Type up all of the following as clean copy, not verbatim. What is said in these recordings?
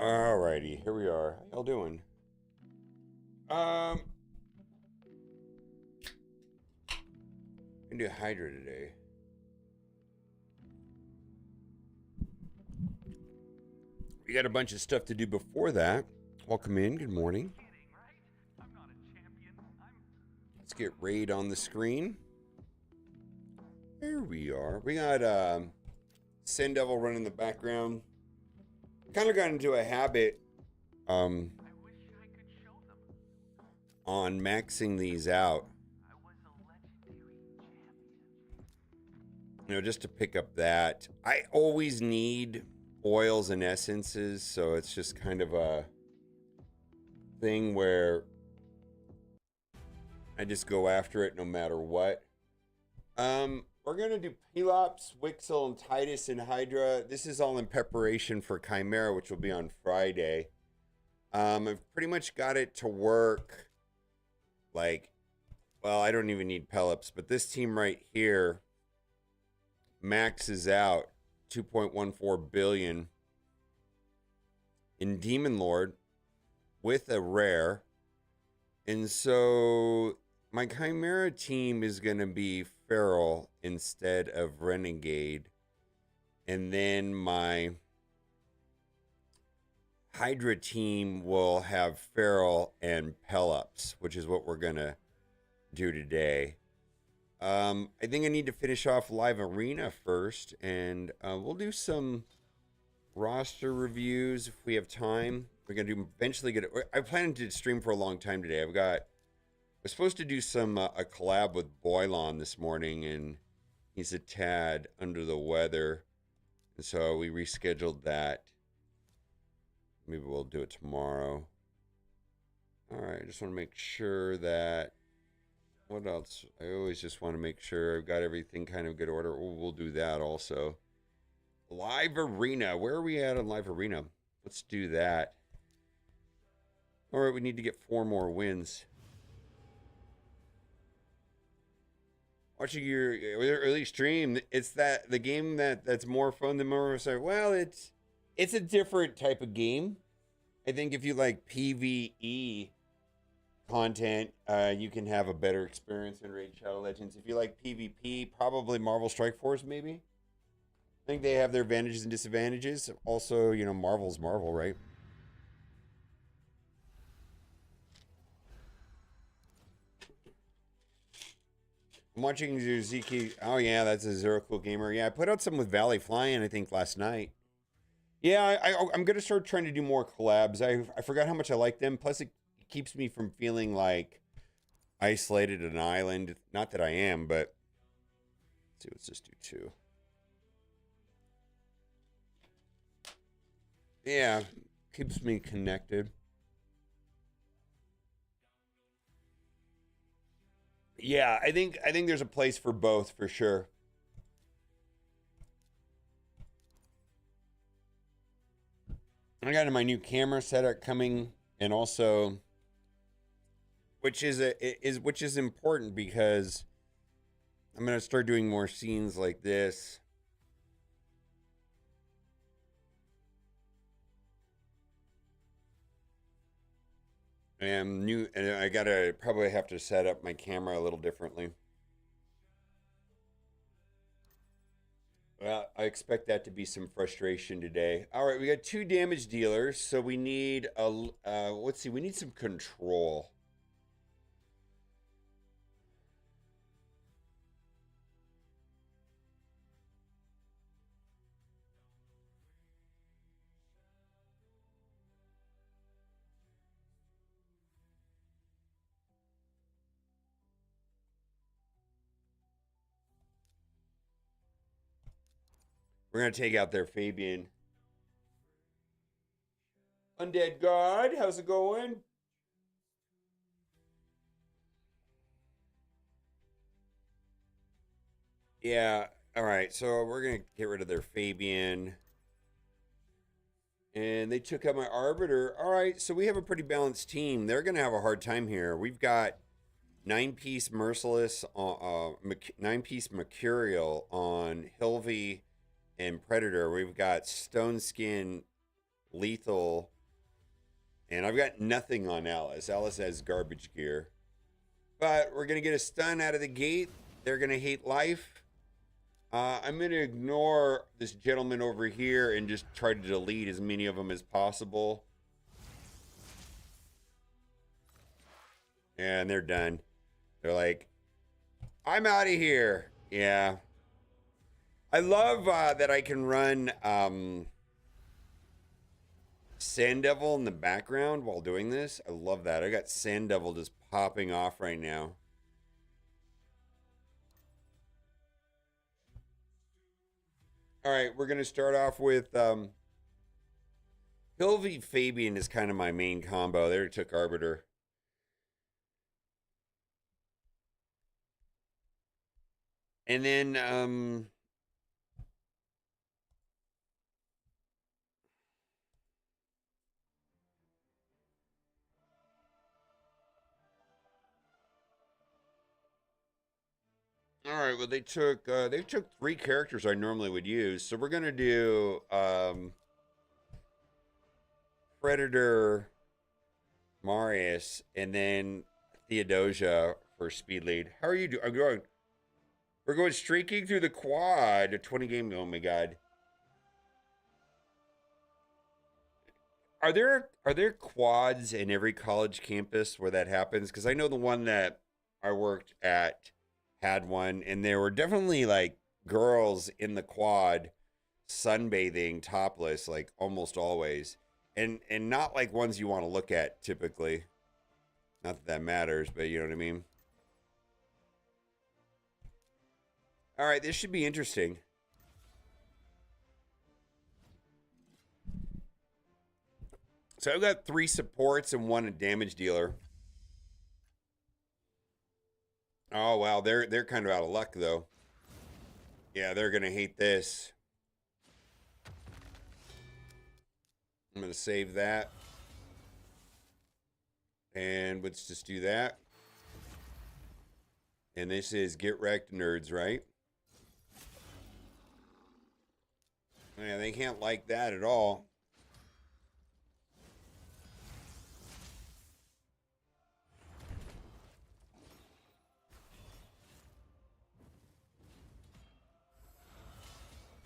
Alrighty, here we are. How y'all doing? Um, I'm gonna do Hydra today. We got a bunch of stuff to do before that. Welcome in. Good morning. Let's get Raid on the screen. There we are. We got Send Devil running in the background. Kind of got into a habit on maxing these out. You know, just to pick up that. I always need oils and essences, so it's just kind of a thing where I just go after it no matter what. We're gonna do Pelops, Wixwell, and Titus and Hydra. This is all in preparation for Chimera, which will be on Friday. I've pretty much got it to work. Like, well, I don't even need Pelops, but this team right here maxes out 2.14 billion in Demon Lord with a rare. And so my Chimera team is going to be Feral instead of Renegade. And then my Hydra team will have Feral and Pelops, which is what we're going to do today. I think I need to finish off Live Arena first, and we'll do some roster reviews if we have time. We're gonna do eventually get it. I plan to stream for a long time today. We're supposed to do some a collab with Boylon this morning, and he's a tad under the weather, and so we rescheduled that. Maybe we'll do it tomorrow. All right, I just want to make sure that. What else? I always just want to make sure I've got everything kind of good order. We'll do that also. Live Arena. Where are we at on Live Arena? Let's do that. All right, we need to get 4 more wins. Watching your early stream, it's the game that's more fun than more. Well, it's a different type of game. I think if you like PvE content, you can have a better experience in Raid Shadow Legends. If you like PvP, probably Marvel Strike Force, maybe. I think they have their advantages and disadvantages. Also, you know, Marvel's Marvel, right? I'm watching Zuzuki. Oh, yeah, that's a Zero Cool Gamer. Yeah, I put out some with Valley Flying, I think, last night. Yeah, I'm going to start trying to do more collabs. I forgot how much I like them. Plus, it keeps me from feeling like isolated an island. Not that I am, but let's see, let's just do 2. Yeah, keeps me connected. Yeah, I think there's a place for both for sure. I got my new camera setup coming, and also which is important because I'm gonna start doing more scenes like this. And I gotta probably have to set up my camera a little differently. Well, I expect that to be some frustration today. All right, we got 2 damage dealers, so we need a let's see, we need some control. We're gonna take out their Fabian. Undead God, how's it going? Yeah, all right, so we're gonna get rid of their Fabian. And they took out my Arbiter. All right, so we have a pretty balanced team. They're gonna have a hard time here. We've got 9-piece Merciless, 9-piece Mercurial on Hilvy and Predator. We've got Stone Skin lethal. And I've got nothing on Alice. Alice has garbage gear. But we're going to get a stun out of the gate. They're going to hate life. I'm going to ignore this gentleman over here and just try to delete as many of them as possible. And they're done. They're like, I'm out of here. Yeah. I love that I can run Sand Devil in the background while doing this. I love that. I got Sand Devil just popping off right now. All right, we're going to start off with Hilvy Fabian is kind of my main combo. There took Arbiter. And then all right, well they took 3 characters I normally would use. So we're going to do Predator, Marius, and then Theodosia for speed lead. How are you doing? I'm going. We're going streaking through the quad. A 20 game. Oh my god. Are there quads in every college campus where that happens? Because I know the one that I worked at had one, and there were definitely like girls in the quad sunbathing topless, like almost always, and not like ones you want to look at typically. Not that that matters, but you know what I mean. All right, this should be interesting. So I've got 3 supports and 1 damage dealer. Oh wow, they're kind of out of luck though. Yeah, they're gonna hate this. I'm gonna save that. And let's just do that. And this is Get Wrecked Nerds, right? Yeah, they can't like that at all.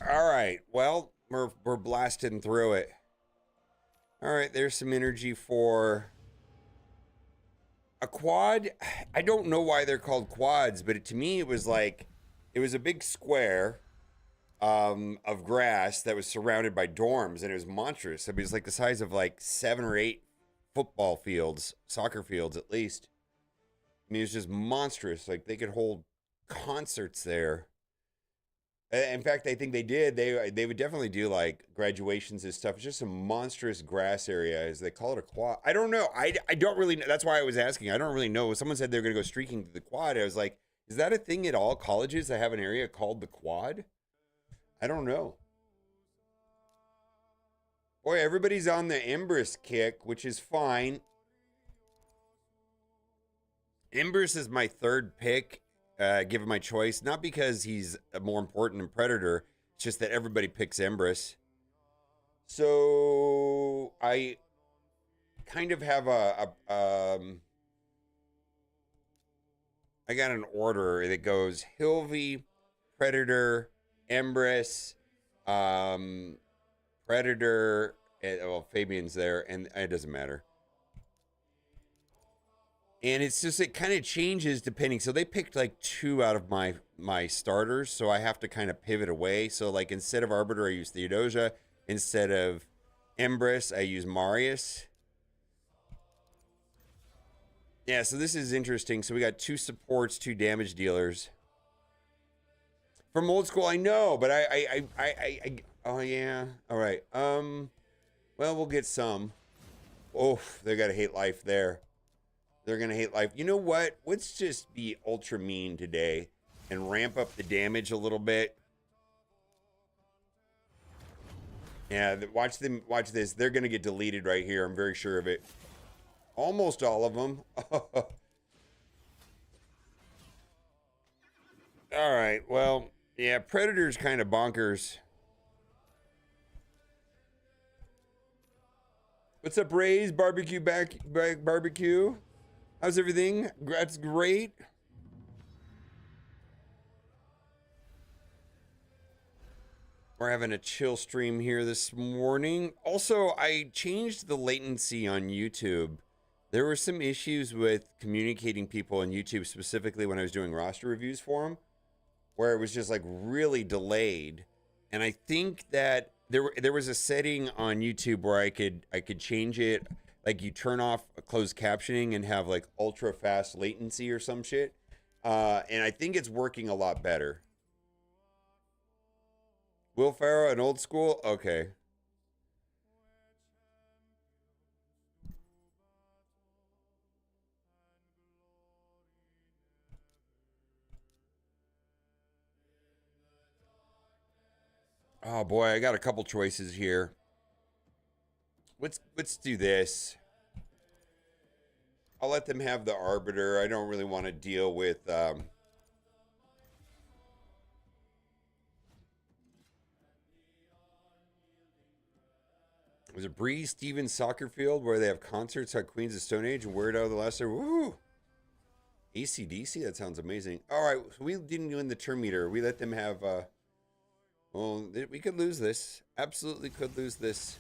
All right, well, we're blasting through it. All right, there's some energy for a quad. I don't know why they're called quads, but to me it was like it was a big square of grass that was surrounded by dorms, and it was monstrous. I mean, it was like the size of like 7 or 8 football fields, soccer fields at least. I mean, it was just monstrous. Like they could hold concerts there. In fact, I think they did. They would definitely do like graduations and stuff. It's just a monstrous grass area. As they call it a quad. I don't know. I don't really know. That's why I was asking. I don't really know. Someone said they're going to go streaking to the quad. I was like, is that a thing at all colleges that have an area called the quad? I don't know. Boy, everybody's on the Empress kick, which is fine. Empress is my 3rd pick. Given my choice, not because he's more important than Predator, it's just that everybody picks Empress. So I kind of have I got an order that goes Hilvy, Predator, Empress, Predator, and, well, Fabian's there, and it doesn't matter. And it's just, it kind of changes depending. So they picked like 2 out of my starters. So I have to kind of pivot away. So like instead of Arbiter, I use Theodosia. Instead of Empress, I use Marius. Yeah, so this is interesting. So we got 2 supports, 2 damage dealers. From old school, I know, but I oh yeah. All right. Well, we'll get some. Oh, they got to hate life there. They're going to hate life. You know what? Let's just be ultra mean today and ramp up the damage a little bit. Yeah, watch them. Watch this. They're going to get deleted right here. I'm very sure of it. Almost all of them. All right. Well, yeah, Predator's kind of bonkers. What's up, Ray's barbecue barbecue? How's everything? That's great. We're having a chill stream here this morning. Also, I changed the latency on YouTube. There were some issues with communicating people on YouTube, specifically when I was doing roster reviews for them, where it was just like really delayed. And I think that there was a setting on YouTube where I could change it, like you turn off closed captioning and have like ultra fast latency or some shit. And I think it's working a lot better. Will Ferrell, an old school? Okay. Oh boy, I got a couple choices here. Let's do this. I'll let them have the Arbiter. I don't really want to deal with was it Bree Stevens Soccer Field where they have concerts at Queens of Stone Age and Weird Al the Last Year? Woo! AC/DC, that sounds amazing. All right, so we didn't win the term meter. We let them have. Well, we could lose this. Absolutely could lose this.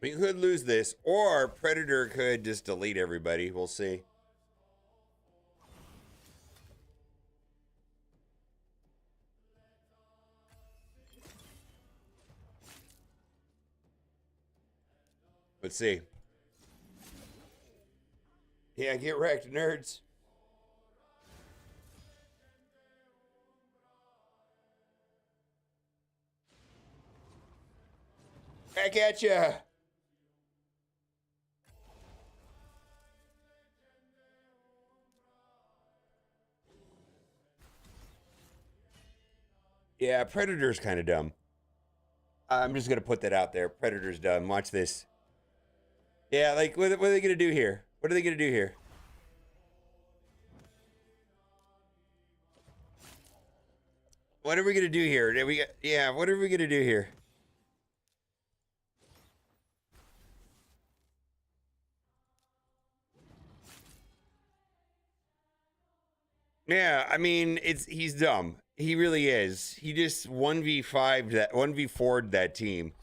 We could lose this, or Predator could just delete everybody. We'll see. Let's see. Yeah, get wrecked, nerds. Back at ya. Yeah, Predator's kind of dumb. I'm just gonna put that out there. Predator's dumb. Watch this. Yeah, like what are they gonna do here? What are they gonna do here? What are we gonna do here? Yeah, what are we gonna do here? Yeah, I mean, he's dumb. He really is. He just 1v5 that 1v4'd that team.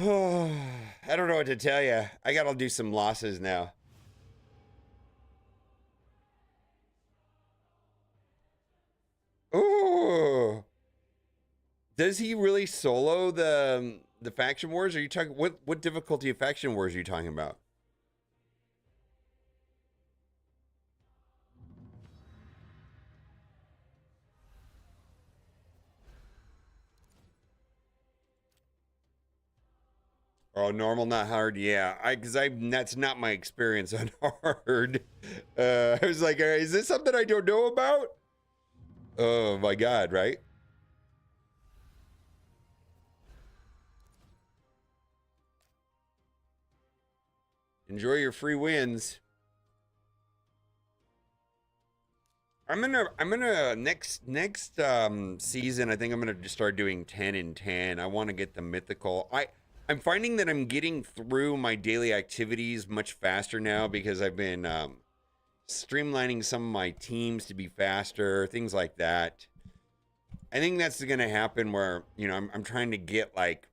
I don't know what to tell you. I gotta do some losses now. Oh, does he really solo the faction wars? Are you talking what difficulty of faction wars are you talking about? Oh, normal, not hard. Yeah, because that's not my experience on hard. I was like, is this something I don't know about? Oh my god, right? Enjoy your free wins. I'm gonna next season. I think I'm gonna just start doing 10 and 10. I want to get the mythical. I'm finding that I'm getting through my daily activities much faster now because I've been streamlining some of my teams to be faster, things like that. I think that's going to happen where, I'm trying to get like,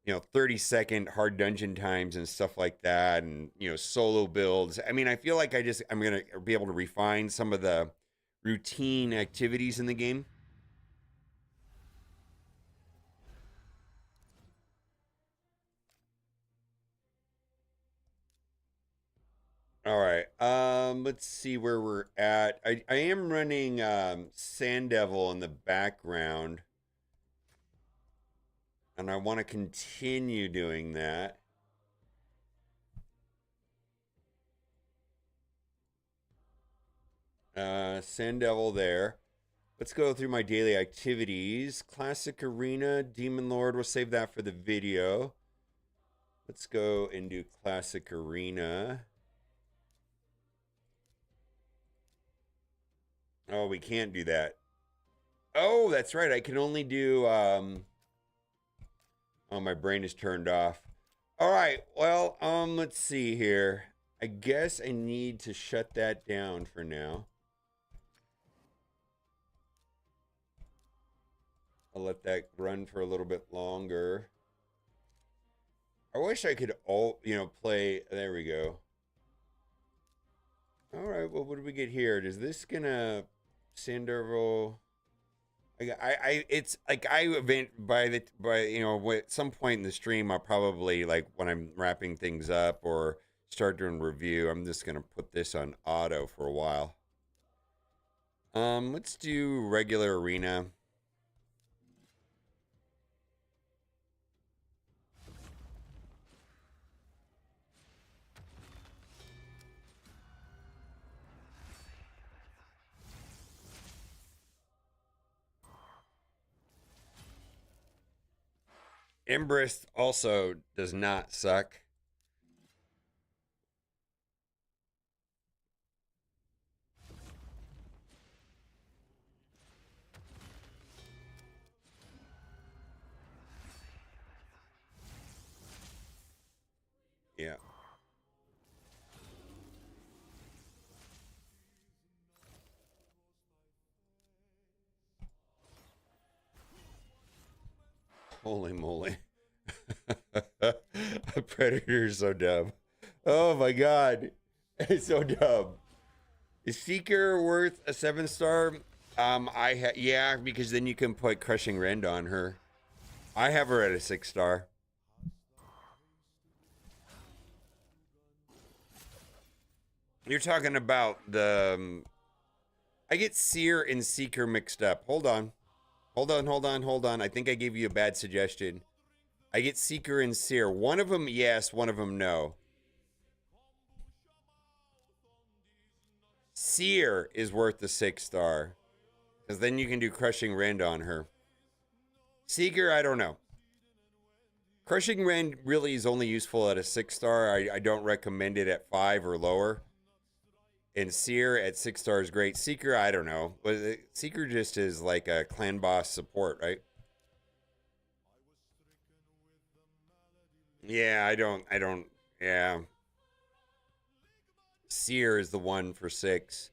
30-second hard dungeon times and stuff like that, and, solo builds. I mean, I feel like I'm going to be able to refine some of the routine activities in the game. All right. Let's see where we're at. I am running Sand Devil in the background, and I want to continue doing that. Sand Devil there. Let's go through my daily activities. Classic Arena, Demon Lord. We'll save that for the video. Let's go and do classic arena. Oh, we can't do that. Oh, that's right. I can only do oh, my brain is turned off. All right. Well, let's see here. I guess I need to shut that down for now. I'll let that run for a little bit longer. I wish I could play. There we go. All right. Well, what do we get here? Is this gonna Sandoval? It's like at some point in the stream, I'll probably, like, when I'm wrapping things up or start doing review, I'm just gonna put this on auto for a while. Let's do regular arena. Embrist also does not suck. Yeah. Holy moly. Predator's so dumb. Oh my god. It's so dumb. Is Seeker worth a 7-star? Yeah, because then you can put Crushing Rend on her. I have her at a 6-star. You're talking about the I get Seer and Seeker mixed up. Hold on. Hold on. I think I gave you a bad suggestion. I get Seeker and Seer. One of them yes, one of them no. Seer is worth the 6-star. Because then you can do Crushing Rend on her. Seeker, I don't know. Crushing Rend really is only useful at a 6-star. I don't recommend it at 5 or lower. And Seer at 6-star is great. Seeker, I don't know. But Seeker just is like a clan boss support, right? Yeah, I don't, yeah. Seer is the one for 6.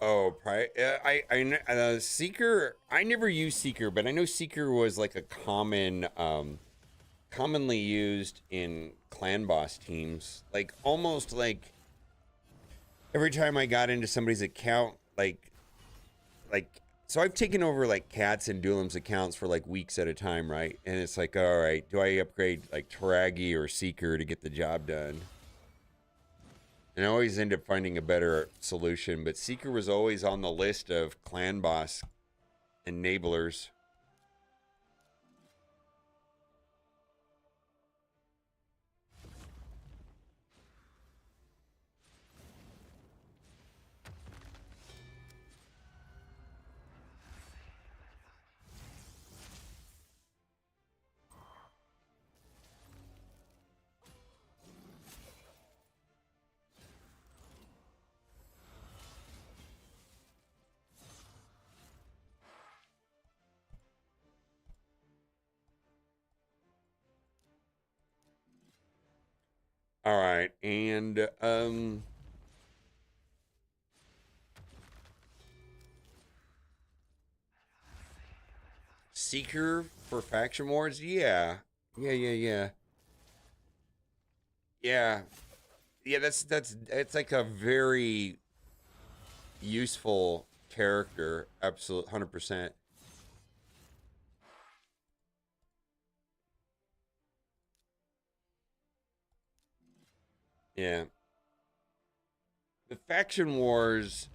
Oh, Seeker. I never used Seeker, but I know Seeker was like a commonly used in clan boss teams. Like almost like every time I got into somebody's account, like so I've taken over like Cats and Duelim's accounts for like weeks at a time, right? And it's like, all right, do I upgrade like Taragi or Seeker to get the job done? And I always end up finding a better solution, but Seeker was always on the list of clan boss enablers. All right, and Seeker for faction wars, yeah, yeah. Yeah, yeah, that's it's like a very useful character, absolute 100%. Yeah, the faction wars,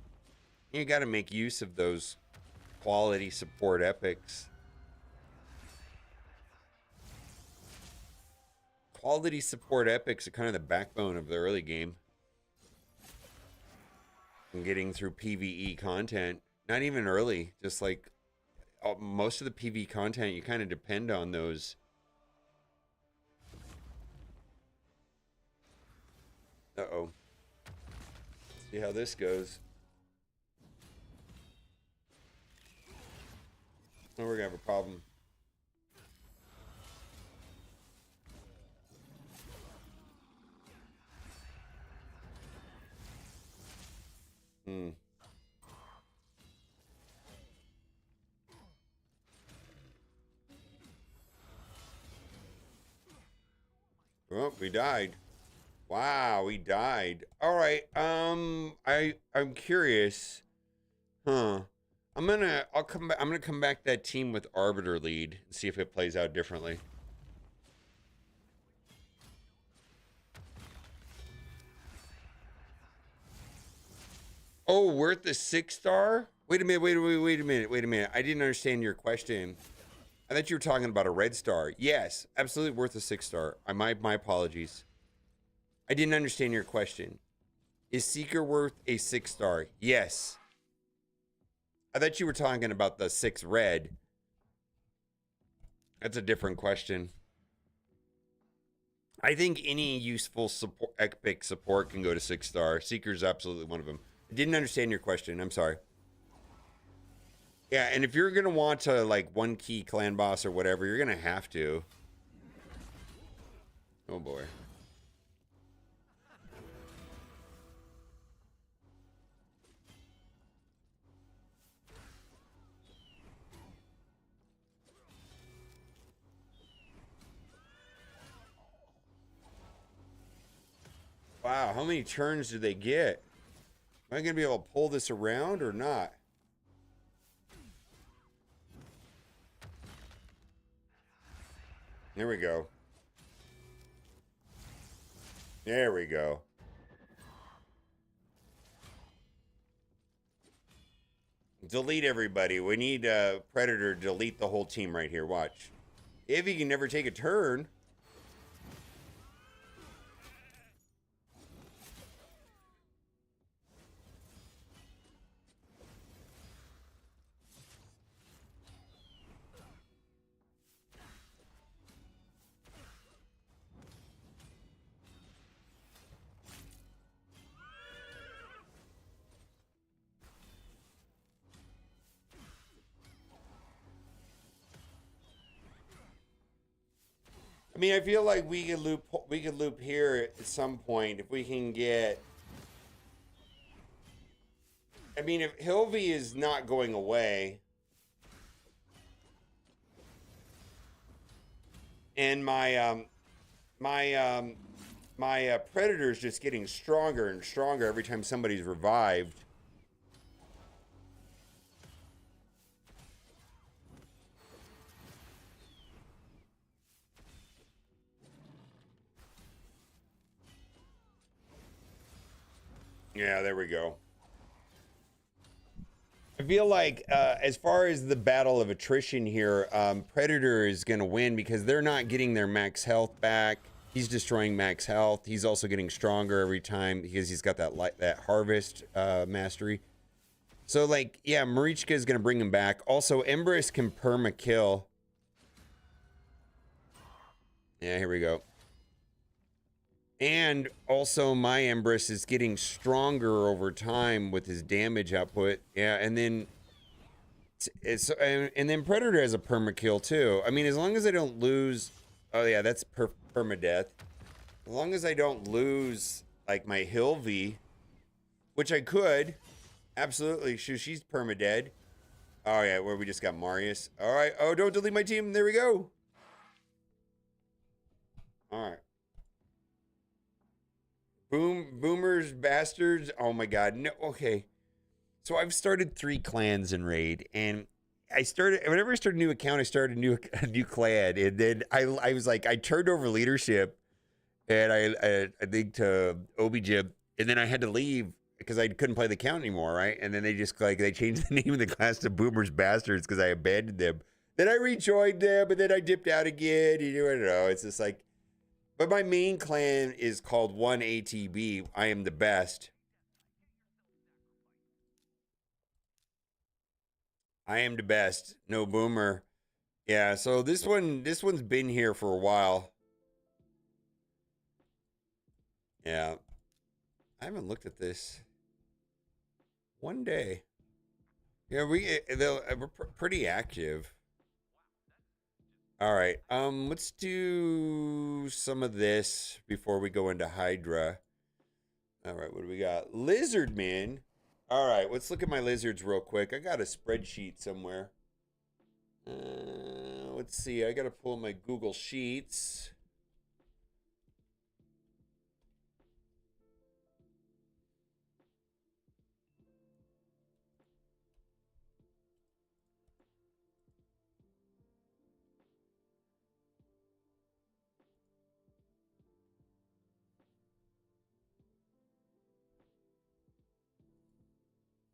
you got to make use of those quality support epics. quality support epics are kind of the backbone of the early game. And getting through PvE content, not even early, just like most of the PvE content, you kind of depend on those. Uh-oh. See how this goes. Oh, we're gonna have a problem. Oh, we died. Wow, we died. All right. I'm curious. Huh. I'm gonna come back that team with Arbiter lead and see if it plays out differently. Oh, worth the 6-star? Wait a minute, wait a minute. I didn't understand your question. I thought you were talking about a red star. Yes, absolutely worth a 6-star. My apologies. I didn't understand your question. Is Seeker worth a 6-star? Yes. I thought you were talking about the 6 red. That's a different question. I think any useful support, epic support can go to 6-star. Seeker's absolutely one of them. I didn't understand your question. I'm sorry. Yeah, and if you're going to want to, like, one key clan boss or whatever, you're going to have to. Oh, boy. Wow, how many turns do they get? Am I going to be able to pull this around or not? There we go. There we go. Delete everybody. We need Predator to delete the whole team right here. Watch. If he can never take a turn. I mean, I feel like we could loop here at some point if we can get. I mean, if Hilvy is not going away, and my Predator is just getting stronger and stronger every time somebody's revived. Yeah, there we go. I feel like as far as the battle of attrition here, Predator is going to win because they're not getting their max health back. He's destroying max health. He's also getting stronger every time because he's got that harvest mastery. So, like, yeah, Marichka is going to bring him back. Also, Empress can perma kill. Yeah, here we go. And also, my Empress is getting stronger over time with his damage output. Yeah, and then and then Predator has a permakill too. I mean, as long as I don't lose. Oh yeah, that's permadeath. As long as I don't lose like my Hilvy, which I could, absolutely. She's permadead. Oh yeah, where we just got Marius. All right. Oh, don't delete my team. There we go. All right. Boomers, bastards. Oh my god. No, okay. So I've started 3 clans in Raid, and whenever I start a new account, I start a new clan, and then I was like, I turned over leadership, and I think to Obijib, and then I had to leave because I couldn't play the account anymore, right? And then they just they changed the name of the class to Boomers Bastards because I abandoned them. Then I rejoined them, and then I dipped out again. I don't know. It's just like. But my main clan is called 1ATB. I am the best. I am the best. No boomer. Yeah, so this one's been here for a while. Yeah. I haven't looked at this. One day. Yeah, we're pretty active. All right. Let's do some of this before we go into Hydra. All right, what do we got? Lizardman. All right, let's look at my lizards real quick. I got a spreadsheet somewhere. Let's see. I got to pull my Google Sheets.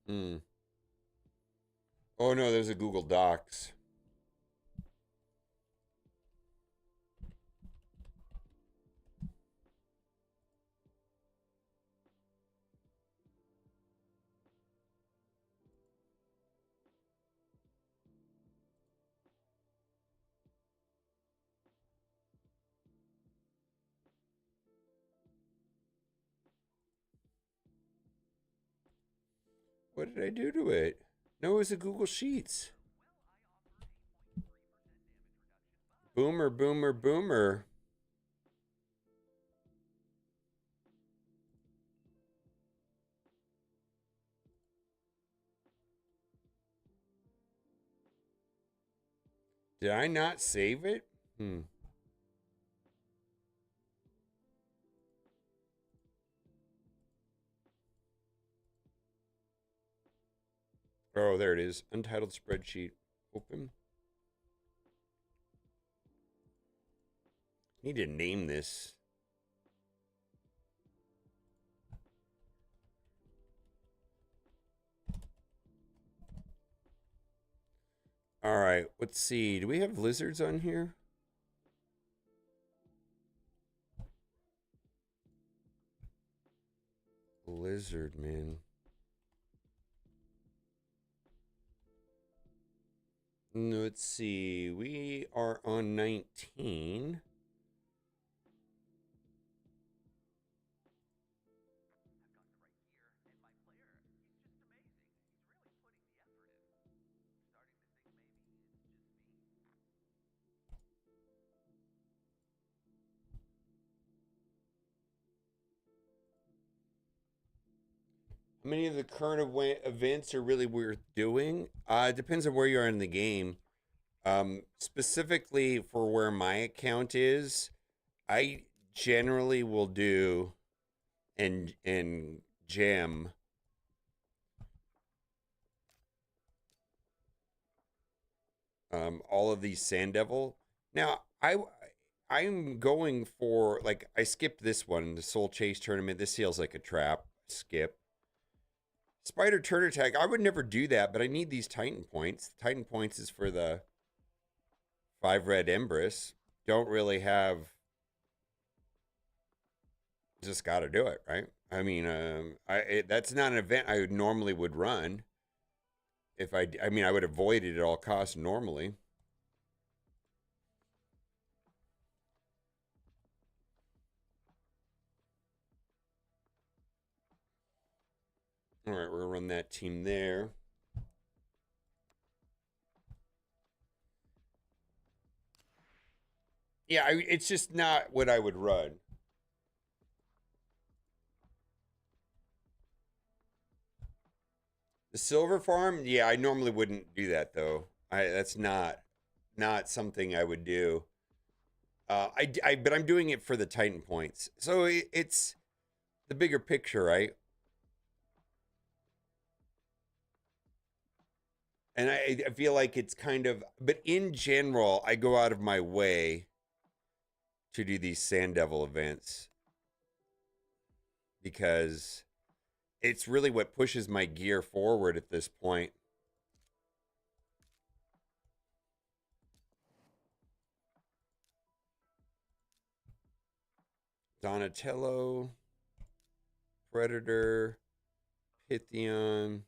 Hmm. Oh no, there's a Google Docs. What did I do to it? No, it was a Google Sheets. Boomer, boomer, boomer. Did I not save it? Hmm. Oh, there it is. Untitled spreadsheet. Open. Need to name this. All right, let's see. Do we have lizards on here? Lizard man. Let's see. We are on 19. How many of the current events are really worth doing? It depends on where you are in the game. Specifically for where my account is, I generally will do and gem all of these Sand Devil. Now I'm going for, like, I skipped this one, the Soul Chase tournament. This feels like a trap. Skip. Spider Turner Tag. I would never do that, but I need these Titan points. Titan points is for the 5 red Empress. Don't really have. Just got to do it, right? I mean, that's not an event I would normally would run. If I mean, I would avoid it at all costs normally. All right, we're gonna run that team there. Yeah, it's just not what I would run. The silver farm, yeah, I normally wouldn't do that though. That's not something I would do. But I'm doing it for the Titan points, so it's the bigger picture, right? And I feel like it's kind of, but in general, I go out of my way to do these Sand Devil events because it's really what pushes my gear forward at this point. Donatello, Predator, Pythion,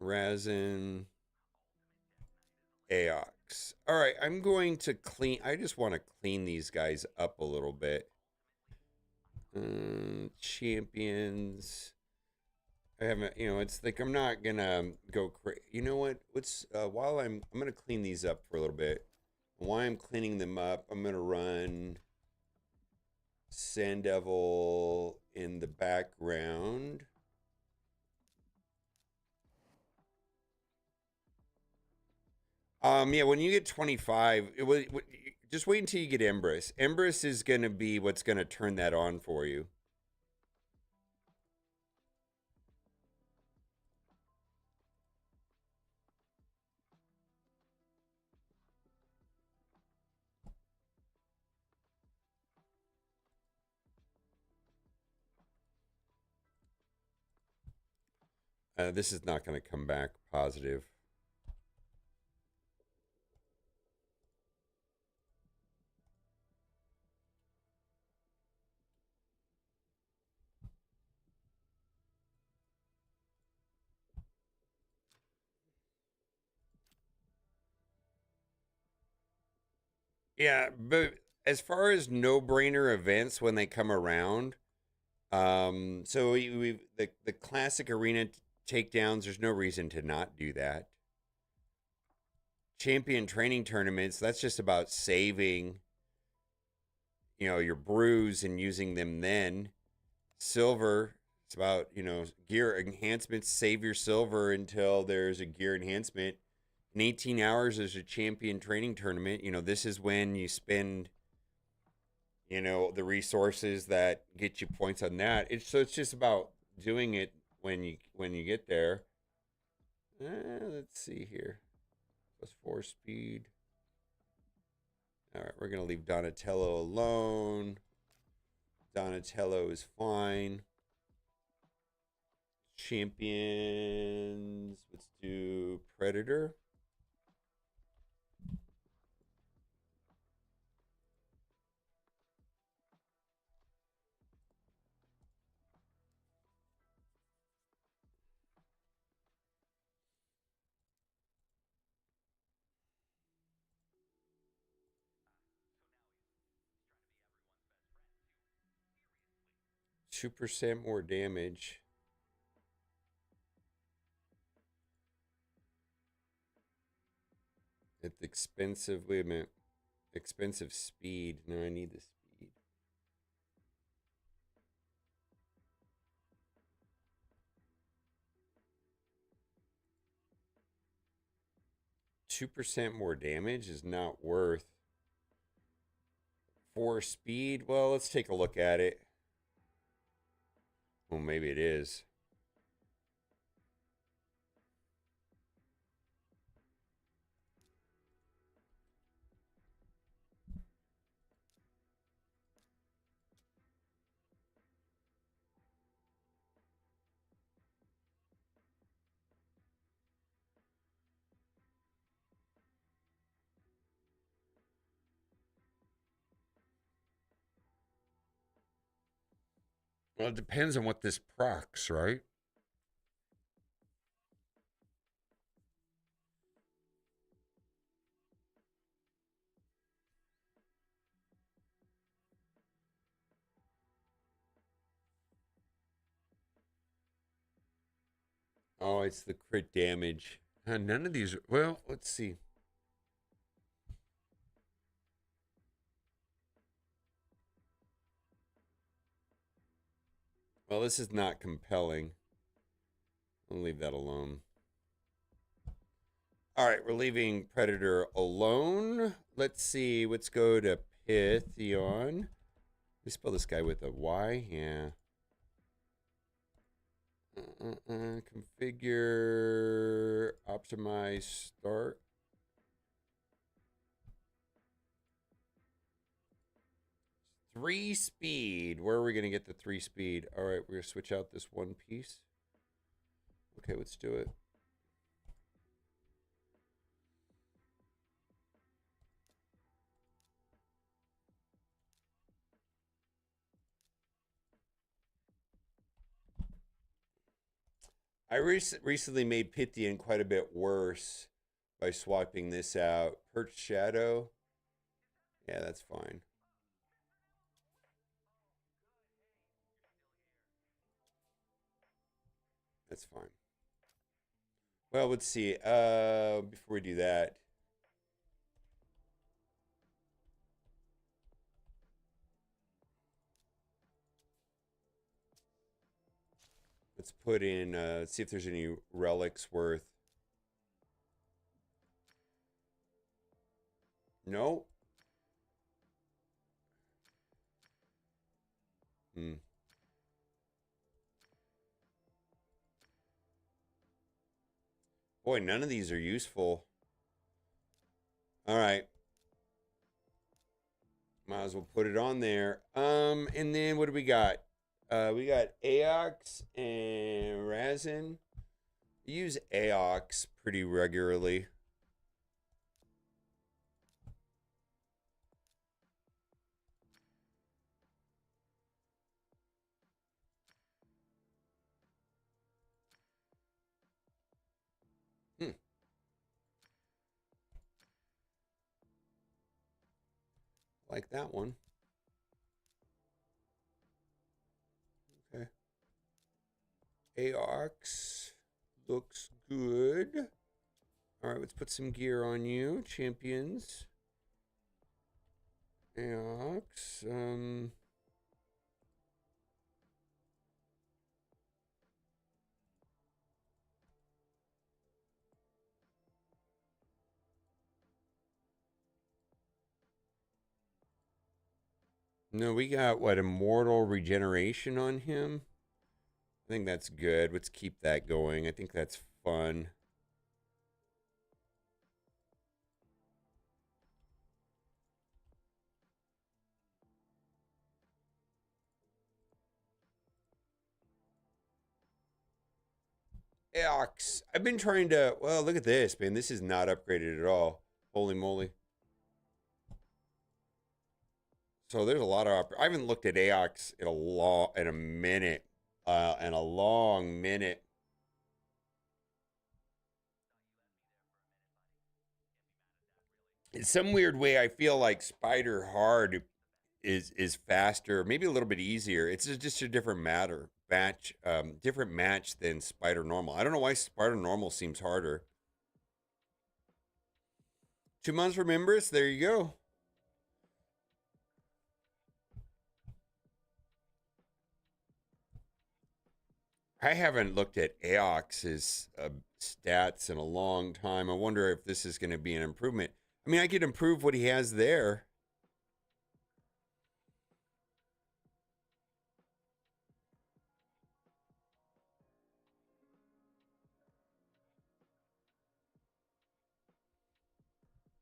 Razin, Aox. All right, I'm going to clean. I just want to clean these guys up a little bit. Champions. I haven't, it's like I'm not gonna go crazy. You know what? Let's while I'm gonna clean these up for a little bit. While I'm cleaning them up, I'm gonna run Sand Devil in the background. Yeah, when you get 25, just wait until you get Empress. Empress is gonna be what's gonna turn that on for you. This is not gonna come back positive. Yeah, but as far as no-brainer events when they come around, so the classic arena takedowns. There's no reason to not do that. Champion training tournaments. That's just about saving, your brews and using them then. Silver. It's about gear enhancements. Save your silver until there's a gear enhancement. In 18 hours, there's a champion training tournament. This is when you spend the resources that get you points on that. It's just about doing it when you get there. Let's see here. +4 speed. All right, we're gonna leave Donatello alone. Donatello is fine. Champions. Let's do Predator. %2 more damage. At the expensive, wait a minute. Expensive speed. No, I need the speed. %2 more damage is not worth. 4 speed. Well, let's take a look at it. Well, maybe it is. Well, it depends on what this procs, right? Oh, it's the crit damage. None of these. Well, let's see. Well, this is not compelling. I'll leave that alone. All right, we're leaving Predator alone. Let's see. Let's go to Pythion. We spell this guy with a Y. Yeah. Configure, optimize, start. 3 speed. Where are we going to get the 3 speed? All right, we're going to switch out this one piece. Okay, let's do it. I recently made Pythian quite a bit worse by swapping this out. Perch Shadow. Yeah, that's fine. That's fine. Well, let's see. Before we do that, let's put in, let's see if there's any relics worth. No. Hmm. Boy, none of these are useful. All right. Might as well put it on there. And then what do we got? We got Aox and Razin. Use Aox pretty regularly. Like that one. Okay. Aox looks good. All right, let's put some gear on you, champions. Aox. No, we got what, immortal regeneration on him? I think that's good. Let's keep that going. I think that's fun. Aox. I've been trying to. Well, look at this, man. This is not upgraded at all. Holy moly. So there's a lot of. I haven't looked at Aox in a minute. In a long minute. In some weird way, I feel like Spider Hard is faster, maybe a little bit easier. It's just a different different match than Spider Normal. I don't know why Spider Normal seems harder. 2 months for members. There you go. I haven't looked at Aox's stats in a long time. I wonder if this is going to be an improvement. I mean, I could improve what he has there.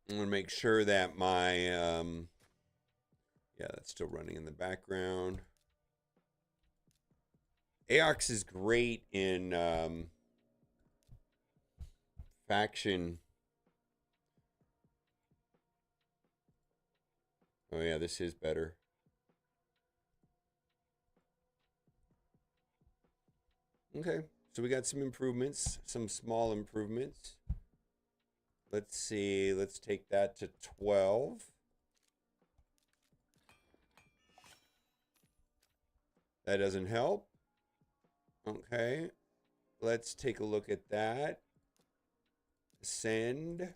I'm going to make sure that my, yeah, that's still running in the background. Aox is great in faction. Oh, yeah, this is better. Okay, so we got some improvements, some small improvements. Let's see, let's take that to 12. That doesn't help. Okay, let's take a look at that. Send.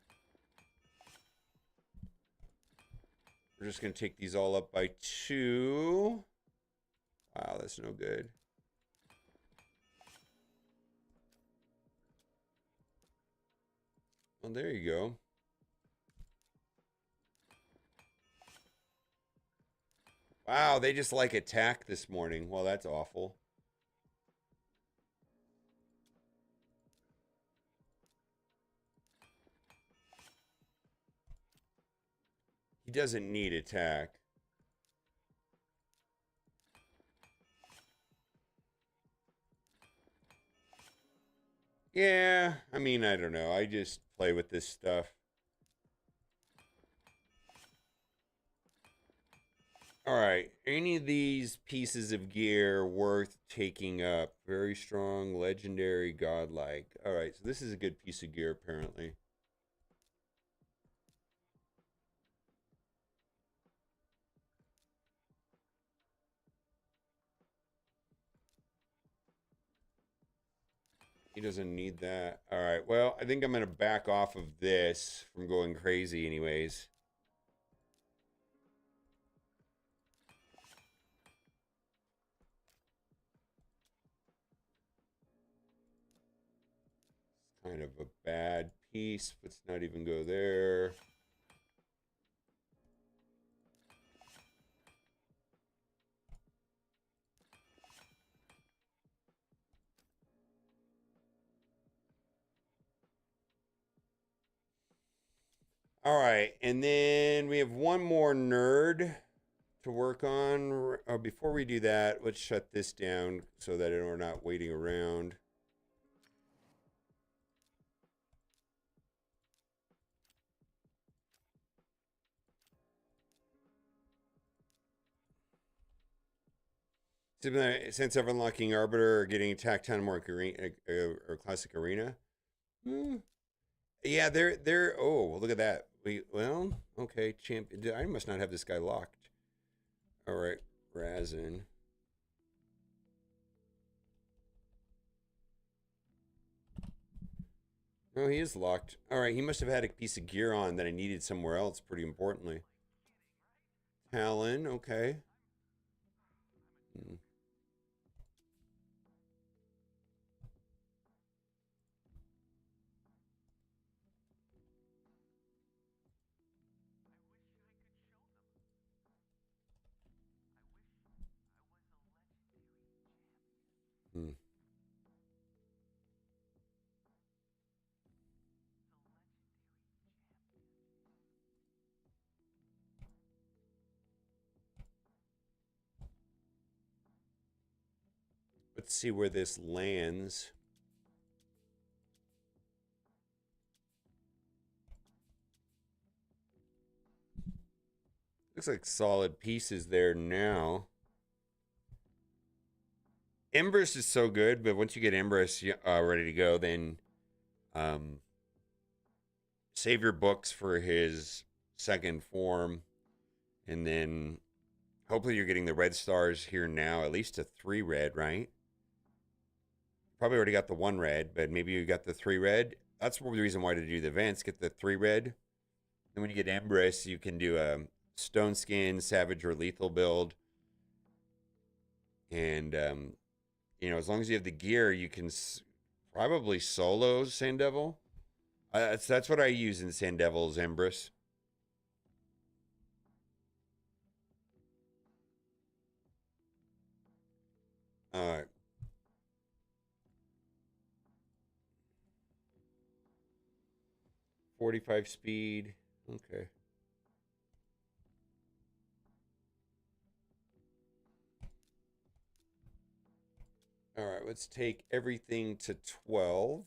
We're just going to take these all up by 2. Wow, that's no good. Well, there you go. Wow, they just like attack this morning. Well, that's awful. He doesn't need attack. Yeah, I mean, I don't know. I just play with this stuff. All right. Any of these pieces of gear worth taking up? Very strong, legendary, godlike. All right. So this is a good piece of gear, apparently. He doesn't need that. All right. Well, I think I'm going to back off of this from going crazy anyways. Kind of a bad piece. Let's not even go there. All right. And then we have one more nerd to work on. Before we do that, let's shut this down so that we're not waiting around. Since of unlocking Arbiter or getting attacked town more or classic arena. Yeah, they're. Oh, look at that. Well, okay, champ. I must not have this guy locked. All right, Razin. Oh, he is locked. All right, he must have had a piece of gear on that I needed somewhere else. Pretty importantly. Talon. Okay. Hmm. Hmm. Let's see where this lands. Looks like solid pieces there now. Empress is so good, but once you get Empress ready to go, then um, save your books for his second form, and then hopefully you're getting the red stars here now, at least a 3 red, right? Probably already got the 1 red, but maybe you got the 3 red. That's the reason why to do the events, get the 3 red. And when you get Empress, you can do a Stone Skin, Savage, or Lethal build. And, as long as you have the gear, you can probably solo Sand Devil. That's what I use in Sand Devil's Empress. All right. 45 speed. Okay. All right, let's take everything to 12.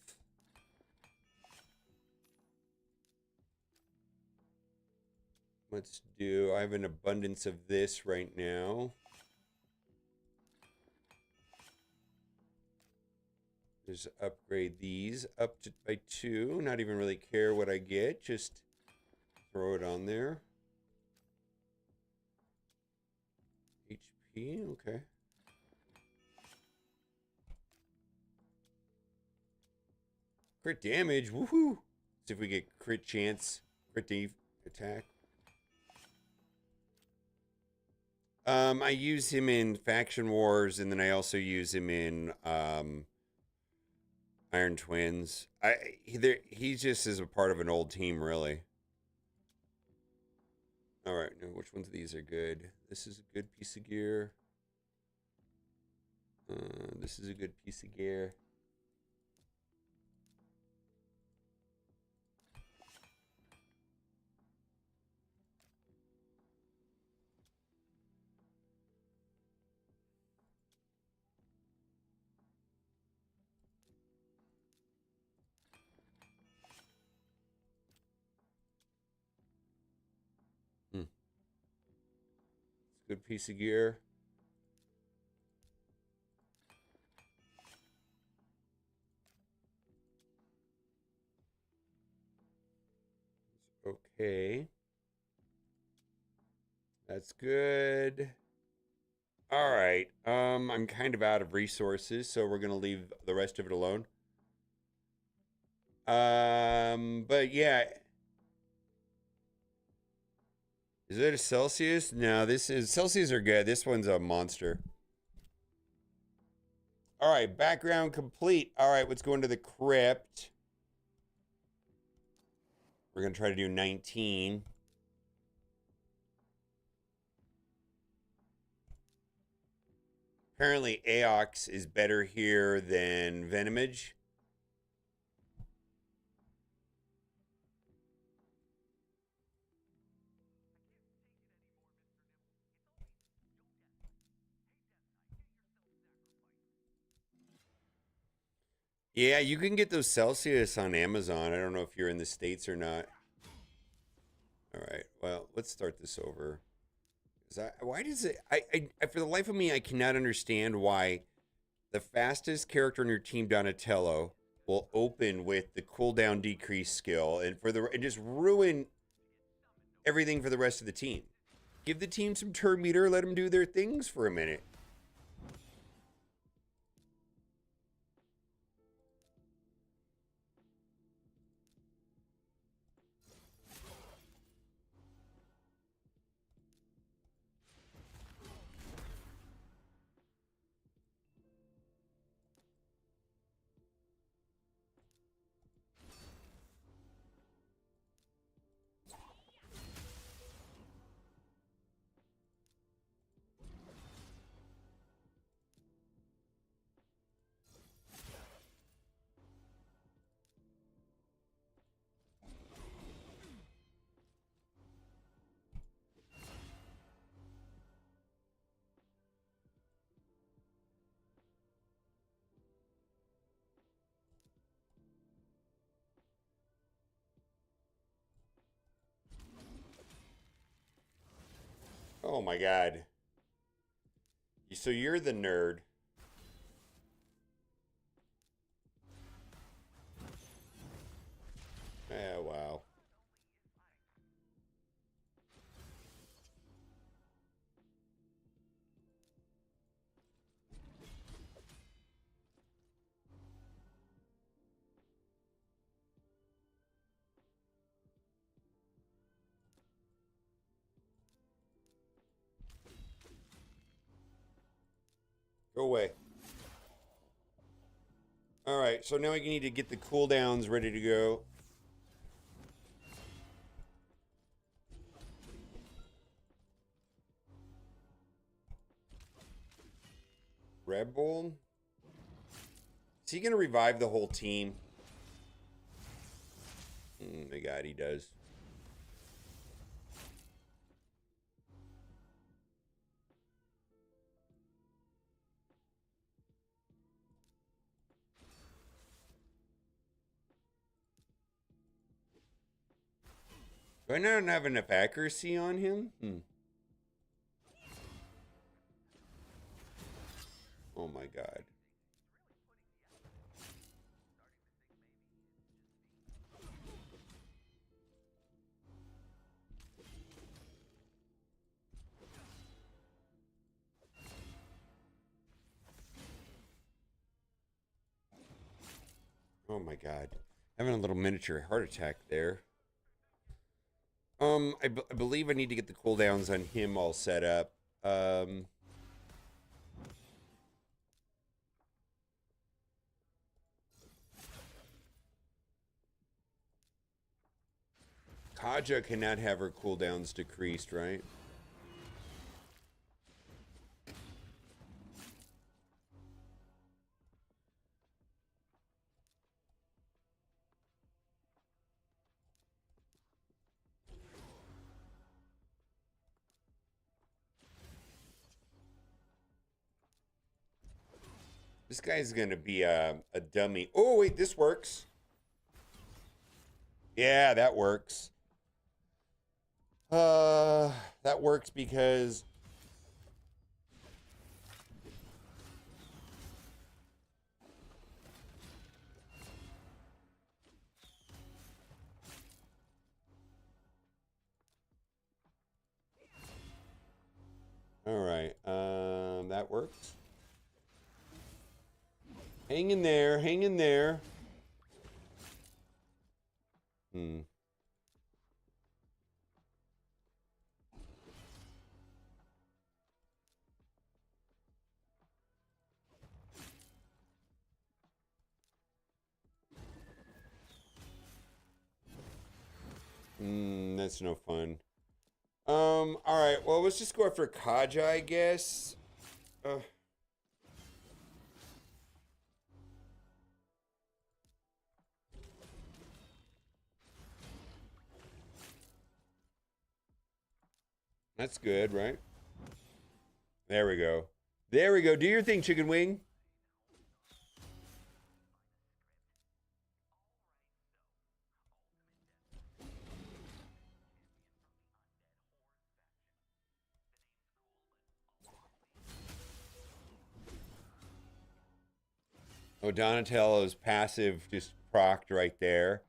Let's do, I have an abundance of this right now. Just upgrade these up to by 2. Not even really care what I get. Just throw it on there. HP, okay. Crit damage, woohoo! See if we get crit chance, crit attack. I use him in Faction Wars, and then I also use him in Iron Twins. He just is a part of an old team, really. All right, now which ones of these are good? This is a good piece of gear. This is a good piece of gear. Good piece of gear. Okay. That's good. All right. I'm kind of out of resources, so we're gonna leave the rest of it alone. But yeah. Is it a Celsius? No, this is Celsius are good. This one's a monster. All right, background complete. All right, let's go into the crypt. We're gonna try to do 19. Apparently, Aox is better here than Venomage. Yeah, you can get those Celsius on Amazon. I don't know if you're in the States or not. All right, well, let's start this over. Why does it? For the life of me, I cannot understand why the fastest character on your team, Donatello, will open with the cooldown decrease skill and just ruin everything for the rest of the team. Give the team some turn meter, let them do their things for a minute. Oh my god. So you're the nerd. Oh, wow. Go away. All right, so now I need to get the cooldowns ready to go. Red Bull? Is he going to revive the whole team? My god, he does. Do I not have enough accuracy on him? Oh my god. Oh my god. Having a little miniature heart attack there. I believe I need to get the cooldowns on him all set up. Kaja cannot have her cooldowns decreased, right? This guy's gonna be a dummy. Oh wait, this works. Yeah, that works. That works because that works. Hang in there, hang in there. That's no fun. All right. Well, let's just go after Kaja, I guess. That's good, right? There we go. There we go. Do your thing, chicken wing. Oh, Donatello's passive just procced right there.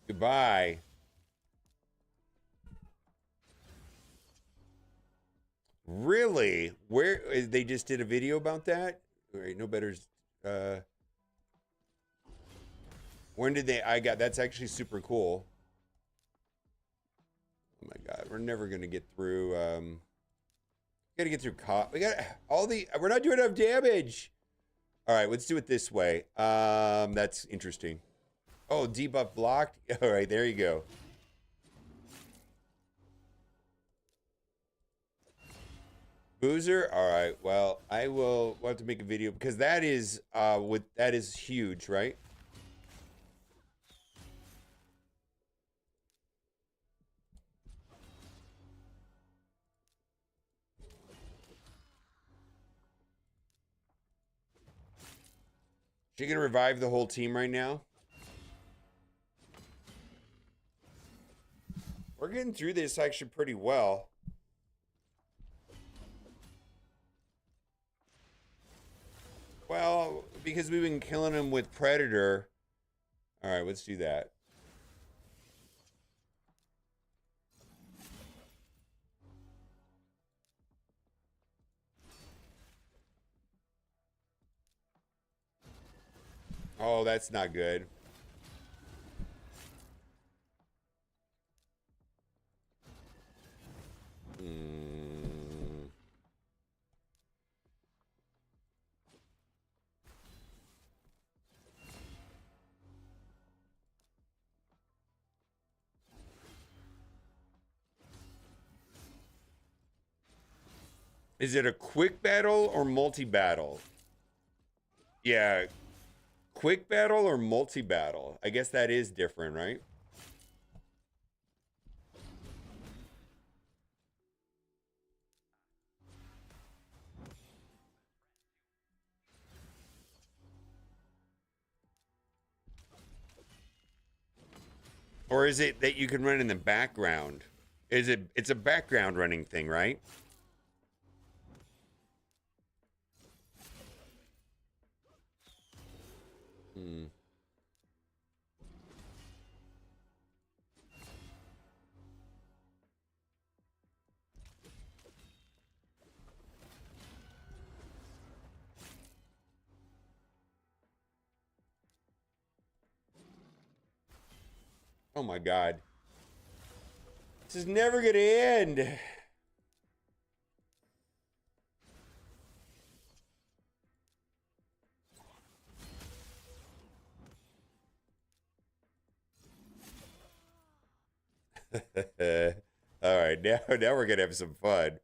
Goodbye. Really? Where they just did a video about that? All right, no better. When did they? That's actually super cool. Oh my god, we're never gonna get through. We gotta get through. We got all the. We're not doing enough damage. All right, let's do it this way. That's interesting. Oh, debuff blocked. All right, there you go. Boozer. All right. Well, we'll have to make a video because that is that is huge, right? She gonna revive the whole team right now? We're getting through this actually pretty well. Well, because we've been killing him with Predator. All right, let's do that. Oh, that's not good. Is it a quick battle or multi-battle? Yeah. Quick battle or multi-battle? I guess that is different, right? Or is it that you can run in the background? It's a background running thing, right? Oh my god. This is never gonna end. All right, now we're gonna have some fun.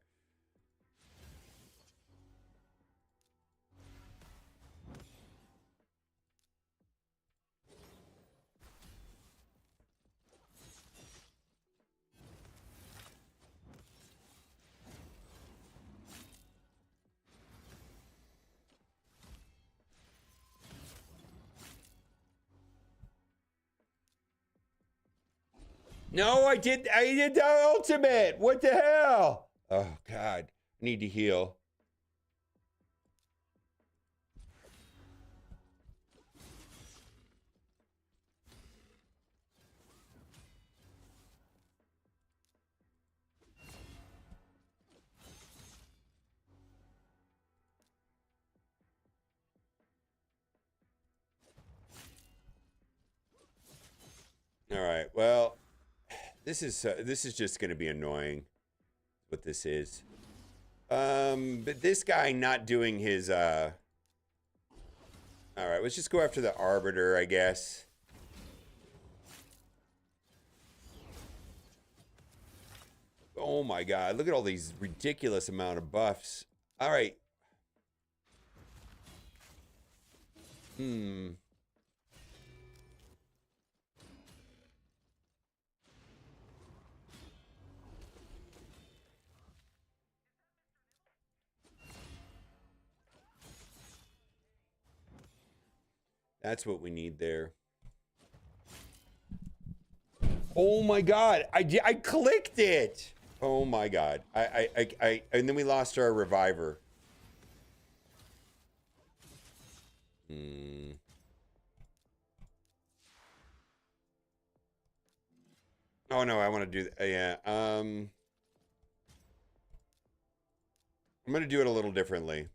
No, I did the ultimate. What the hell? Oh god, I need to heal. All right. Well, this is just going to be annoying. What this is. But this guy not doing his. All right. Let's just go after the Arbiter, I guess. Oh my God! Look at all these ridiculous amount of buffs. All right. That's what we need there. Oh my God! I clicked it. Oh my God! And then we lost our reviver. Oh no, I want to do that. Yeah. I'm gonna do it a little differently.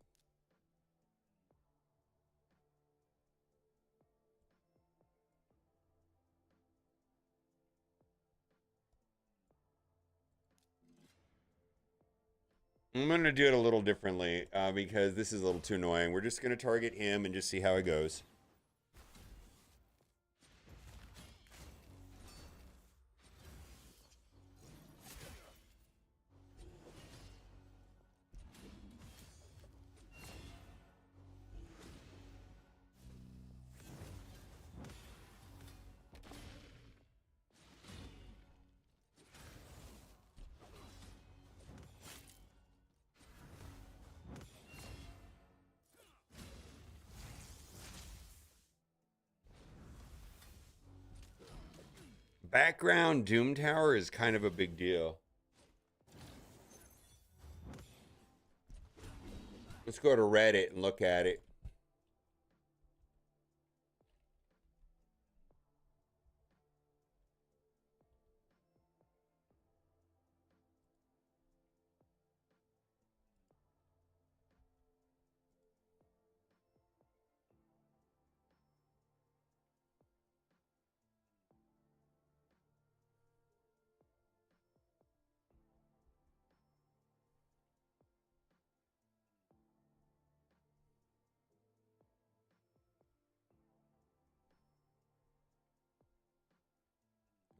I'm going to do it a little differently because this is a little too annoying. We're just going to target him and just see how it goes. Background Doom Tower is kind of a big deal. Let's go to Reddit and look at it.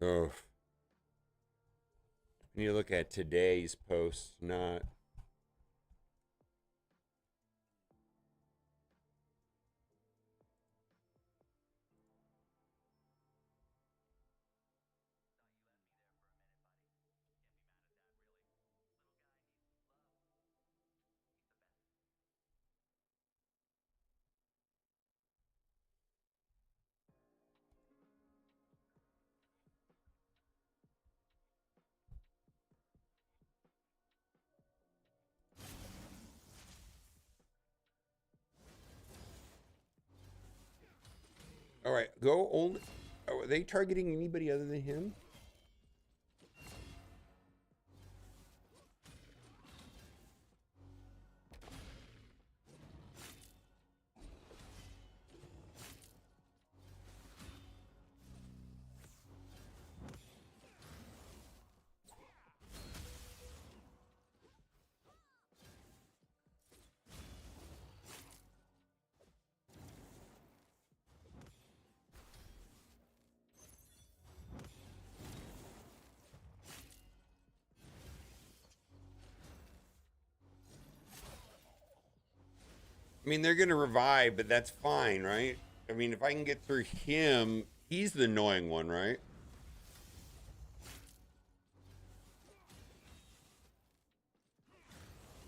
Oh. When you look at today's post, not. All right, go only. Are they targeting anybody other than him? I mean, they're going to revive, but that's fine, right? I mean, if I can get through him, he's the annoying one, right?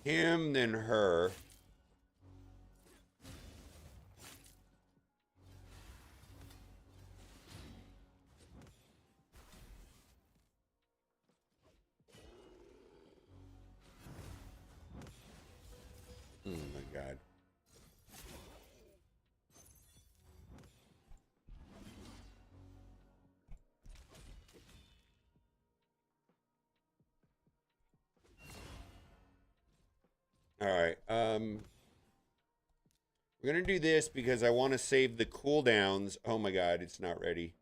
Him, then her. Oh my God. All right. We're going to do this because I want to save the cooldowns. Oh my God, it's not ready.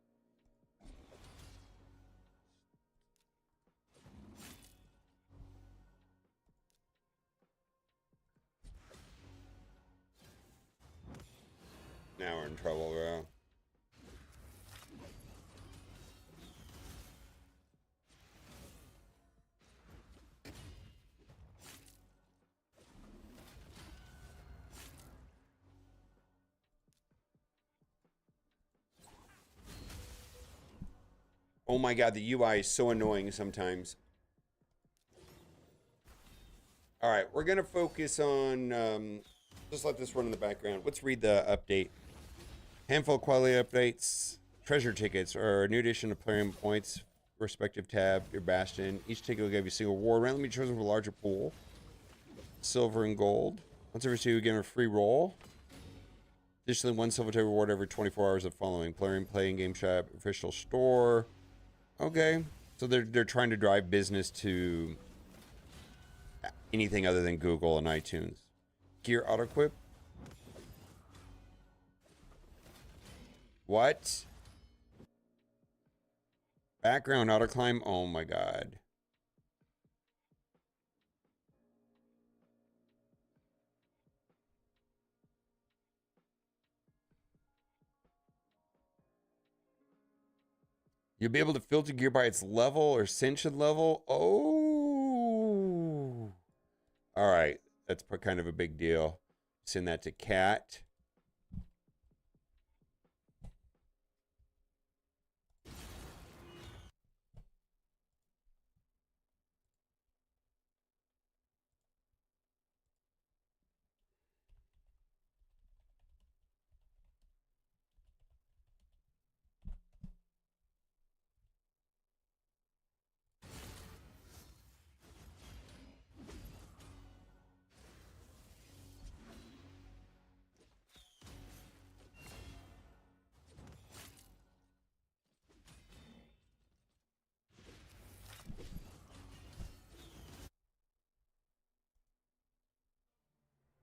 Now we're in trouble, bro. Oh my god, the UI is so annoying sometimes. All right, we're gonna focus on. Just let this run in the background. Let's read the update. Handful of quality updates. Treasure tickets are a new addition to player points. Respective tab, your bastion. Each ticket will give you a single reward. Randomly chosen from a larger pool. Silver and gold. Once every 2, you get a free roll. Additionally, 1 silver ticket reward every 24 hours of following. Player playing game shop, official store. Okay, so they're trying to drive business to anything other than Google and iTunes. Gear auto equip. What? Background auto climb. Oh my god. You'll be able to filter gear by its level or ascension level. Oh. All right. That's kind of a big deal. Send that to Cat.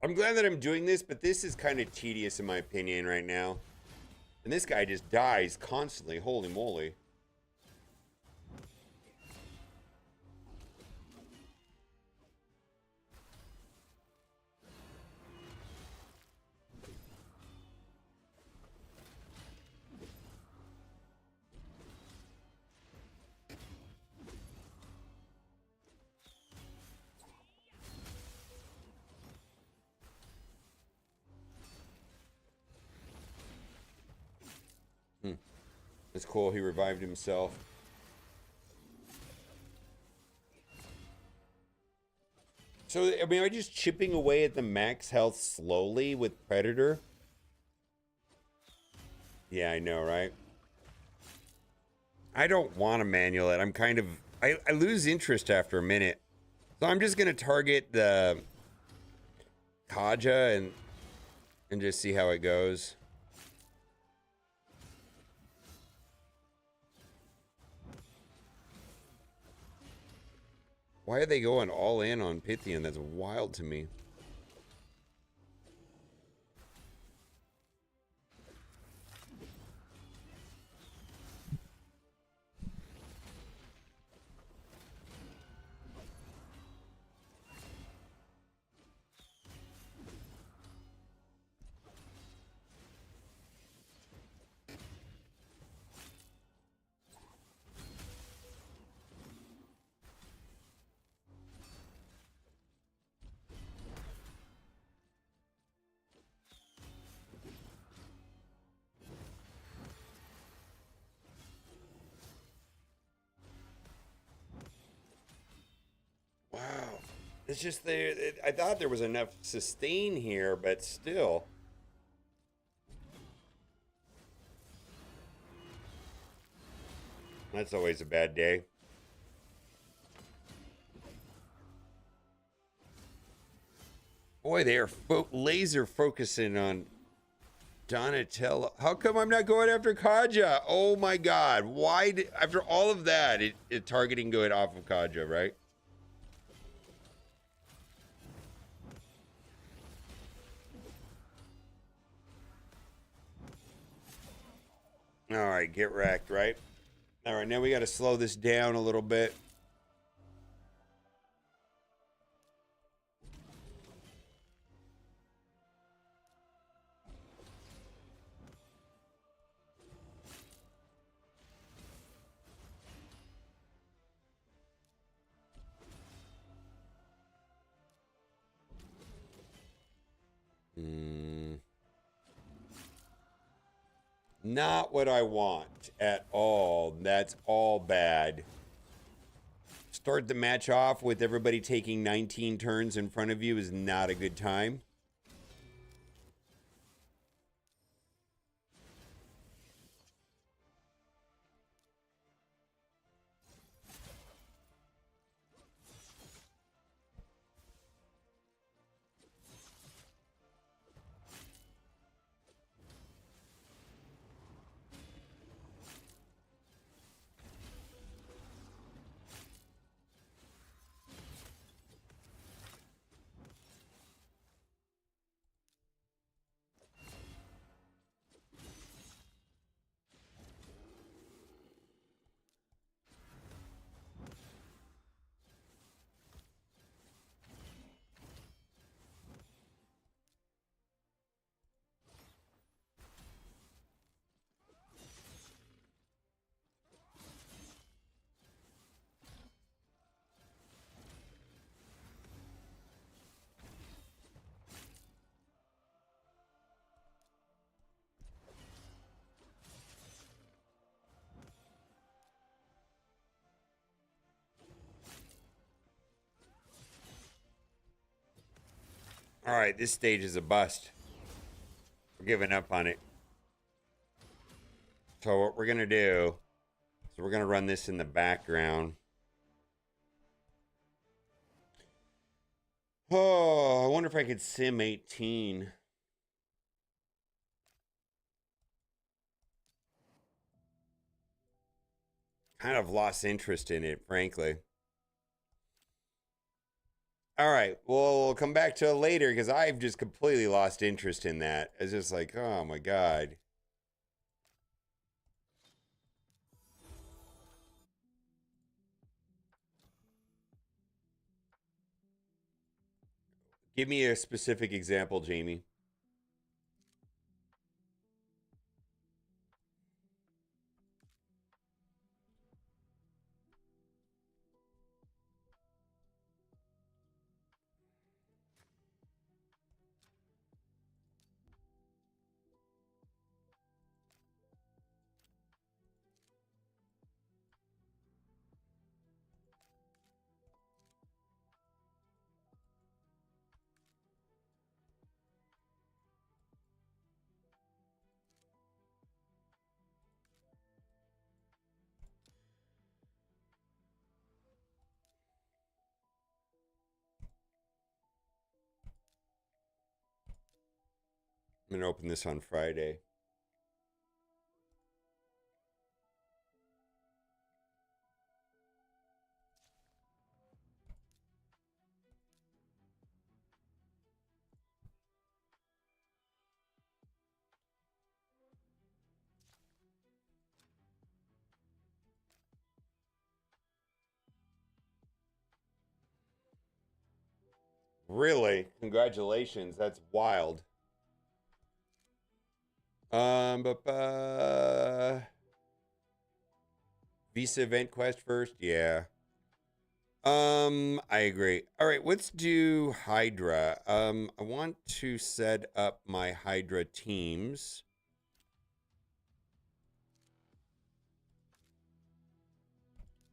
I'm glad that I'm doing this, but this is kind of tedious in my opinion right now. And this guy just dies constantly. Holy moly. It's cool. He revived himself. So, I mean, am I just chipping away at the max health slowly with Predator? Yeah, I know, right? I don't want to manual it. I'm kind of... I lose interest after a minute. So I'm just going to target the Kaja and just see how it goes. Why are they going all in on Pythian? That's wild to me. Wow. It's just there. I thought there was enough sustain here, but still. That's always a bad day. Boy, they are laser focusing on Donatello. How come I'm not going after Kaja? Oh my god. Why after all of that, it targeting going off of Kaja, right? All right, get wrecked, right? All right, now we got to slow this down a little bit. Not what I want at all. That's all bad. Start the match off with everybody taking 19 turns in front of you is not a good time. All right, this stage is a bust. We're giving up on it. So what we're going to do is we're going to run this in the background. Oh, I wonder if I could sim 18. Kind of lost interest in it, frankly. All right, well, we'll come back to it later because I've just completely lost interest in that. It's just like, oh my God. Give me a specific example, Jamie. I'm going to open this on Friday. Really? Congratulations. That's wild. Visa event quest first. Yeah. I agree. All right, let's do Hydra. I want to set up my Hydra teams.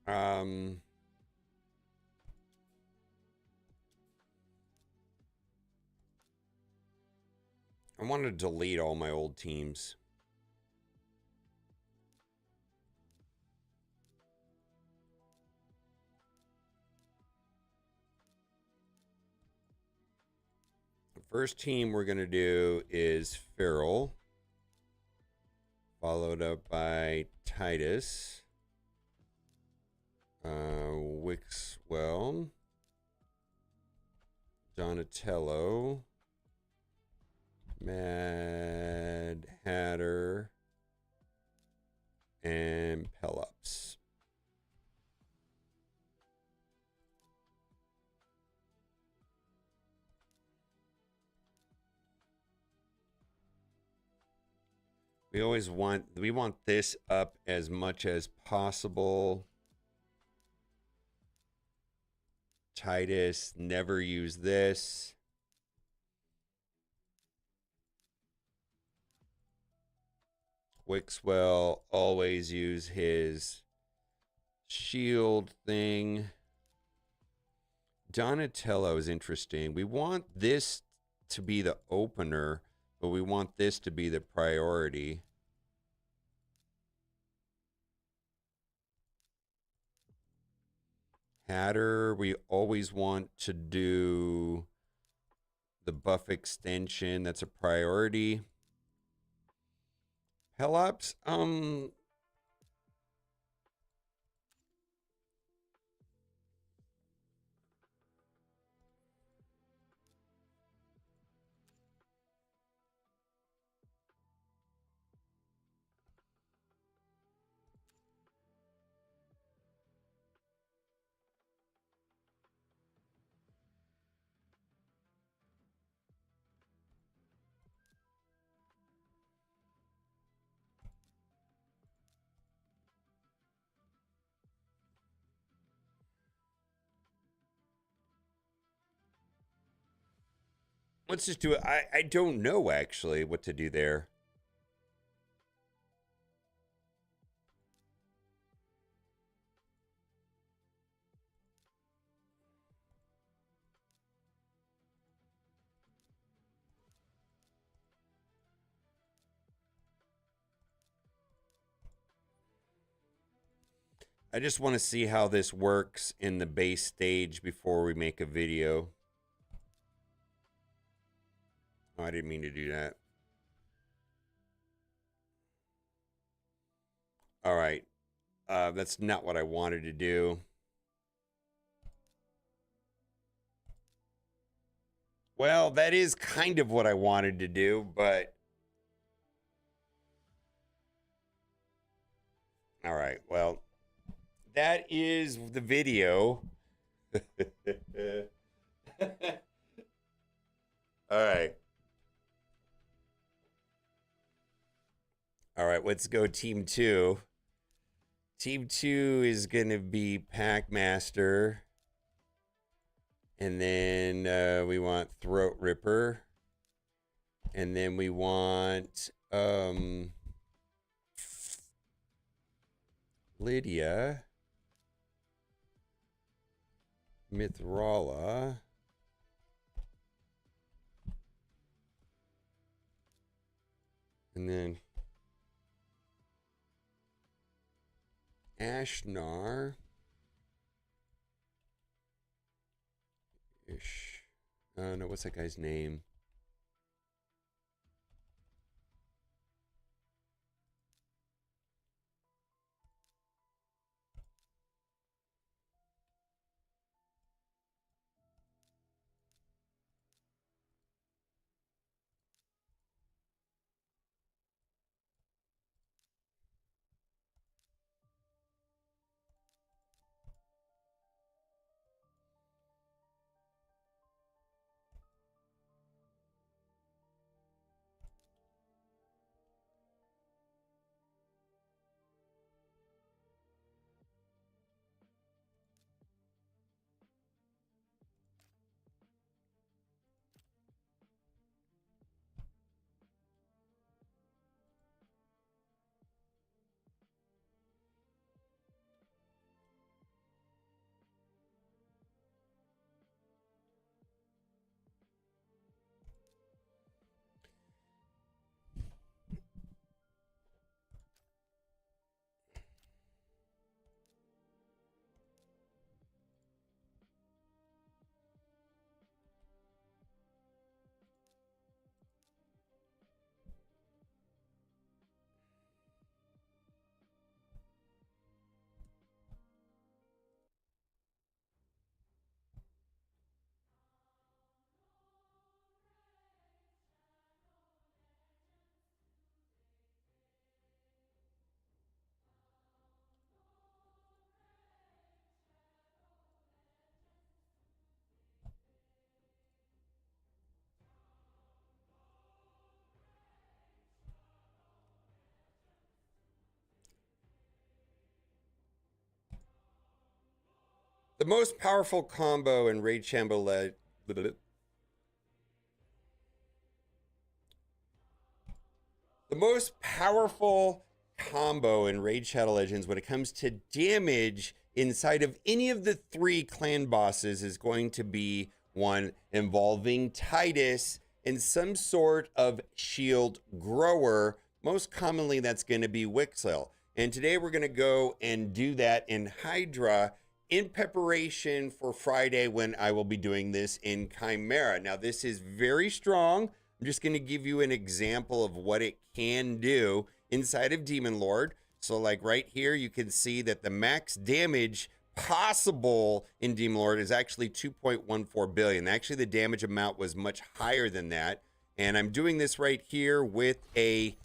I want to delete all my old teams. The first team we're going to do is Feral, followed up by Titus, Wixwell, Donatello, Mad Hatter, and Pelops. We want this up as much as possible. Titus, never use this. Wixwell always use his shield thing. Donatello is interesting. We want this to be the opener, but we want this to be the priority. Hatter, we always want to do the buff extension. That's a priority. Pelops, let's just do it. I don't know actually what to do there. I just want to see how this works in the base stage before we make a video. Oh, I didn't mean to do that. All right. That's not what I wanted to do. Well, that is kind of what I wanted to do, but... All right, well, that is the video. All right. All right, let's go team 2. Team 2 is going to be Packmaster. And then we want Throat Ripper. And then we want Lydia. Mithrala. And then Ashnar. Ish. Oh no, what's that guy's name? The most powerful combo in Raid Shadow the The most powerful combo in Raid Shadow Legends when it comes to damage inside of any of the 3 clan bosses is going to be one involving Titus and some sort of shield grower. Most commonly, that's going to be Wixwell. And today we're going to go and do that in Hydra in preparation for Friday when I will be doing this in Chimera. Now, this is very strong. I'm just going to give you an example of what it can do inside of Demon Lord. So like right here, you can see that the max damage possible in Demon Lord is actually 2.14 billion. Actually, the damage amount was much higher than that. And I'm doing this right here with a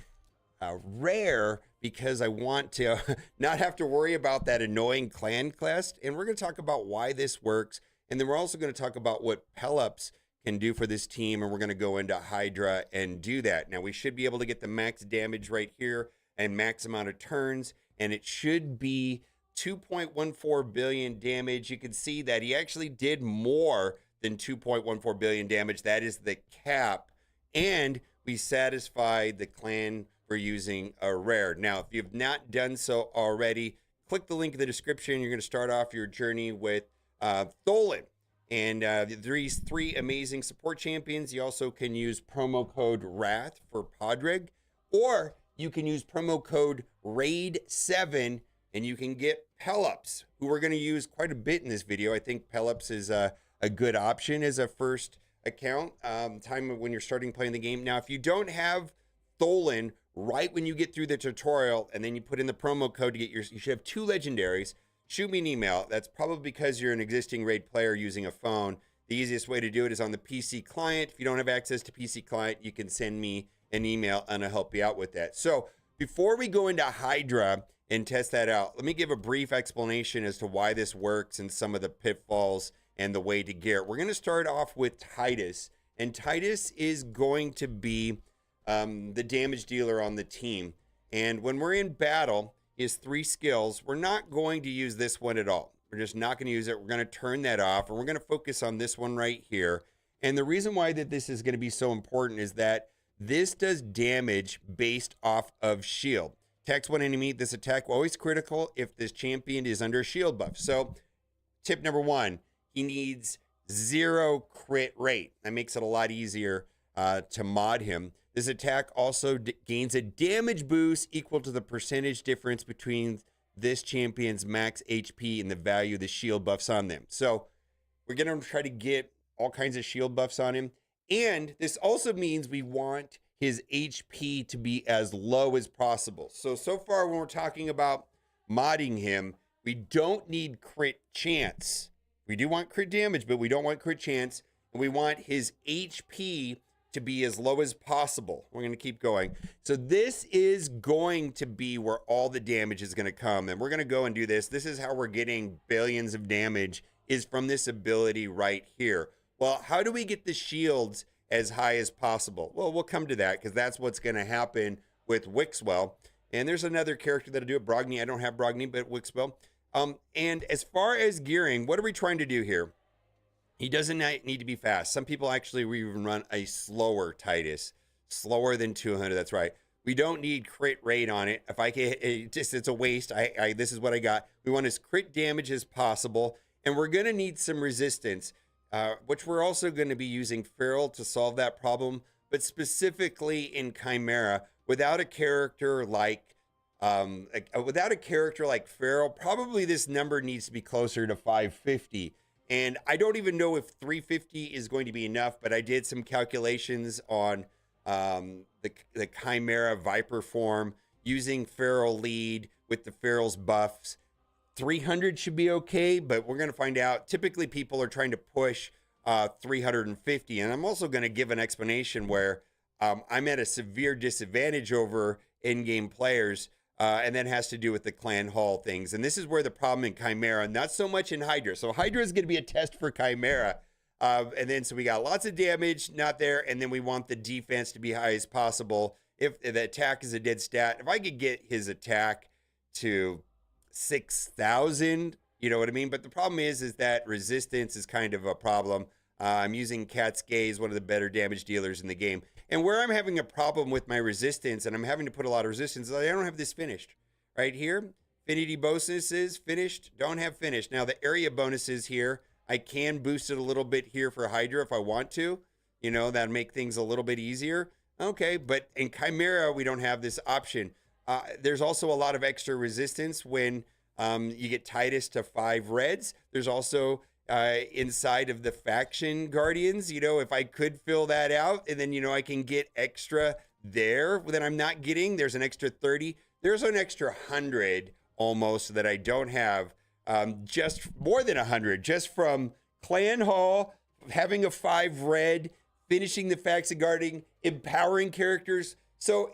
rare because I want to not have to worry about that annoying clan quest. And we're going to talk about why this works. And then we're also going to talk about what Pelops can do for this team. And we're going to go into Hydra and do that. Now, we should be able to get the max damage right here and max amount of turns. And it should be 2.14 billion damage. You can see that he actually did more than 2.14 billion damage. That is the cap. And we satisfied the clan for using a rare. Now, if you've not done so already, click the link in the description. You're going to start off your journey with Tholen. And these 3 amazing support champions. You also can use promo code WRATH for Podrig, or you can use promo code RAID7 and you can get Pelops, who we're going to use quite a bit in this video. I think Pelops is a good option as a first account time when you're starting playing the game. Now, if you don't have Tholen right when you get through the tutorial and then you put in the promo code to get you should have 2 legendaries, shoot me an email. That's probably because you're an existing raid player using a phone. The easiest way to do it is on the PC client. If you don't have access to PC client, you can send me an email and I'll help you out with that. So before we go into Hydra and test that out, let me give a brief explanation as to why this works and some of the pitfalls and the way to get it. We're going to start off with Titus, and Titus is going to be the damage dealer on the team. And when we're in battle, his 3 skills, we're not going to use this one at all. We're just not going to use it. We're going to turn that off, and we're going to focus on this one right here. And the reason why that this is going to be so important is that this does damage based off of shield. Attacks one enemy. This attack always critical if this champion is under a shield buff. So tip number 1, he needs 0 crit rate. That makes it a lot easier to mod him. This attack also gains a damage boost equal to the percentage difference between this champion's max HP and the value of the shield buffs on them. So we're going to try to get all kinds of shield buffs on him. And this also means we want his HP to be as low as possible. So far when we're talking about modding him, we don't need crit chance. We do want crit damage, but we don't want crit chance. And we want his HP to be as low as possible. We're going to keep going. So this is going to be where all the damage is going to come. And we're going to go and do this. This is how we're getting billions of damage, is from this ability right here. Well, how do we get the shields as high as possible? Well, we'll come to that because that's what's going to happen with Wixwell. And there's another character that'll do it, Brogni. I don't have Brogni, but Wixwell. And as far as gearing, what are we trying to do here? He doesn't need to be fast. Some people actually even run a slower Titus, slower than 200. That's right. We don't need crit rate on it. If I can, it's a waste. This is what I got. We want as crit damage as possible, and we're going to need some resistance, which we're also going to be using Feral to solve that problem. But specifically in Chimera, without a character like Feral, probably this number needs to be closer to 550. And I don't even know if 350 is going to be enough, but I did some calculations on the Chimera Viper form using Feral lead with the Feral's buffs. 300 should be okay, but we're going to find out. Typically, people are trying to push 350. And I'm also going to give an explanation where I'm at a severe disadvantage over in-game players. And that has to do with the clan hall things. And this is where the problem in Chimera, not so much in Hydra. So Hydra is going to be a test for Chimera. And then so we got lots of damage, not there. And then we want the defense to be high as possible. If the attack is a dead stat, if I could get his attack to 6,000, you know what I mean? But the problem is that resistance is kind of a problem. I'm using Cat's Gaze, one of the better damage dealers in the game. And where I'm having a problem with my resistance, and I'm having to put a lot of resistance, is I don't have this finished. Right here, affinity bonuses, finished, don't have finished. Now the area bonuses here, I can boost it a little bit here for Hydra if I want to. You know, that'd make things a little bit easier. Okay, but in Chimera, we don't have this option. There's also a lot of extra resistance when you get Titus to 5 reds. There's also inside of the faction guardians, you know, if I could fill that out and then, you know, I can get extra there that I'm not getting. There's an extra 30. There's an extra 100 almost that I don't have. Just more than 100 just from Clan Hall, having a 5 red, finishing the faction guarding, empowering characters. So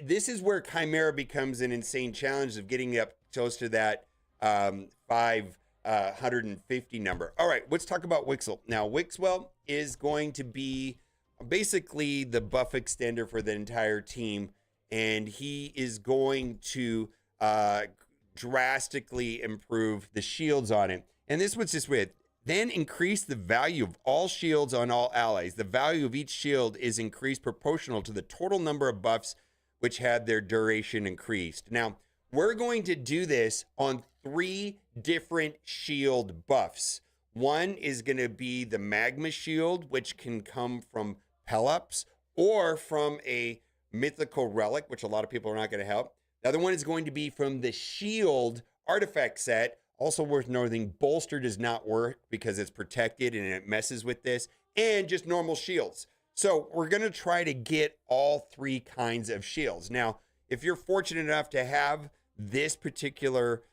this is where Chimera becomes an insane challenge of getting up close to that 550 number. All right, let's talk about Wixwell. Now, Wixwell is going to be basically the buff extender for the entire team, and he is going to drastically improve the shields on it. And this was just with, then increase the value of all shields on all allies. The value of each shield is increased proportional to the total number of buffs which had their duration increased. Now, we're going to do this on 3 different shield buffs. One is going to be the magma shield, which can come from Pelops or from a mythical relic, which a lot of people are not going to help. The other one is going to be from the shield artifact set. Also worth noting, bolster does not work because it's protected and it messes with this, and just normal shields. So we're going to try to get all 3 kinds of shields. Now, if you're fortunate enough to have this particular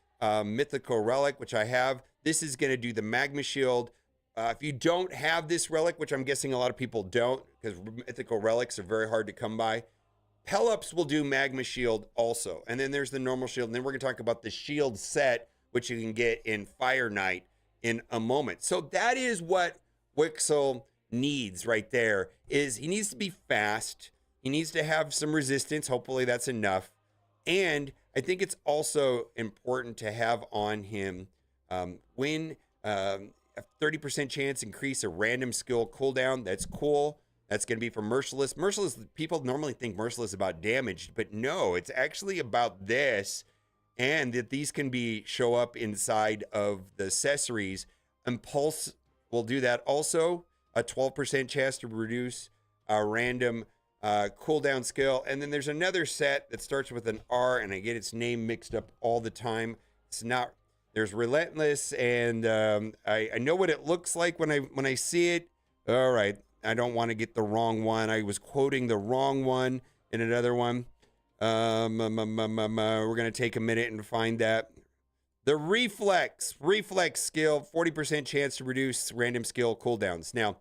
mythical relic, which I have, this is going to do the magma shield. If you don't have this relic, which I'm guessing a lot of people don't, because mythical relics are very hard to come by, Pelops will do magma shield also. And then there's the normal shield. And then we're going to talk about the shield set, which you can get in Fire Knight in a moment. So that is what Wixwell needs right there, is he needs to be fast. He needs to have some resistance. Hopefully that's enough. And I think it's also important to have on him when a 30% chance increase a random skill cooldown. That's cool. That's going to be for Merciless. Merciless, people normally think Merciless about damage, but no, it's actually about this, and that these can be show up inside of the accessories. Impulse will do that also. A 12% chance to reduce a random cooldown skill. And then there's another set that starts with an R, and I get its name mixed up all the time. It's not, there's Relentless, and I know what it looks like when I see it. All right, I don't want to get the wrong one. I was quoting the wrong one in another one. We're going to take a minute and find that. The Reflex skill, 40% chance to reduce random skill cooldowns. Now,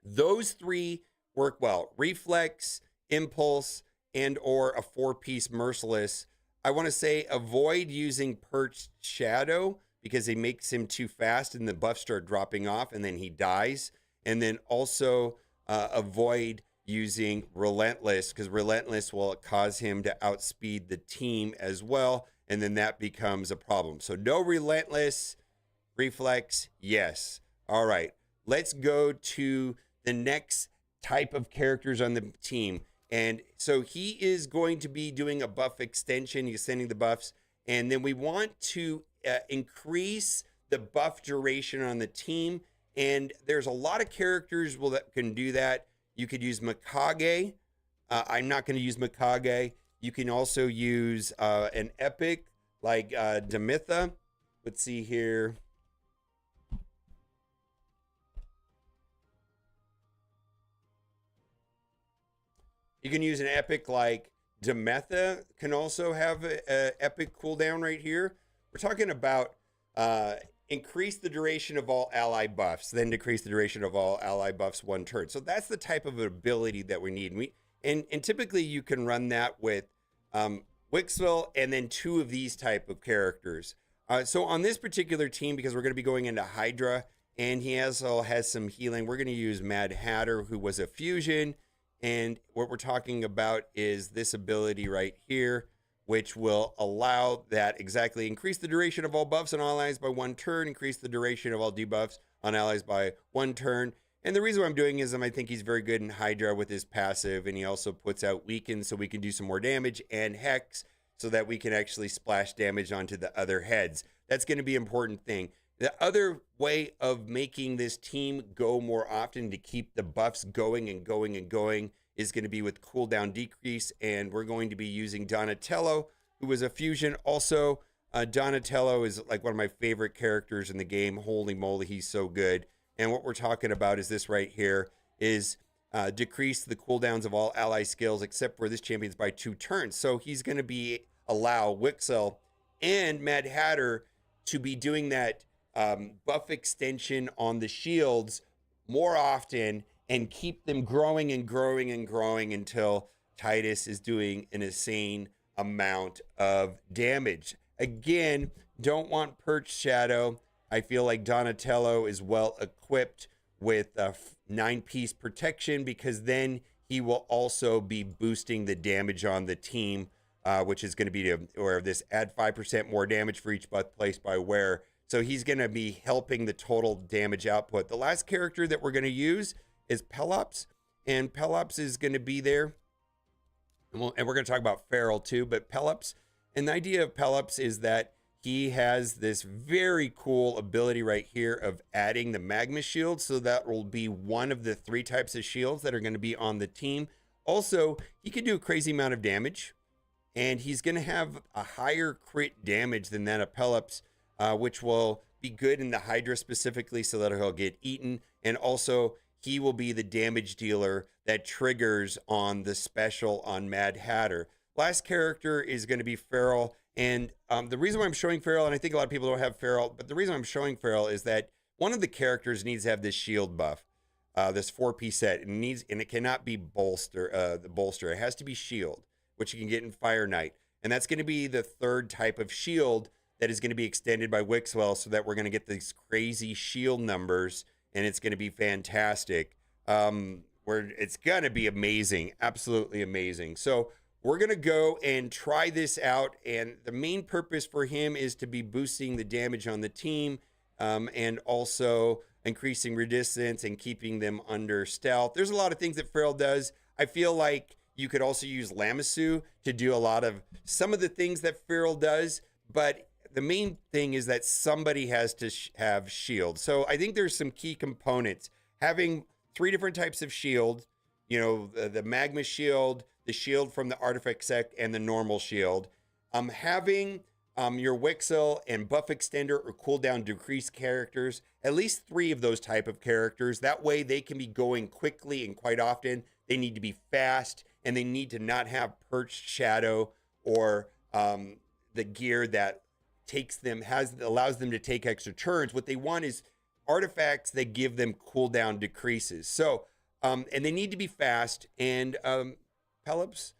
those 3 work well. Reflex, Impulse, and or a 4-piece Merciless. I want to say avoid using Perched Shadow because it makes him too fast and the buffs start dropping off and then he dies. And then also avoid using Relentless, because Relentless will cause him to outspeed the team as well, and then that becomes a problem. So no Relentless. Reflex, yes. All right, let's go to the next type of characters on the team. And so he is going to be doing a buff extension. He's sending the buffs, and then we want to increase the buff duration on the team. And there's a lot of characters that can do that. You could use Mikage. I'm not going to use Mikage. You can also use an epic like Demitha. Let's see here. You can use an epic like Demetha, can also have an epic cooldown right here. We're talking about increase the duration of all ally buffs, then decrease the duration of all ally buffs 1 turn. So that's the type of ability that we need. And typically you can run that with Wixwell and then 2 of these type of characters. So on this particular team, because we're going to be going into Hydra, and he also has some healing, we're going to use Mad Hatter, who was a fusion. And what we're talking about is this ability right here, which will allow that exactly increase the duration of all buffs on allies by 1 turn, increase the duration of all debuffs on allies by 1 turn. And the reason why I'm doing is I think he's very good in Hydra with his passive, and he also puts out Weaken so we can do some more damage, and Hex so that we can actually splash damage onto the other heads. That's going to be an important thing. The other way of making this team go more often to keep the buffs going and going and going is going to be with cooldown decrease, and we're going to be using Donatello, who was a fusion. Also, Donatello is like one of my favorite characters in the game. Holy moly, he's so good. And what we're talking about is this right here is decrease the cooldowns of all ally skills except for this champion's by 2 turns. So he's going to be allow Wixwell and Mad Hatter to be doing that buff extension on the shields more often and keep them growing and growing and growing until Titus is doing an insane amount of damage. Again, don't want Perch Shadow. I feel like Donatello is well equipped with a 9-piece protection, because then he will also be boosting the damage on the team, which is going to be or this add 5% more damage for each buff placed by wearer. So he's going to be helping the total damage output. The last character that we're going to use is Pelops, and Pelops is going to be there. And we're going to talk about Feral too, but Pelops, and the idea of Pelops is that he has this very cool ability right here of adding the magma shield. So that will be one of the 3 types of shields that are going to be on the team. Also, he can do a crazy amount of damage, and he's going to have a higher crit damage than that of Pelops, which will be good in the Hydra specifically so that he'll get eaten. And also, he will be the damage dealer that triggers on the special on Mad Hatter. Last character is going to be Feral. And the reason why I'm showing Feral, and I think a lot of people don't have Feral, but the reason I'm showing Feral is that one of the characters needs to have this shield buff, this 4-piece set, and it cannot be the bolster. It has to be shield, which you can get in Fire Knight. And that's going to be the 3rd type of shield that is going to be extended by Wixwell, so that we're going to get these crazy shield numbers, and it's going to be fantastic. It's going to be amazing, absolutely amazing. So we're going to go and try this out, and the main purpose for him is to be boosting the damage on the team, and also increasing resistance and keeping them under stealth. There's a lot of things that Feral does. I feel like you could also use Lamassu to do a lot of some of the things that Feral does, but the main thing is that somebody has to have shield. So I think there's some key components. Having 3 different types of shield, you know, the magma shield, the shield from the artifact sect, and the normal shield. Having your Wixwell and buff extender or cooldown decrease characters, at least 3 of those type of characters. That way they can be going quickly, and quite often they need to be fast, and they need to not have Perched Shadow or the gear that allows them to take extra turns. What they want is artifacts that give them cooldown decreases. So, and they need to be fast, and Pelops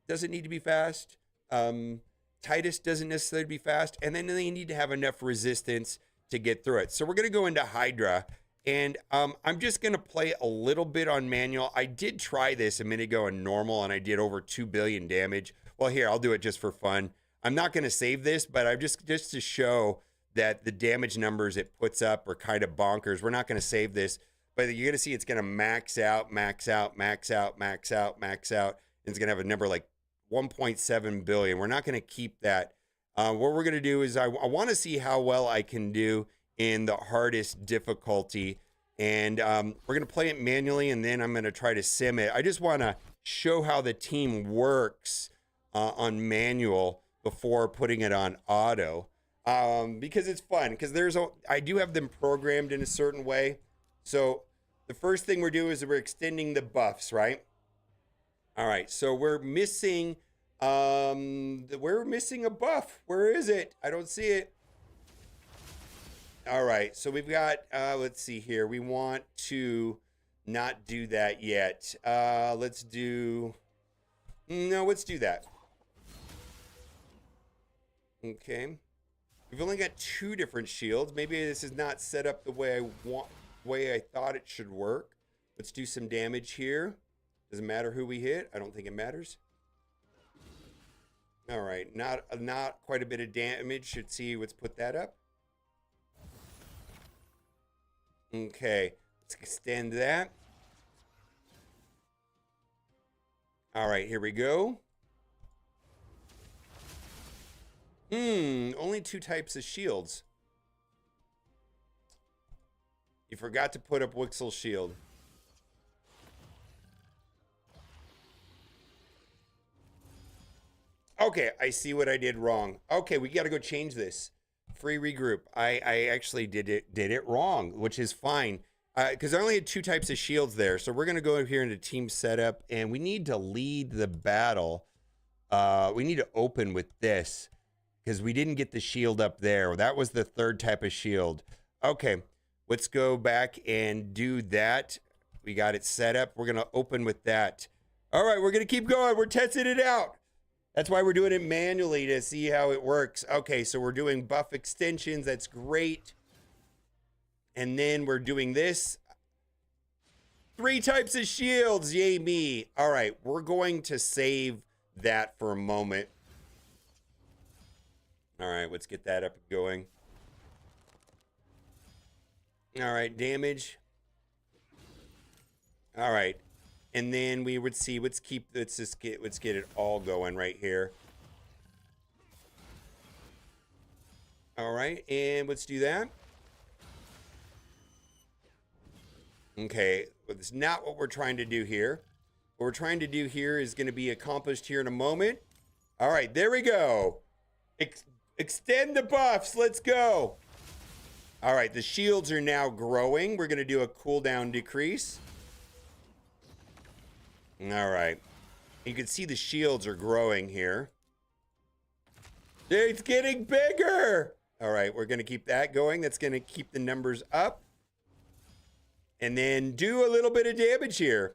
doesn't need to be fast. Titus doesn't necessarily be fast. And then they need to have enough resistance to get through it. So we're going to go into Hydra. And I'm just going to play a little bit on manual. I did try this a minute ago in normal, and I did over 2 billion damage. Well, here, I'll do it just for fun. I'm not going to save this, but I'm just to show that the damage numbers it puts up are kind of bonkers. We're not going to save this, but you're going to see it's going to max out, max out, max out, max out, max out. It's going to have a number like 1.7 billion. We're not going to keep that. What we're going to do is I want to see how well I can do in the hardest difficulty. And we're going to play it manually, and then I'm going to try to sim it. I just want to show how the team works on manual before putting it on auto, because it's fun. Because I do have them programmed in a certain way. So the first thing we're doing is we're extending the buffs, right? All right, so we're missing a buff. Where is it? I don't see it. All right, so we've got, let's see here. We want to not do that yet. Let's do that. Okay. We've only got 2 different shields. Maybe this is not set up the way I thought it should work. Let's do some damage here. Doesn't matter who we hit. I don't think it matters. All right, not quite a bit of damage. Let's see, let's put that up. Okay, Let's extend that. All right, here we go. Only 2 types of shields. You forgot to put up Wixwell shield. Okay, I see what I did wrong. Okay, we got to go change this. Free regroup. I actually did it wrong, which is fine. Because I only had 2 types of shields there. So we're going to go here into team setup, and we need to lead the battle. We need to open with this because we didn't get the shield up there. That was the 3rd type of shield. Okay, let's go back and do that. We got it set up. We're going to open with that. All right, we're going to keep going. We're testing it out. That's why we're doing it manually, to see how it works. Okay, so we're doing buff extensions. That's great. And then we're doing this. 3 types of shields. Yay me. All right, we're going to save that for a moment. All right, let's get that up and going. All right, damage. All right. And then we would see, let's get it all going right here. All right, and let's do that. Okay, but it's not what we're trying to do here. What we're trying to do here is going to be accomplished here in a moment. All right, there we go. Extend the buffs, let's go. All right, the shields are now growing. We're going to do a cooldown decrease. All right. You can see the shields are growing here. It's getting bigger. All right, we're going to keep that going. That's going to keep the numbers up. And then do a little bit of damage here.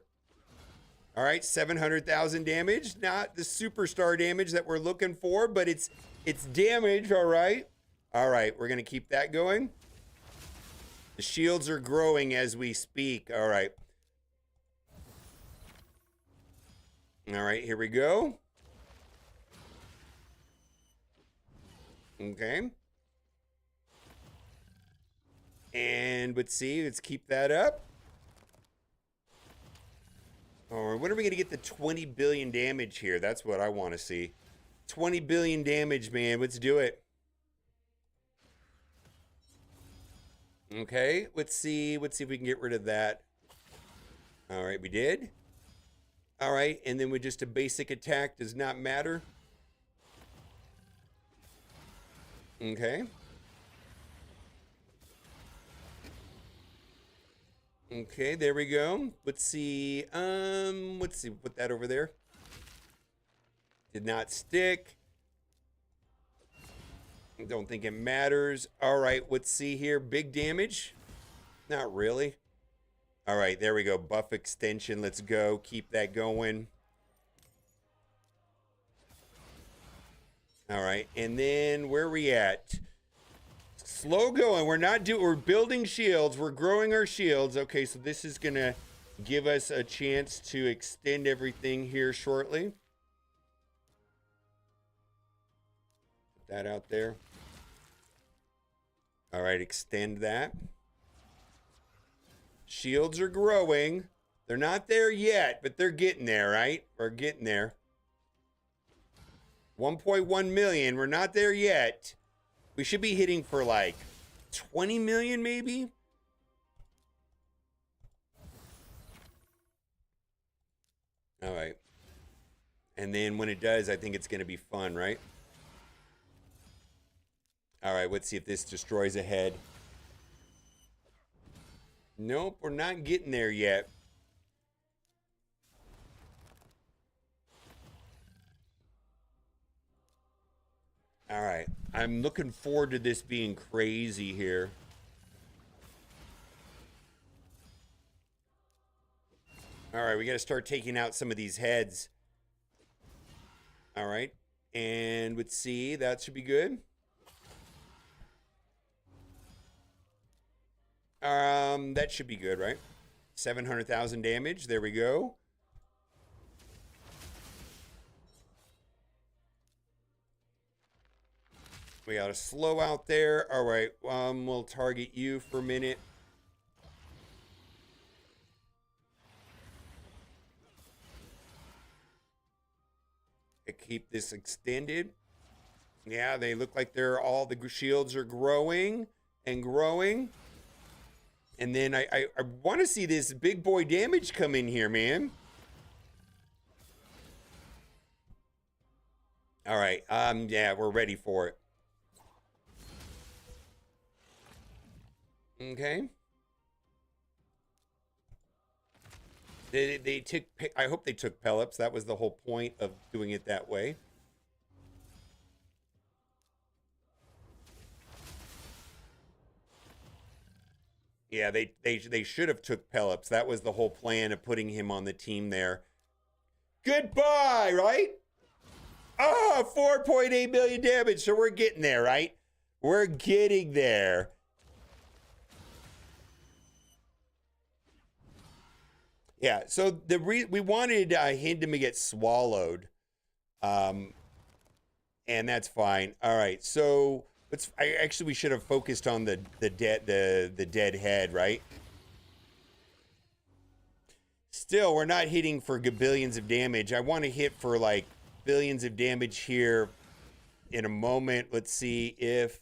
All right, 700,000 damage. Not the superstar damage that we're looking for, but it's damage, all right? All right, we're going to keep that going. The shields are growing as we speak. All right. All right, here we go. Okay. And let's see, let's keep that up. Or when are we going to get the 20 billion damage here? That's what I want to see. 20 billion damage, man. Let's do it. Okay, let's see if we can get rid of that. All right, we did. All right, and then with just a basic attack does not matter. Okay. Okay, there we go. Let's see, put that over there. Did not stick. Don't think it matters. All right, let's see here. Big damage. Not really. All right, there we go. Buff extension. Let's go. Keep that going. All right, and then where are we at? Slow going. We're building shields. We're growing our shields. Okay, so this is going to give us a chance to extend everything here shortly. Put that out there. All right, extend that. Shields are growing. They're not there yet, but they're getting there, right? We're getting there. 1.1 million. We're not there yet. We should be hitting for like 20 million maybe. All right. And then when it does, I think it's going to be fun, right? All right, let's see if this destroys a head. Nope, we're not getting there yet. All right, I'm looking forward to this being crazy here. All right, we got to start taking out some of these heads. All right, and let's see, that should be good. That should be good, right? 700,000 damage. There we go. We got a slow out there. All right, we'll target you for a minute. keep this extended. Yeah, they look like all the shields are growing and growing. And then I want to see this big boy damage come in here, man. All right. Yeah, we're ready for it. Okay. They took, I hope they took pellets. That was the whole point of doing it that way. Yeah, they should have took pellets. That was the whole plan of putting him on the team there. Goodbye, right? Oh, 4.8 million damage. So we're getting there, right? We're getting there. Yeah, so we wanted him to get swallowed, and that's fine. All right, so actually we should have focused on the dead head, right? Still, we're not hitting for billions of damage. I want to hit for like billions of damage here in a moment. Let's see if.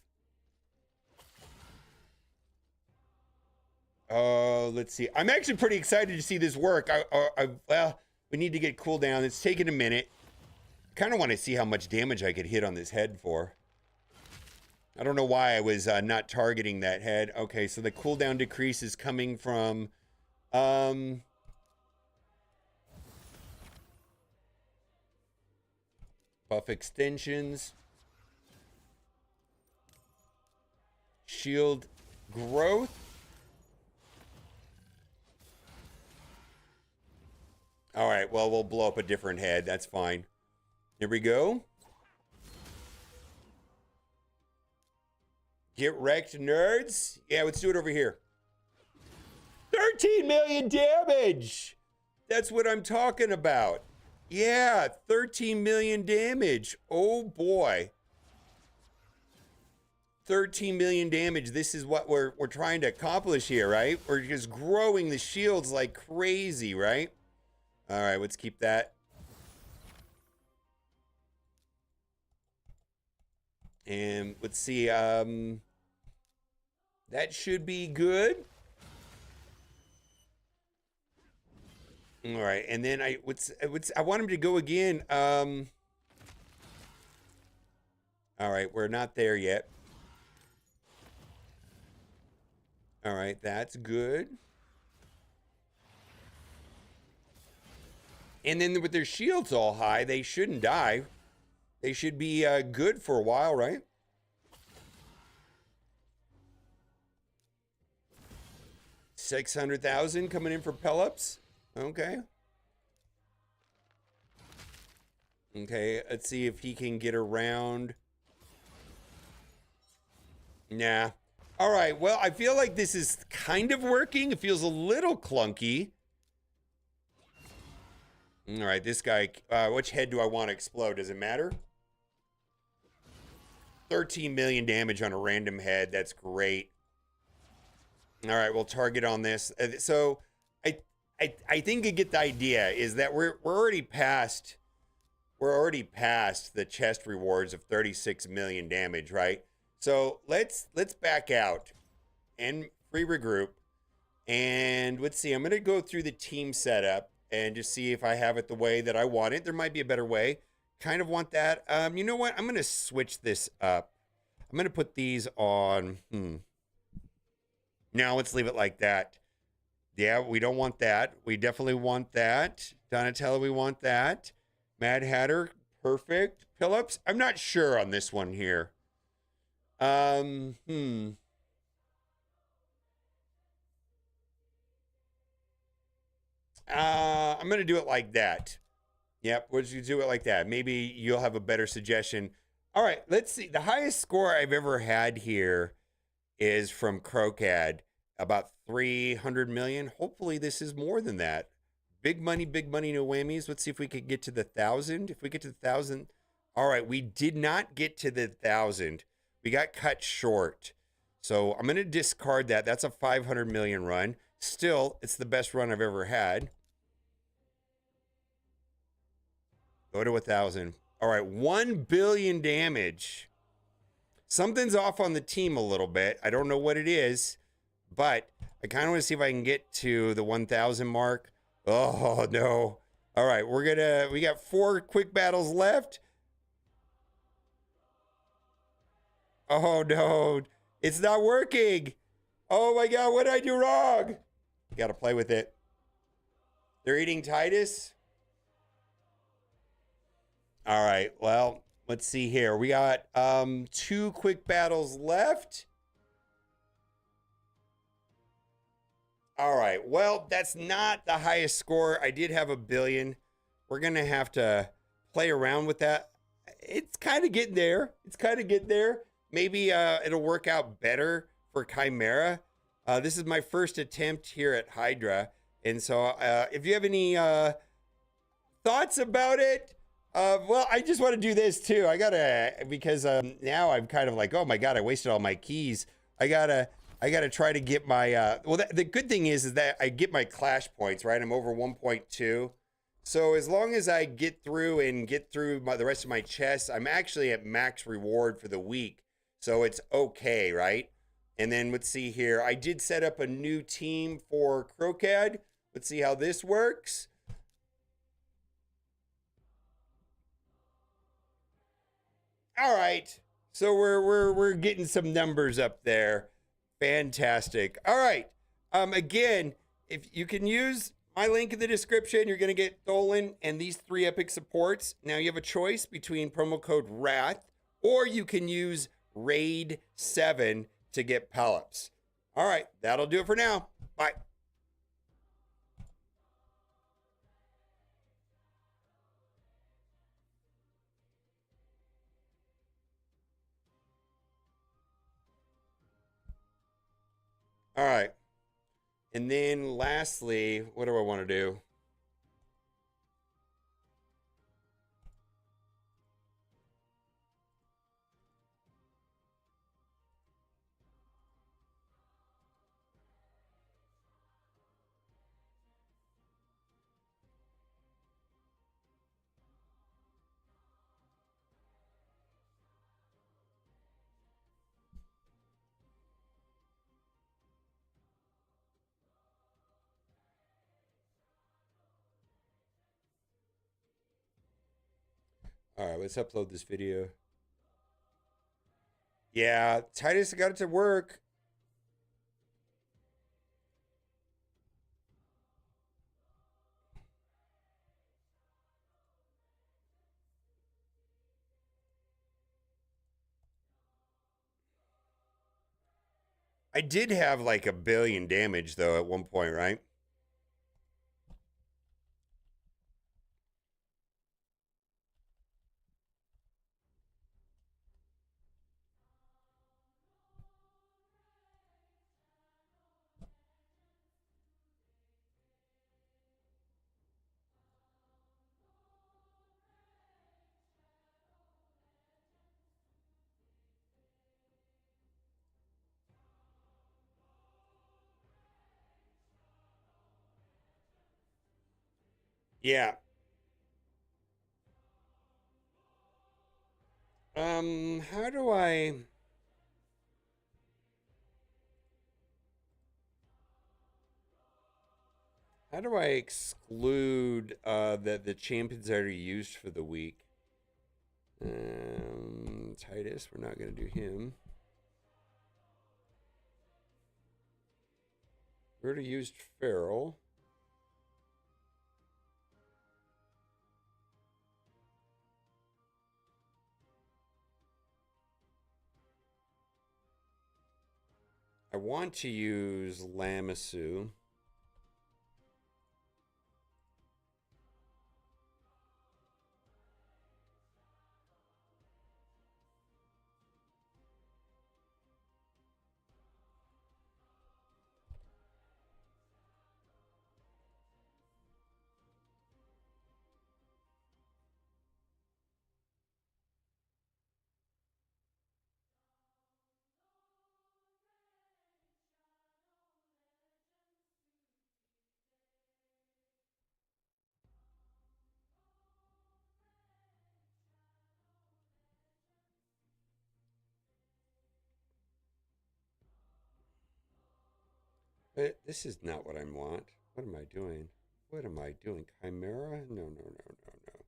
Let's see. I'm actually pretty excited to see this work. Well, we need to get cooldown. It's taking a minute. Kind of want to see how much damage I could hit on this head for. I don't know why I was not targeting that head. Okay, so the cooldown decrease is coming from buff extensions, shield growth. All right, well, we'll blow up a different head. That's fine. Here we go. Get wrecked, nerds. Yeah, let's do it over here. 13 million damage. That's what I'm talking about. Yeah, 13 million damage. Oh, boy. 13 million damage. This is what we're trying to accomplish here, right? We're just growing the shields like crazy, right? All right, let's keep that. And let's see. That should be good. All right, and then I want him to go again. All right, we're not there yet. All right, that's good. And then with their shields all high, they shouldn't die. They should be good for a while, right? $600,000 coming in for pellets. Okay. Okay, let's see if he can get around. Nah. All right, well, I feel like this is kind of working. It feels a little clunky. All right, this guy, which head do I want to explode? Does it matter? 13 million damage on a random head. That's great. All right, we'll target on this. So I think you get the idea is that we're already past the chest rewards of 36 million damage, right? So let's back out and regroup. And let's see, I'm going to go through the team setup and just see if I have it the way that I want it. There might be a better way. Kind of want that. You know what? I'm going to switch this up. I'm going to put these on. Now let's leave it like that. Yeah, we don't want that. We definitely want that. Donatello, we want that. Mad Hatter, perfect. Phillips, I'm not sure on this one here. I'm going to do it like that. Yep, we'll just do it like that. Maybe you'll have a better suggestion. All right, let's see. The highest score I've ever had here is from Crocad, about 300 million. Hopefully this is more than that. Big money, no whammies. Let's see if we could get to the 1,000. If we get to the 1,000. All right, we did not get to the 1,000. We got cut short. So I'm going to discard that. That's a 500 million run. Still, it's the best run I've ever had. Go to 1,000. All right, 1 billion damage. Something's off on the team a little bit. I don't know what it is, but I kind of want to see if I can get to the 1,000 mark. Oh, no. All right, we got 4 quick battles left. Oh, no. It's not working. Oh, my God. What did I do wrong? You got to play with it. They're eating Titus. All right. Well, let's see here. We got 2 quick battles left. All right. Well, that's not the highest score. I did have 1 billion. We're going to have to play around with that. It's kind of getting there. It's kind of getting there. Maybe it'll work out better for Chimera. This is my first attempt here at Hydra. And so if you have any thoughts about it, well, I just want to do this too. I gotta, because now I'm kind of like, oh my God, I wasted all my keys. I gotta try to get my, well, the good thing is that I get my clash points, right? I'm over 1.2. So as long as I get through the rest of my chests, I'm actually at max reward for the week. So it's okay, right? And then let's see here. I did set up a new team for Crocad. Let's see how this works. All right. So we're getting some numbers up there. Fantastic. All right. Again, if you can use my link in the description, you're going to get Dolan and these 3 epic supports. Now you have a choice between promo code WRATH, or you can use RAID 7 to get Pelops. All right. That'll do it for now. Bye. All right. And then lastly, what do I want to do? All right, let's upload this video. Yeah, Titus got it to work. I did have like 1 billion damage though at one point, right? Yeah. How do I exclude the champions that are used for the week? Titus, we're not gonna do him. We already used Feral. I want to use Lamasu. But this is not what I want. What am I doing? What am I doing? Chimera? No, no, no, no, no.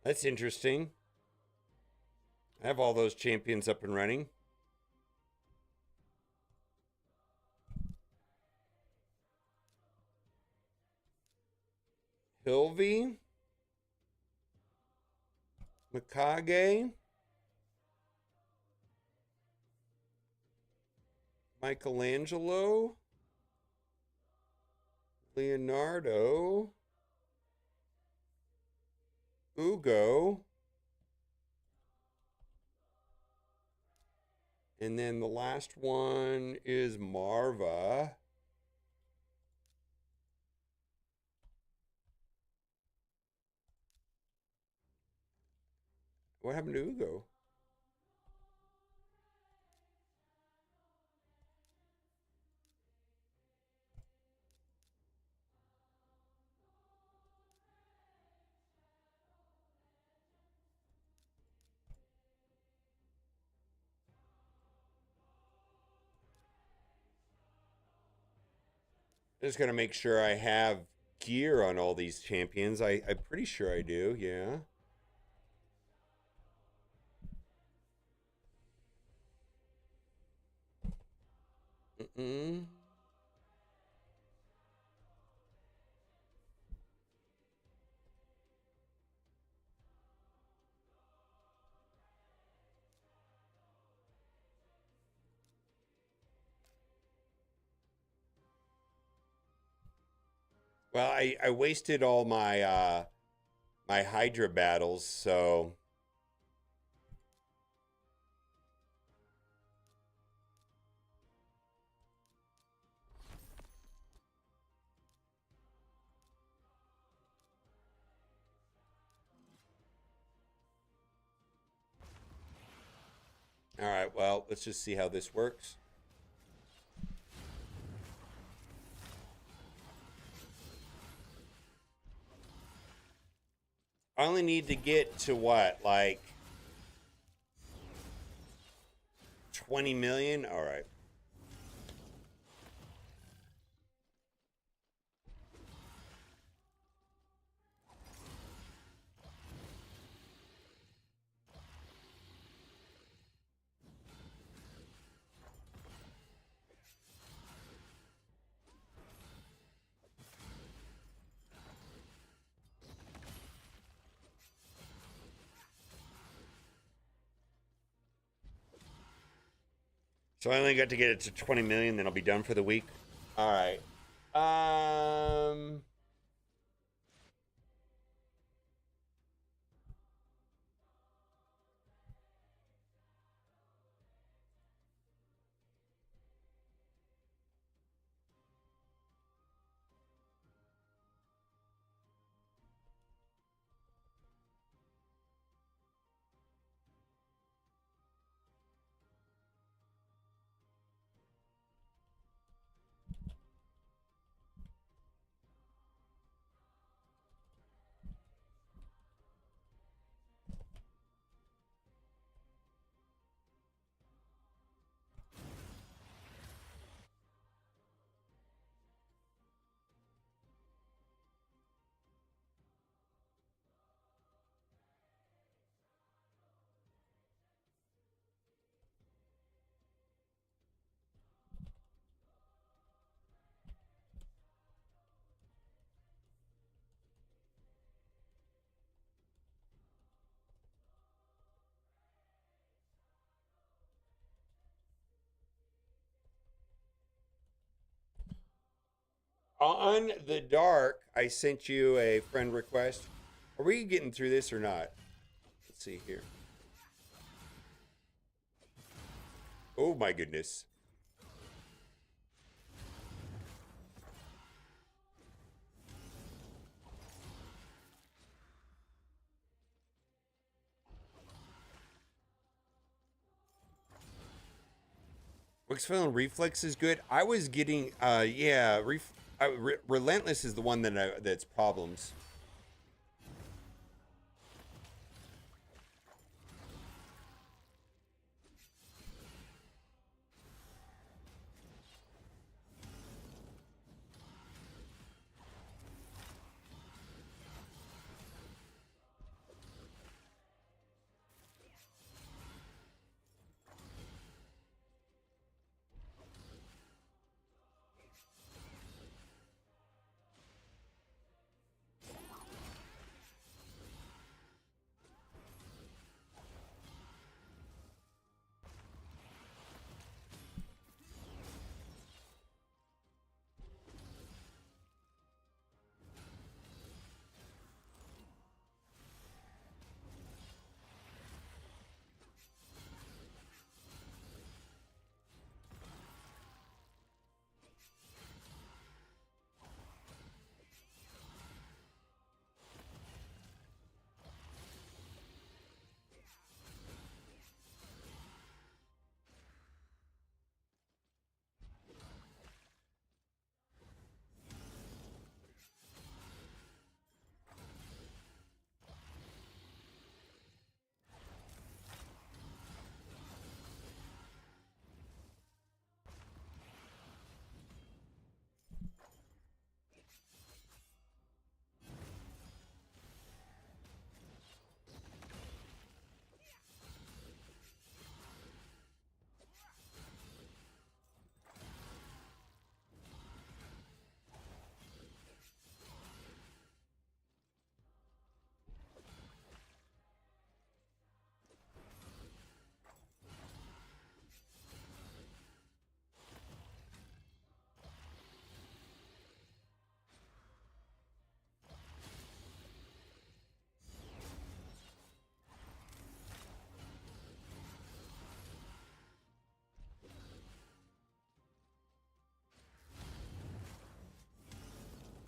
That's interesting. I have all those champions up and running. Hilvy, Mikage, Michelangelo, Leonardo, Ugo, and then the last one is Marva. What happened to Ugo? I just gotta make sure I have gear on all these champions. I'm pretty sure I do, yeah. Mm-mm. Well, I wasted all my my Hydra battles, so all right, well, let's just see how this works. I only need to get to what, like 20 million? All right. So I only got to get it to 20 million, then I'll be done for the week. All right. Um On the dark, I sent you a friend request. Are we getting through this or not? Let's see here. Oh my goodness. Wixwell Reflex is good. I was getting, yeah, Relentless is the one that's problems.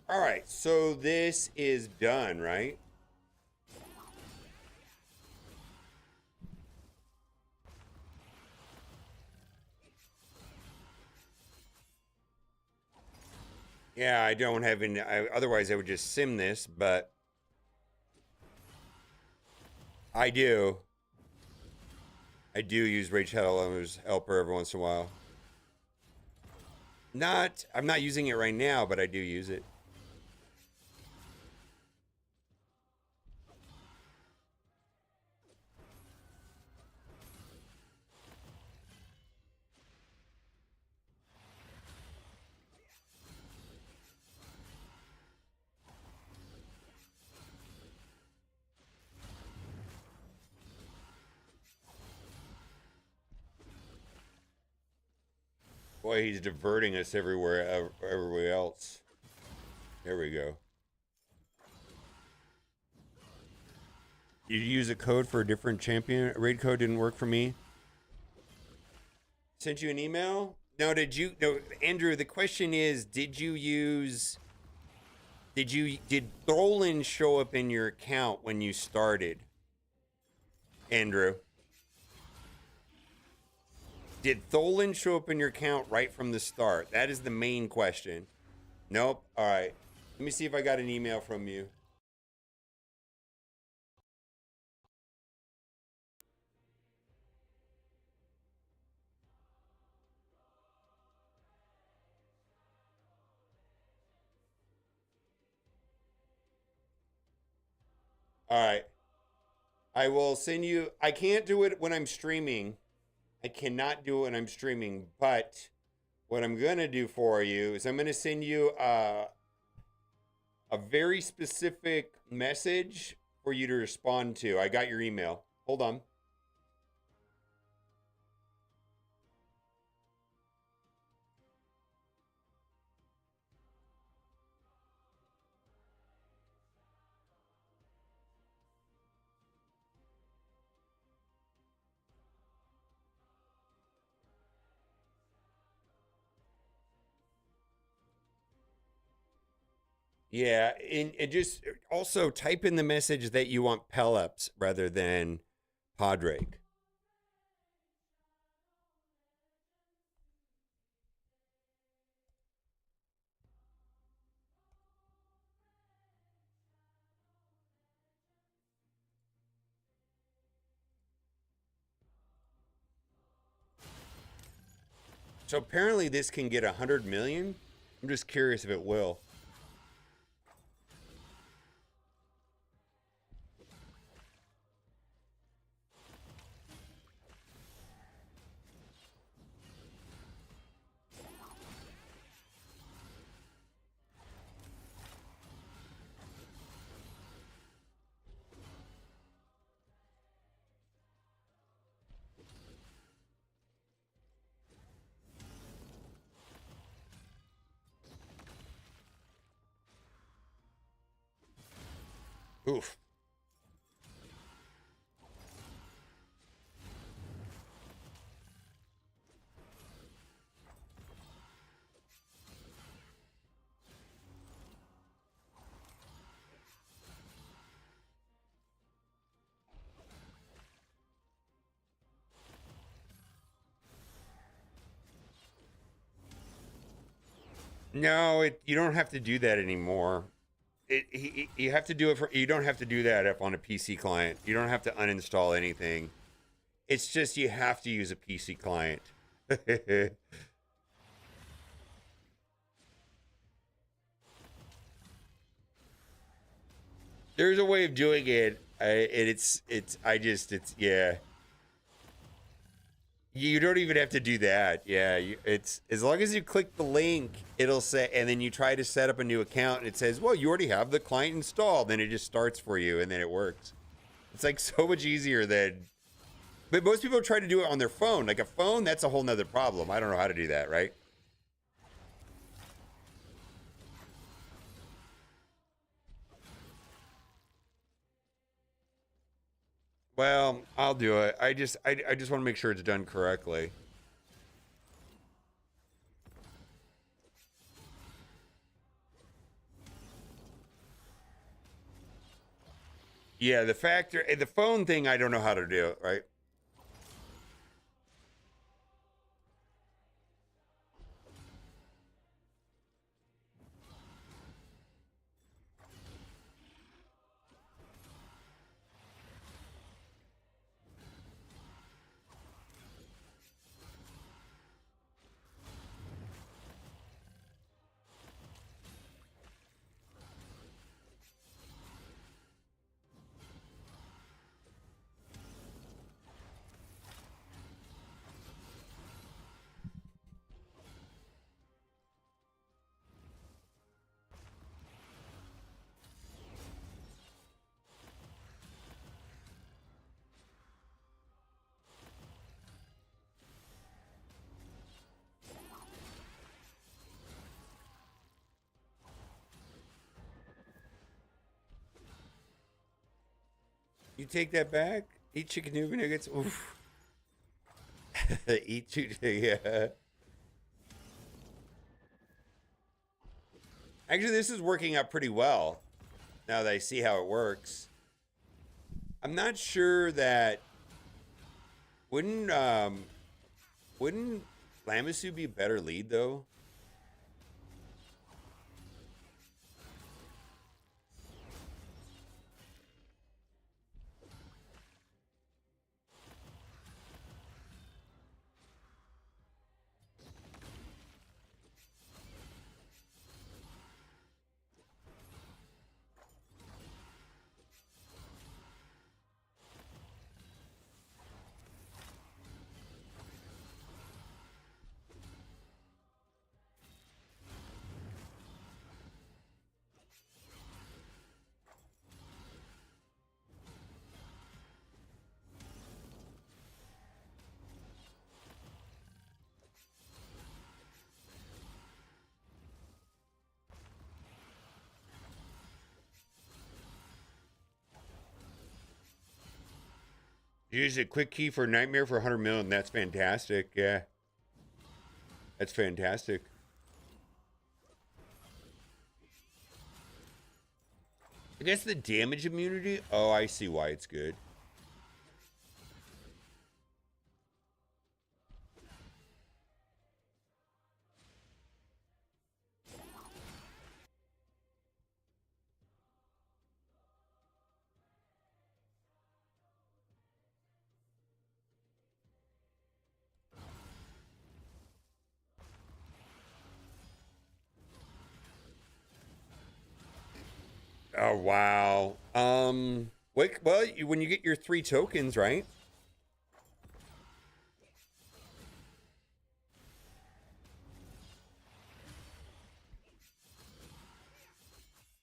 All right, so this is done, right? Yeah, I don't have any. Otherwise, I would just sim this, but I do. I do use Rage Shadowlander's Helper every once in a while. I'm not using it right now, but I do use it. Boy, he's diverting us everywhere else. There we go. You use a code for a different champion? Raid code didn't work for me. Sent you an email? No, no, Andrew, the question is, did Tholen show up in your account when you started? Andrew. Did Tholen show up in your account right from the start? That is the main question. Nope. All right. Let me see if I got an email from you. All right. I will send you. I can't do it when I'm streaming. I cannot do it when I'm streaming. But what I'm going to do for you is I'm going to send you a very specific message for you to respond to. I got your email. Hold on. Yeah, and just also type in the message that you want Pelops rather than Podrake. So apparently this can get 100 million. I'm just curious if it will. Oof. No, you don't have to do that anymore. You have to do it for. You don't have to do that up on a PC client. You don't have to uninstall anything. It's just you have to use a PC client. There's a way of doing it. Yeah. You don't even have to do that. Yeah, it's as long as you click the link, it'll say, and then you try to set up a new account, and it says, "Well, you already have the client installed." Then it just starts for you, and then it works. It's like so much easier than. But most people try to do it on their phone. Like a phone, that's a whole nother problem. I don't know how to do that, right? Well, I'll do it. I just want to make sure it's done correctly. Yeah, the phone thing, I don't know how to do, right? You take that back? Eat chicken noodle nuggets? Oof. Eat two, yeah. Actually, this is working out pretty well now that I see how it works. I'm not sure that wouldn't wouldn't Lamisu be a better lead though? Use a quick key for Nightmare for 100 million. That's fantastic. Yeah, that's fantastic. I guess the damage immunity. Oh, I see why it's good. Oh, wow. Well, when you get your 3 tokens, right?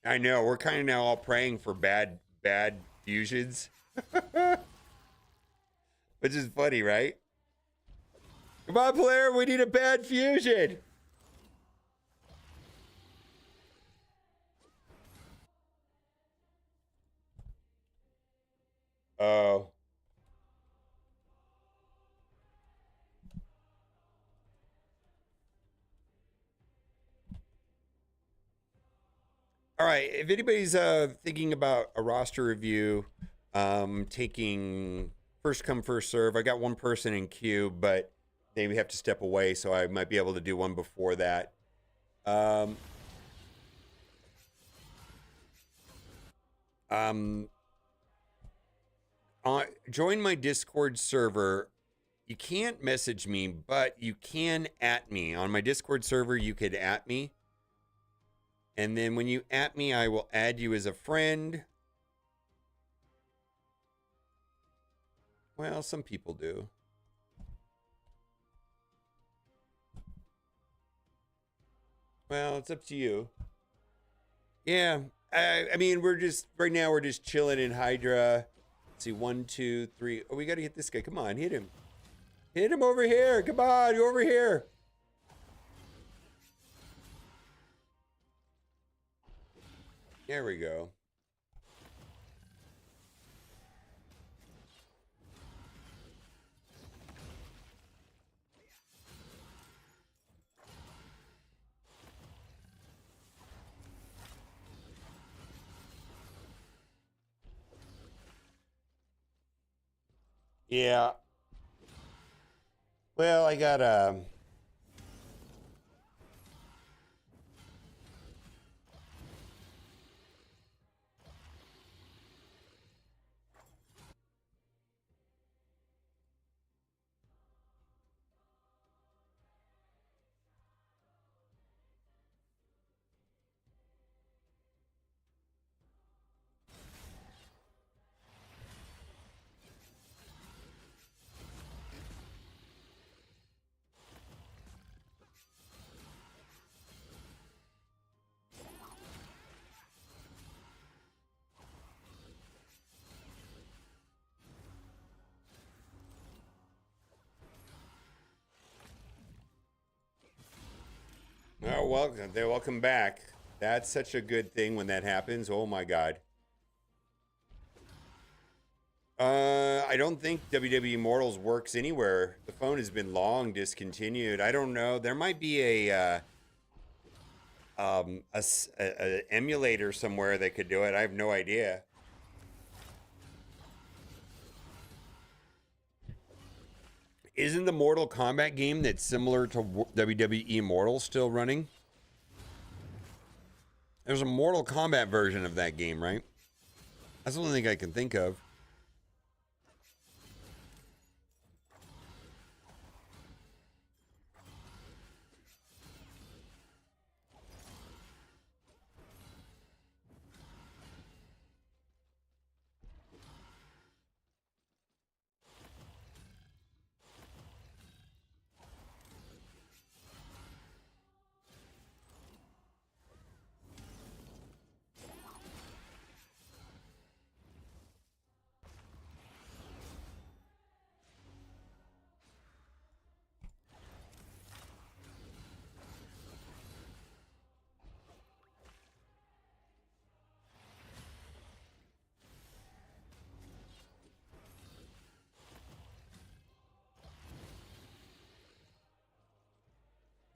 I know, we're kind of now all praying for bad fusions. Which is funny, right? Come on, player, we need a bad fusion. Oh. All right, if anybody's thinking about a roster review, taking first come first serve. I got one person in queue, but they have to step away, so I might be able to do one before that. Um, um, Join my Discord server. You can't message me, but you can at me. On my Discord server, you could at me. And then when you at me, I will add you as a friend. Well, some people do. Well, it's up to you. Yeah. I mean, we're just, right now, we're just chilling in Hydra. Let's see, 1, 2, 3. Oh, we got to hit this guy. Come on, hit him. Hit him over here. Come on, you're over here. There we go. Yeah. Well, I got oh, welcome back. That's such a good thing when that happens. Oh my God. I don't think WWE Immortals works anywhere. The phone has been long discontinued. I don't know. There might be a emulator somewhere that could do it. I have no idea. Isn't the Mortal Kombat game that's similar to WWE Immortal still running? There's a Mortal Kombat version of that game, right? That's the only thing I can think of.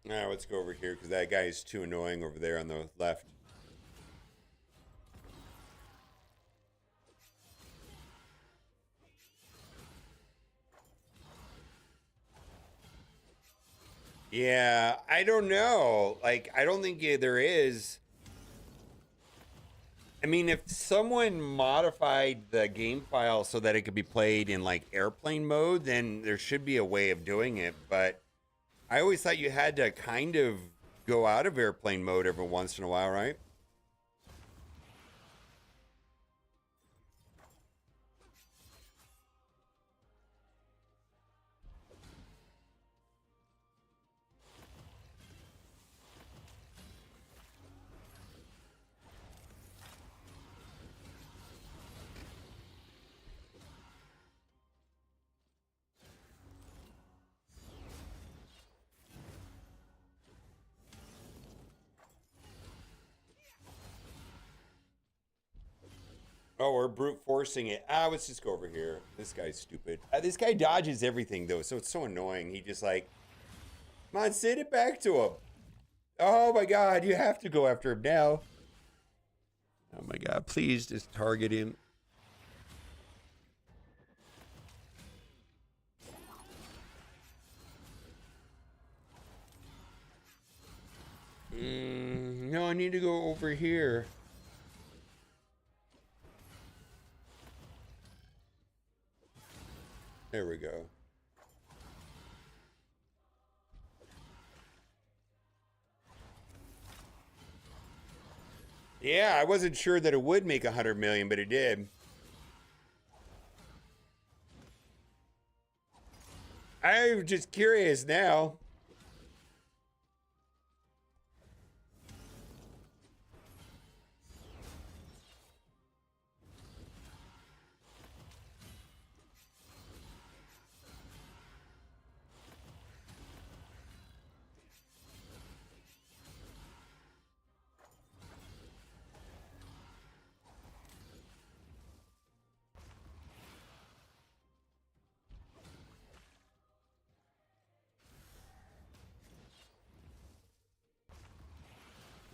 All right, let's go over here because that guy is too annoying over there on the left. Yeah, I don't know. Like, I don't think there is. I mean, if someone modified the game file so that it could be played in like airplane mode, then there should be a way of doing it. But I always thought you had to kind of go out of airplane mode every once in a while, right? Oh, we're brute forcing it. Let's just go over here. This guy's stupid. This guy dodges everything, though, so it's so annoying. He just like, come on, send it back to him. Oh my god, you have to go after him now. Oh my god, please just target him. No, I need to go over here. There we go. Yeah, I wasn't sure that it would make 100 million, but it did. I'm just curious now.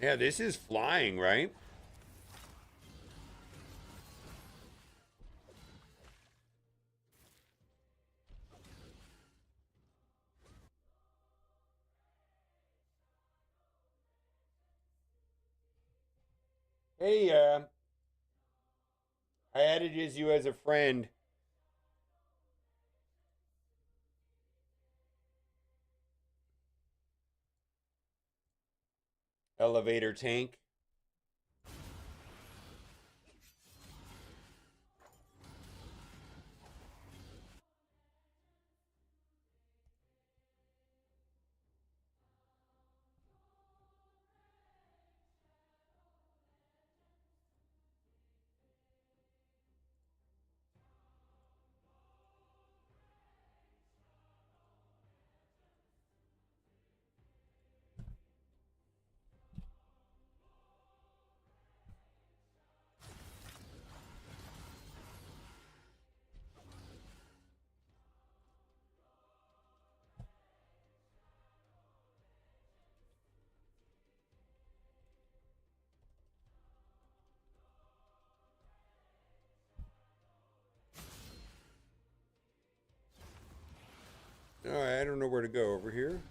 Yeah, this is flying, right? Hey, I added you as a friend. Elevator tank. All right, I don't know where to go over here.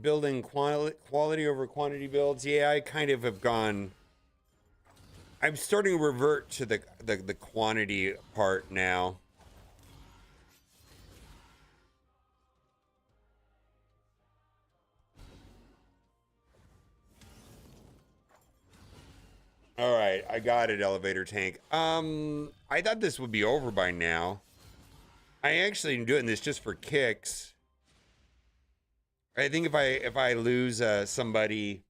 Building quality over quantity builds. Yeah, I kind of have gone. I'm starting to revert to the quantity part now. All right, I got it, elevator tank. I thought this would be over by now. I actually am doing this just for kicks. I think if I lose somebody.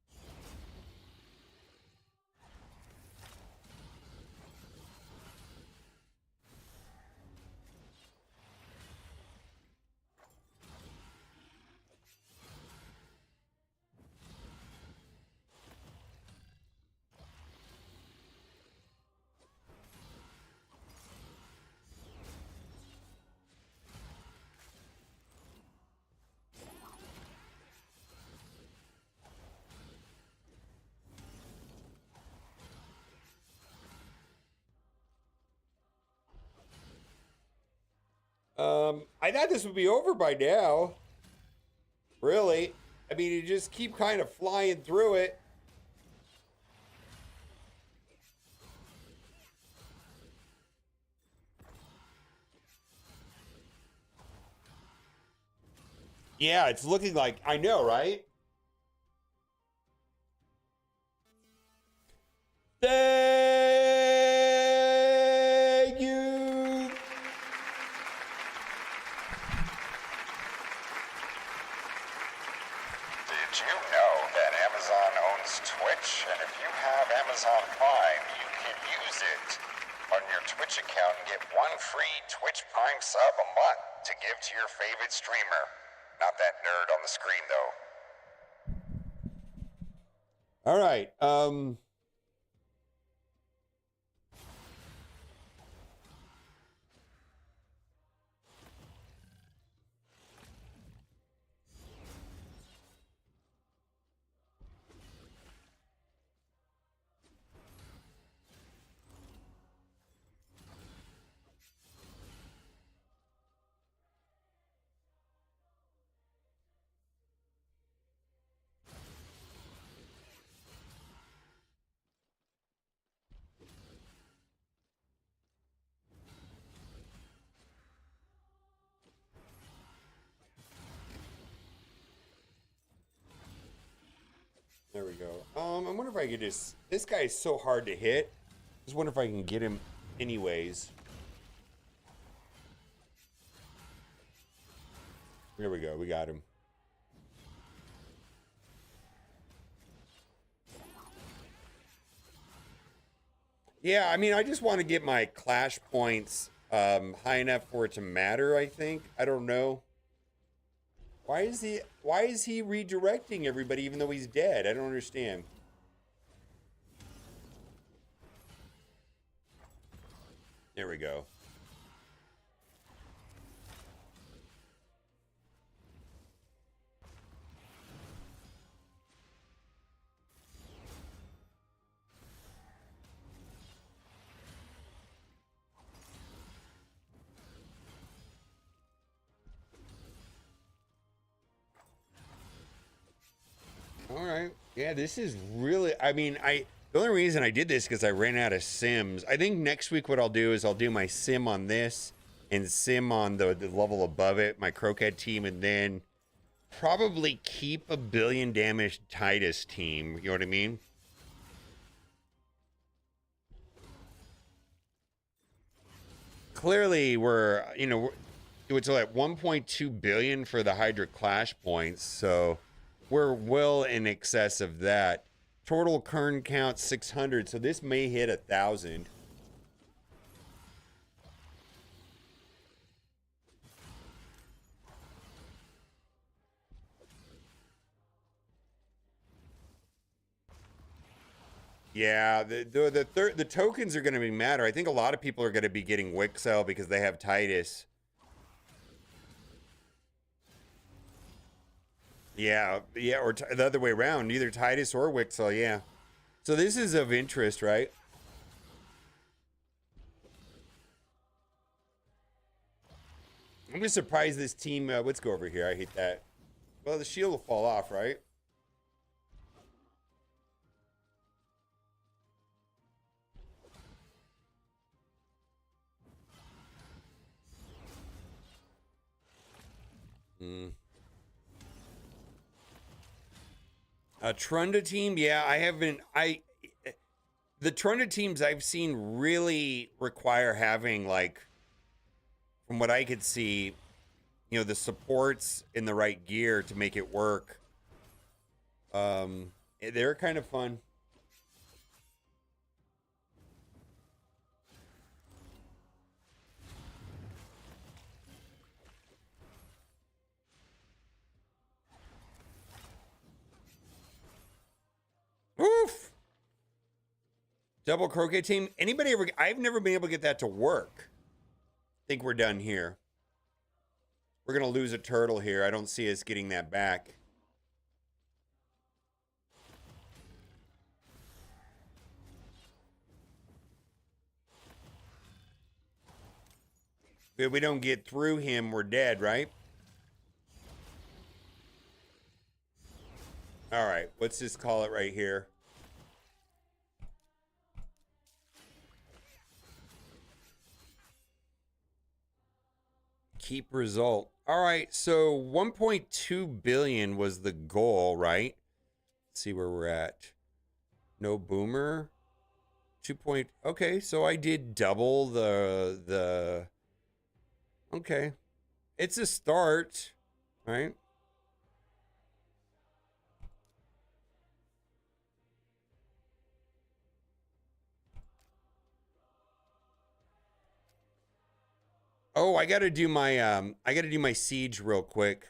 I thought this would be over by now. Really? I mean, you just keep kind of flying through it. Yeah, it's looking like, I know, right? Thank you. Did you know that Amazon owns Twitch? And if you have Amazon Prime, you can use it on your Twitch account and get one free Twitch Prime sub a month to give to your favorite streamer. Not that nerd on the screen, though. All right. There we go. I wonder if I could just... This guy is so hard to hit. Just wonder if I can get him anyways. Here we go. We got him. Yeah, I mean, I just want to get my clash points high enough for it to matter, I think. I don't know. Why is he redirecting everybody even though he's dead? I don't understand. There we go. All right. Yeah, this is really, I mean, the only reason I did this because I ran out of sims. I think next week what I'll do is I'll do my sim on this and sim on the level above it, my croquet team, and then probably keep a billion damage Titus team. You know what I mean? Clearly we're, you know, it's like 1.2 billion for the Hydra clash points, so we're well in excess of that. Total kern count 600, so this may hit 1,000. Yeah, the tokens are going to be matter. I think a lot of people are going to be getting Wixwell because they have Titus. Yeah, or the other way around, either Titus or Wixwell, yeah. So this is of interest, right? I'm just surprised this team, let's go over here, I hate that. Well, the shield will fall off, right? Hmm. A Trunda team, yeah, I haven't. The Trunda teams I've seen really require having, like, from what I could see, you know, the supports in the right gear to make it work. They're kind of fun. Oof. Double croquet team. Anybody ever? I've never been able to get that to work. I think we're done here. We're gonna lose a turtle here. I don't see us getting that back. If we don't get through him, we're dead, right? All right, let's just call it right here. Keep result. All right, so 1.2 billion was the goal, right? Let's see where we're at. No boomer. 2 point. Okay, so I did double the. Okay, it's a start, right? Oh, I gotta do my siege real quick.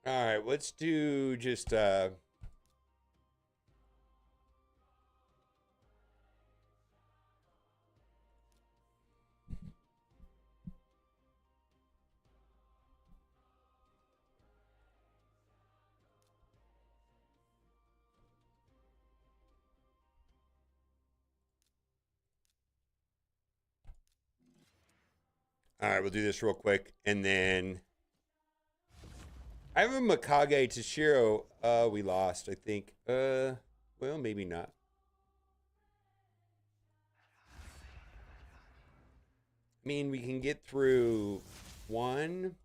All right, let's do just all right, we'll do this real quick and then I have a Mikage Tashiro. We lost, I think. Well, maybe not. I mean, we can get through one.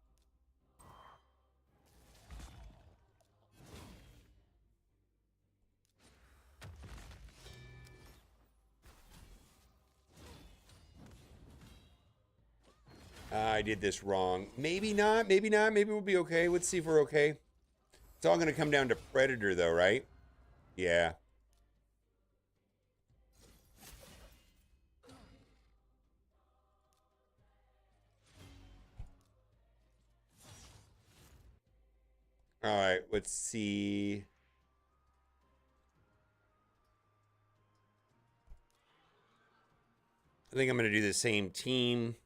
I did this wrong. Maybe not. Maybe not. Maybe we'll be okay. Let's see if we're okay. It's all going to come down to Predator, though, right? Yeah. All right. Let's see. I think I'm going to do the same team.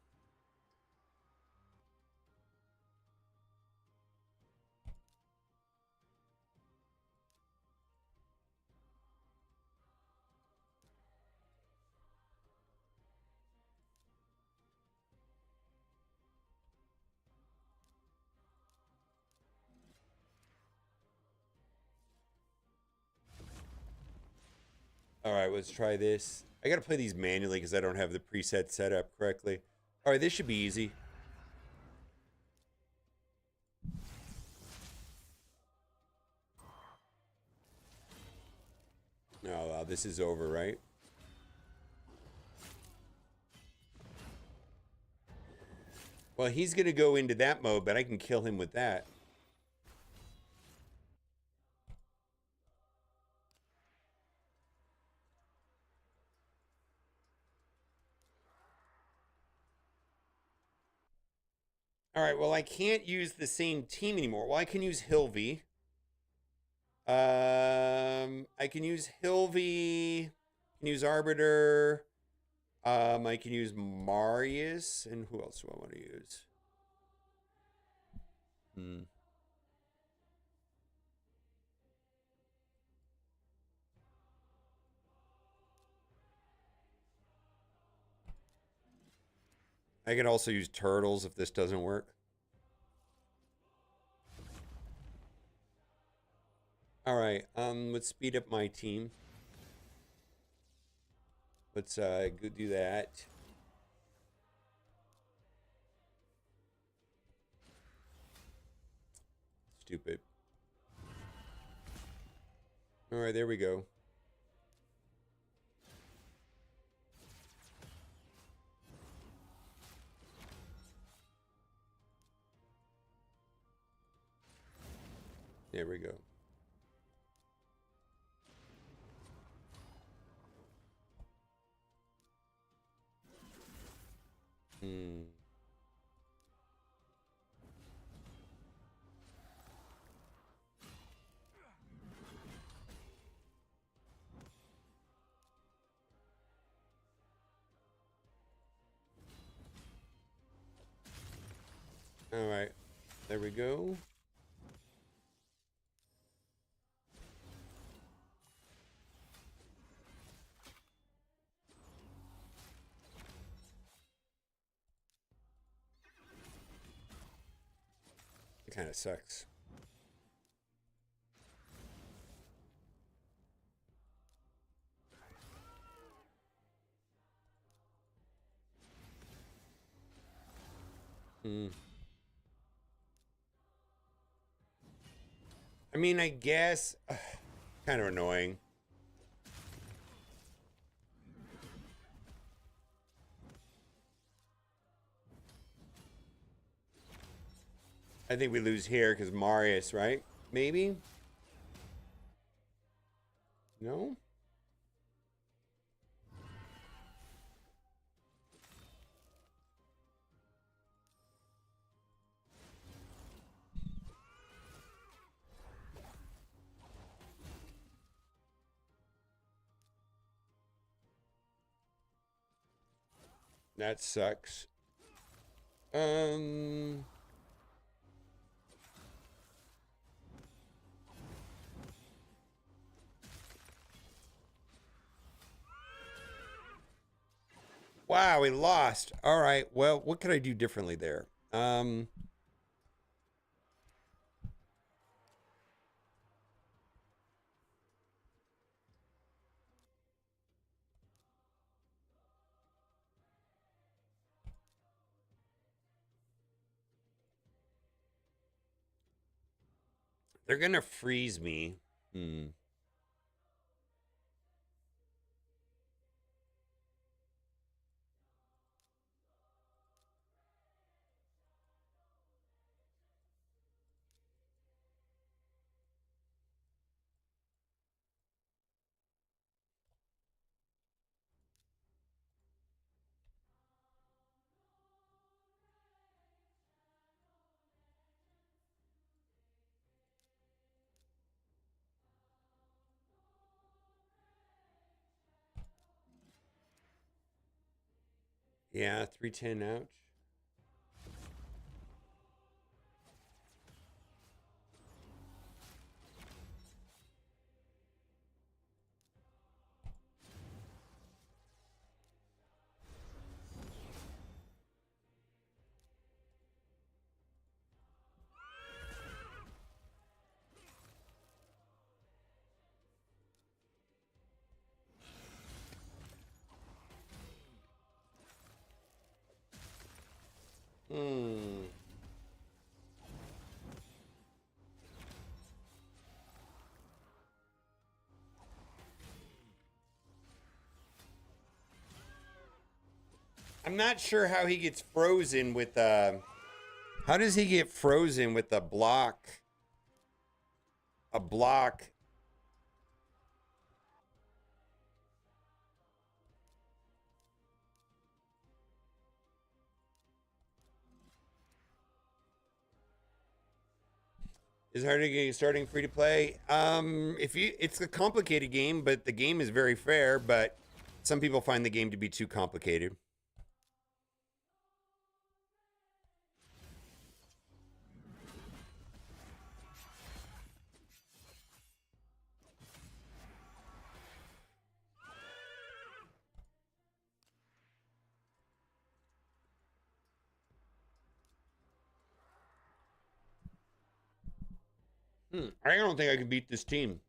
All right, let's try this. I got to play these manually because I don't have the preset set up correctly. All right, this should be easy. Oh, wow, this is over, right? Well, he's going to go into that mode, but I can kill him with that. All right, well, I can't use the same team anymore. Well, I can use Hilvy. I can use Hilvy. I can use Arbiter. I can use Marius. And who else do I want to use? I can also use Turtles if this doesn't work. All right, let's speed up my team. Let's go do that. Stupid. All right, there we go. There we go. All right, there we go. It kind of sucks. I mean, I guess kind of annoying. I think we lose here because Marius, right? Maybe? No? That sucks. Um... Wow, we lost. All right. Well, what could I do differently there? They're gonna freeze me. Hmm. Yeah, 310. Ouch. Hmm. I'm not sure how he gets frozen with how does he get frozen with a block? A block. Is Hydra getting starting free to play? If you, it's a complicated game, but the game is very fair. But some people find the game to be too complicated. I don't think I can beat this team.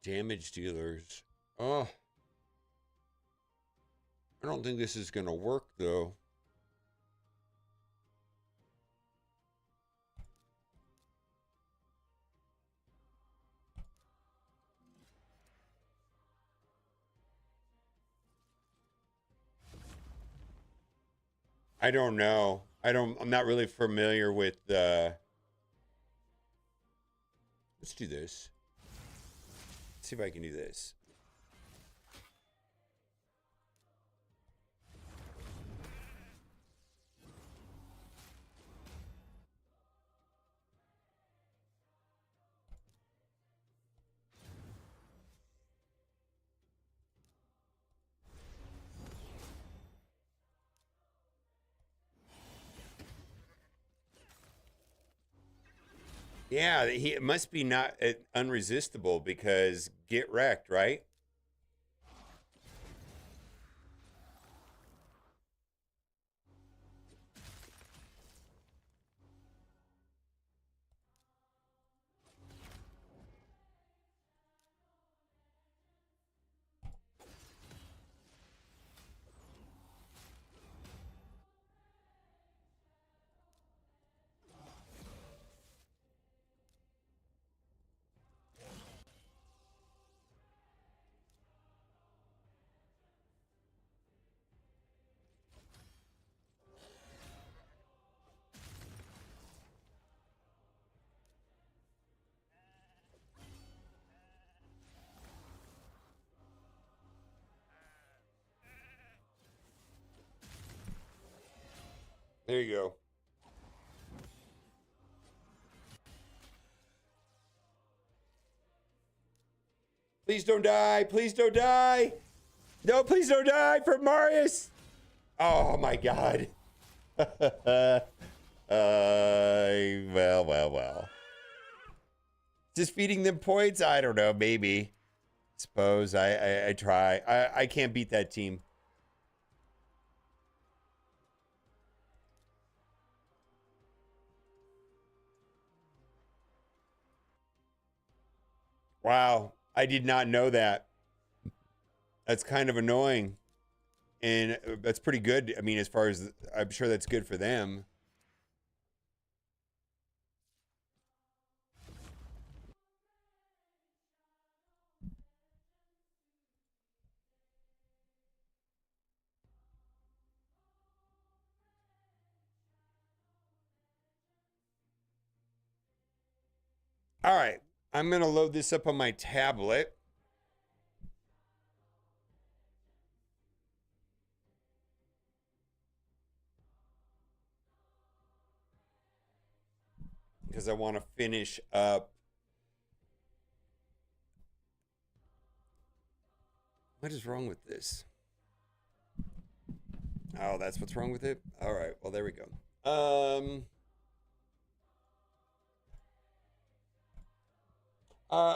Damage dealers. Oh, I don't think this is gonna work though. I don't know. I'm not really familiar with let's do this. Let's see if I can do this. Yeah, it must be not unresistible because get wrecked, right? There you go. Please don't die. Please don't die. No, please don't die for Marius. Oh my God. Well. Just feeding them points? I don't know. Maybe. Suppose I try. I can't beat that team. Wow. I did not know that. That's kind of annoying. And that's pretty good. I mean, as far as I'm sure that's good for them. All right. I'm going to load this up on my tablet. Because I want to finish up. What is wrong with this? Oh, that's what's wrong with it? All right. Well, there we go.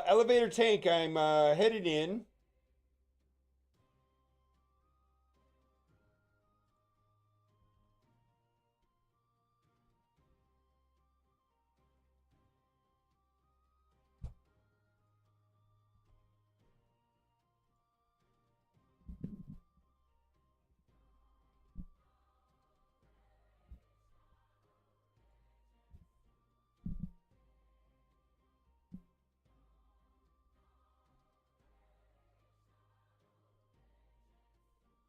Elevator tank, I'm headed in.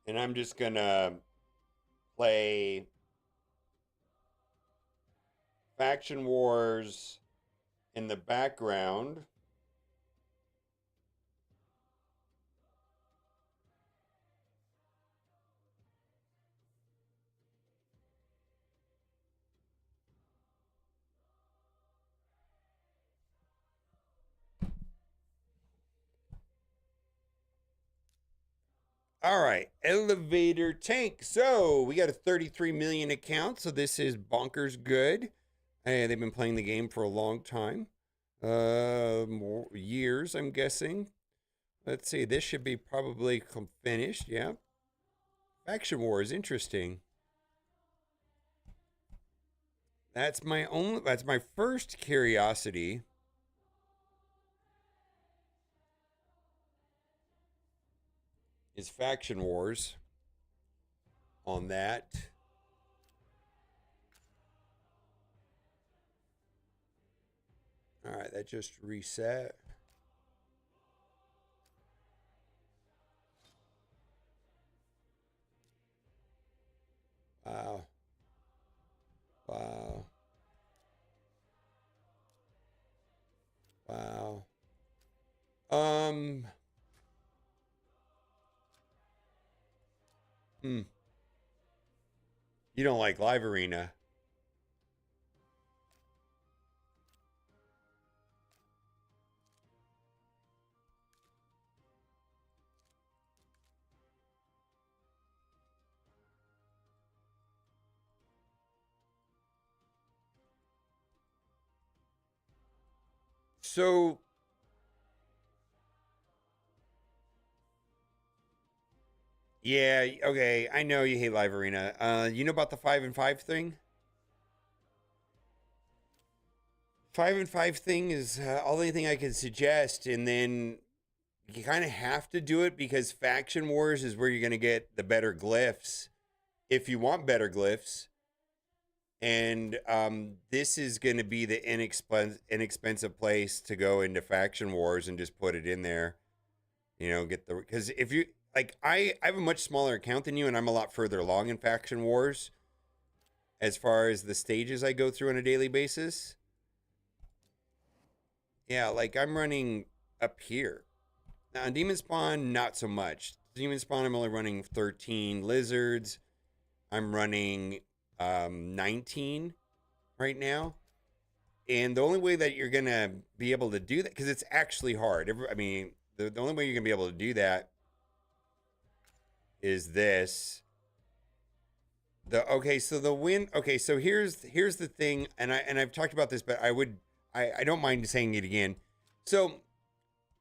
And I'm just going to play Faction Wars in the background. All right, elevator tank. So we got a 33 million account. So this is bonkers good. They've been playing the game for a long time, more years, I'm guessing. Let's see. This should be probably finished. Yeah. Faction Wars, interesting. That's my first curiosity. Is Faction Wars on that. All right, that just reset. Wow. You don't like Live Arena. So yeah, okay. I know you hate Live Arena. You know about the 5-and-5 thing? 5-and-5 thing is only thing I can suggest, and then you kind of have to do it because Faction Wars is where you're going to get the better glyphs if you want better glyphs. And this is going to be the inexpensive place to go into Faction Wars and just put it in there. You know, get the, because if you like, I have a much smaller account than you, and I'm a lot further along in Faction Wars as far as the stages I go through on a daily basis. Yeah, like I'm running up here. Now, on Demon Spawn, not so much. Demon Spawn, I'm only running 13 lizards. I'm running 19 right now. And the only way that you're going to be able to do that, because it's actually hard. I mean, the only way you're going to be able to do that is this. Okay, so the win. Okay, so here's the thing, and I've talked about this, but I don't mind saying it again. So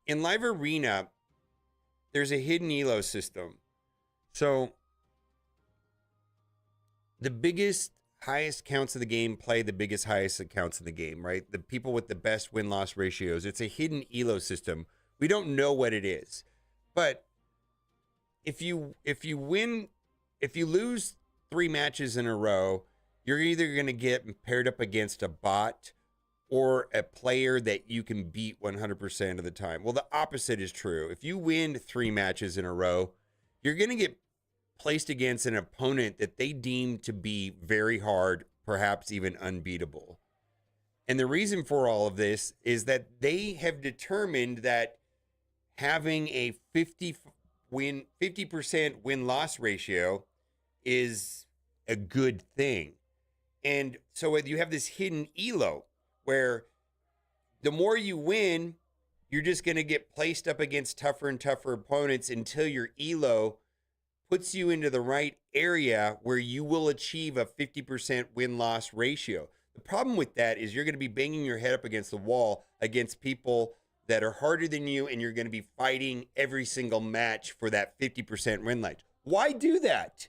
in Live Arena, there's a hidden elo system. So the biggest, highest counts of the game play the biggest, highest accounts of the game, right? The people with the best win-loss ratios. It's a hidden elo system. We don't know what it is, but if you lose 3 matches in a row, you're either going to get paired up against a bot or a player that you can beat 100% of the time. Well, the opposite is true. If you win 3 matches in a row, you're going to get placed against an opponent that they deem to be very hard, perhaps even unbeatable. And the reason for all of this is that they have determined that having a 50% win-loss ratio is a good thing. And so you have this hidden elo where the more you win, you're just going to get placed up against tougher and tougher opponents until your elo puts you into the right area where you will achieve a 50% win-loss ratio. The problem with that is you're going to be banging your head up against the wall against people that are harder than you, and you're going to be fighting every single match for that 50% win rate. Why do that?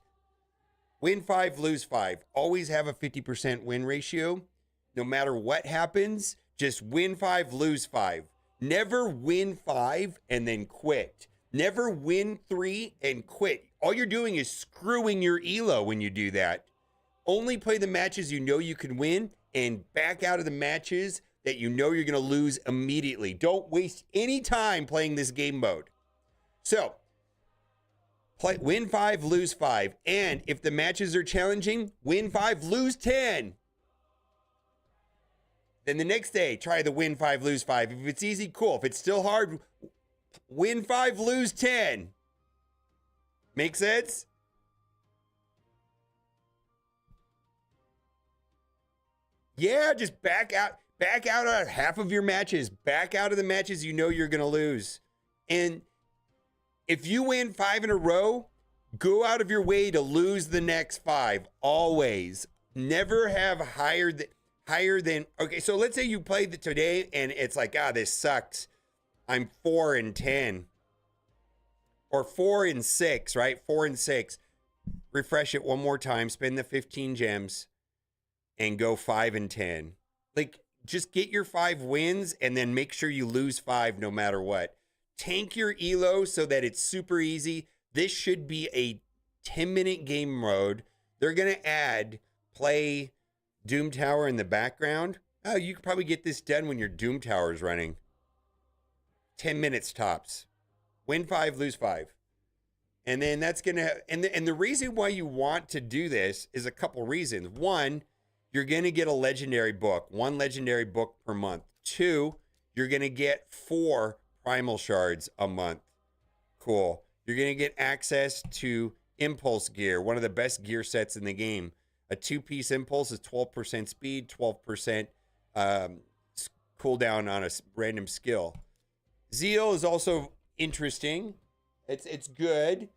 Win 5, lose 5. Always have a 50% win ratio. No matter what happens, just win 5, lose 5. Never win 5 and then quit. Never win 3 and quit. All you're doing is screwing your elo when you do that. Only play the matches you know you can win and back out of the matches that you know you're going to lose immediately. Don't waste any time playing this game mode. So, win 5, lose 5. And if the matches are challenging, win 5, lose 10. Then the next day, try the win 5, lose 5. If it's easy, cool. If it's still hard, win 5, lose 10. Make sense? Yeah, just back out of half of your matches. Back out of the matches you know you're going to lose. And if you win 5 in a row, go out of your way to lose the next 5. Always. Never have higher than okay, so let's say you played today and it's like, this sucks. I'm 4-10. Or 4-6, right? 4-6. Refresh it one more time, spend the 15 gems, and go 5-10. Like, just get your 5 wins and then make sure you lose 5 no matter what. Tank your elo so that it's super easy. This should be a 10-minute game mode. They're going to play Doom Tower in the background. Oh, you could probably get this done when your Doom Tower is running. 10 minutes tops. Win 5, lose 5. And then that's going to... And the reason why you want to do this is a couple reasons. 1, you're going to get a legendary book. 1 legendary book per month. 2, you're going to get 4 primal shards a month. Cool. You're going to get access to impulse gear, one of the best gear sets in the game. A 2-piece impulse is 12% speed, 12% cooldown on a random skill. Zeal is also interesting. It's good.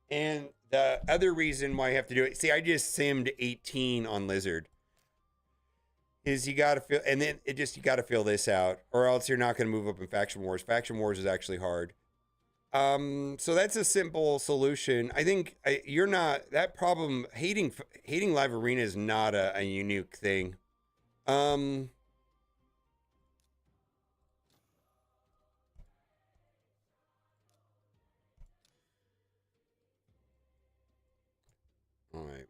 And the other reason why I have to do it, see, I just simmed 18 on Lizard. Is you got to feel, and then you got to feel this out, or else you're not going to move up in Faction Wars. Faction Wars is actually hard. So that's a simple solution. I think you're not, that problem, hating Live Arena is not a unique thing. All right.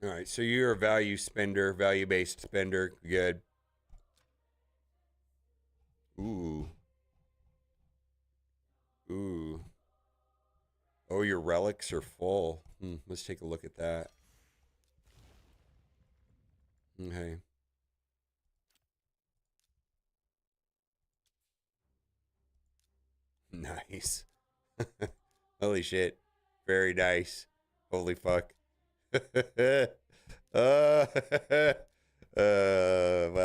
All right, so you're a value spender, value-based spender. Good. Ooh. Ooh. Oh, your relics are full. Let's take a look at that. Okay. Nice. Holy shit. Very nice. Holy fuck. Well,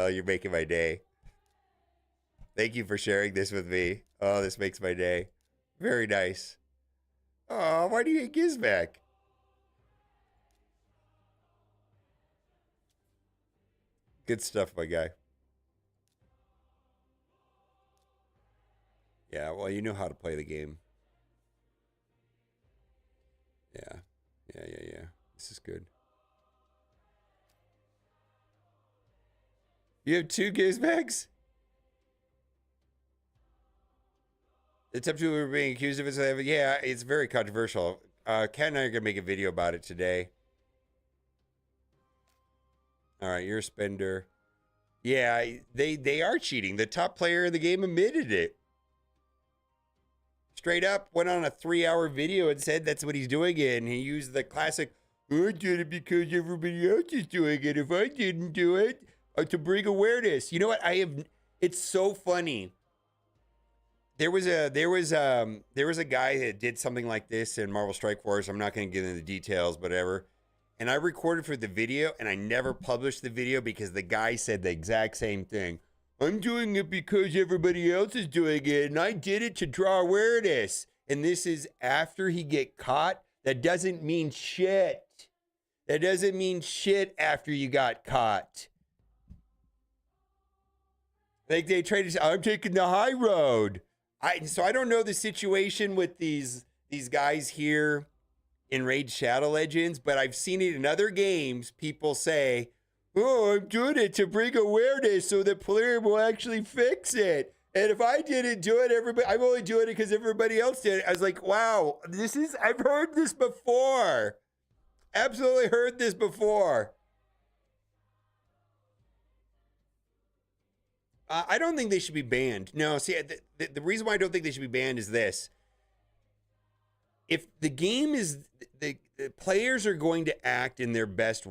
you're making my day. Thank you for sharing this with me. Oh, this makes my day. Very nice. Oh, why do you get Gizback? Good stuff, my guy. Yeah, well, you know how to play the game. Yeah. Yeah. This is good. You have 2 Gizbacks? It's up to who we're being accused of it. Yeah, it's very controversial. Kat and I are going to make a video about it today. All right, you're a spender. Yeah, they are cheating. The top player in the game admitted it. Straight up went on a 3-hour video and said that's what he's doing it. And he used the classic, I did it because everybody else is doing it. If I didn't do it, to bring awareness. You know what? It's so funny. There was a guy that did something like this in Marvel Strike Force. I'm not going to get into the details, whatever. And I recorded for the video, and I never published the video because the guy said the exact same thing. I'm doing it because everybody else is doing it, and I did it to draw awareness. And this is after he get caught. That doesn't mean shit. That doesn't mean shit after you got caught. Like they tried to say, I'm taking the high road. So I don't know the situation with these guys here in Raid Shadow Legends, but I've seen it in other games. People say, oh, I'm doing it to bring awareness so that player will actually fix it. And if I didn't do it, I'm only doing it because everybody else did it. I was like, wow, I've heard this before. Absolutely heard this before. I don't think they should be banned. No, see, the reason why I don't think they should be banned is this. If the game is, the players are going to act in their best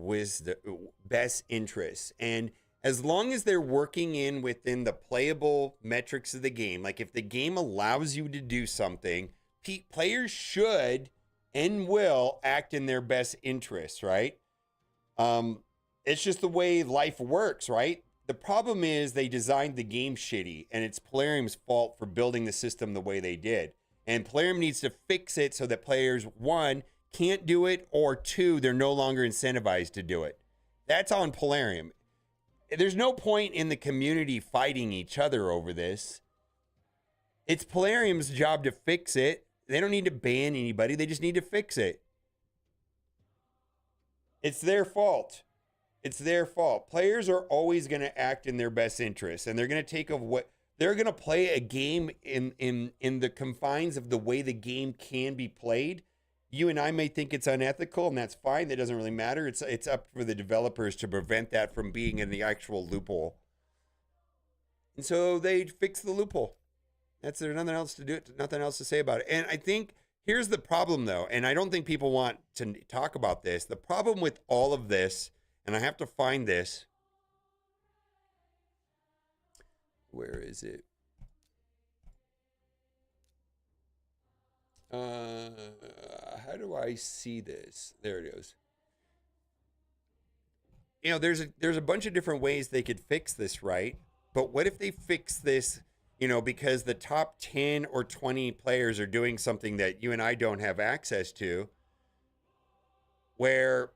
interests. And as long as they're working within the playable metrics of the game, like if the game allows you to do something, players should and will act in their best interests, right? It's just the way life works, right? The problem is they designed the game shitty, and it's Polarium's fault for building the system the way they did. And Polarium needs to fix it so that players, 1, can't do it, or 2, they're no longer incentivized to do it. That's on Polarium. There's no point in the community fighting each other over this. It's Polarium's job to fix it. They don't need to ban anybody. They just need to fix it. It's their fault. It's their fault. Players are always going to act in their best interest, and they're going to take of what they're going to play a game in the confines of the way the game can be played. You and I may think it's unethical, and that's fine. That doesn't really matter. It's up for the developers to prevent that from being in the actual loophole. And so they fix the loophole. There's nothing else to do it, nothing else to say about it. And I think here's the problem though, and I don't think people want to talk about this. The problem with all of this, and I have to find this. Where is it? How do I see this? There it is. You know, there's a bunch of different ways they could fix this, right? But what if they fix this, you know, because the top 10 or 20 players are doing something that you and I don't have access to, where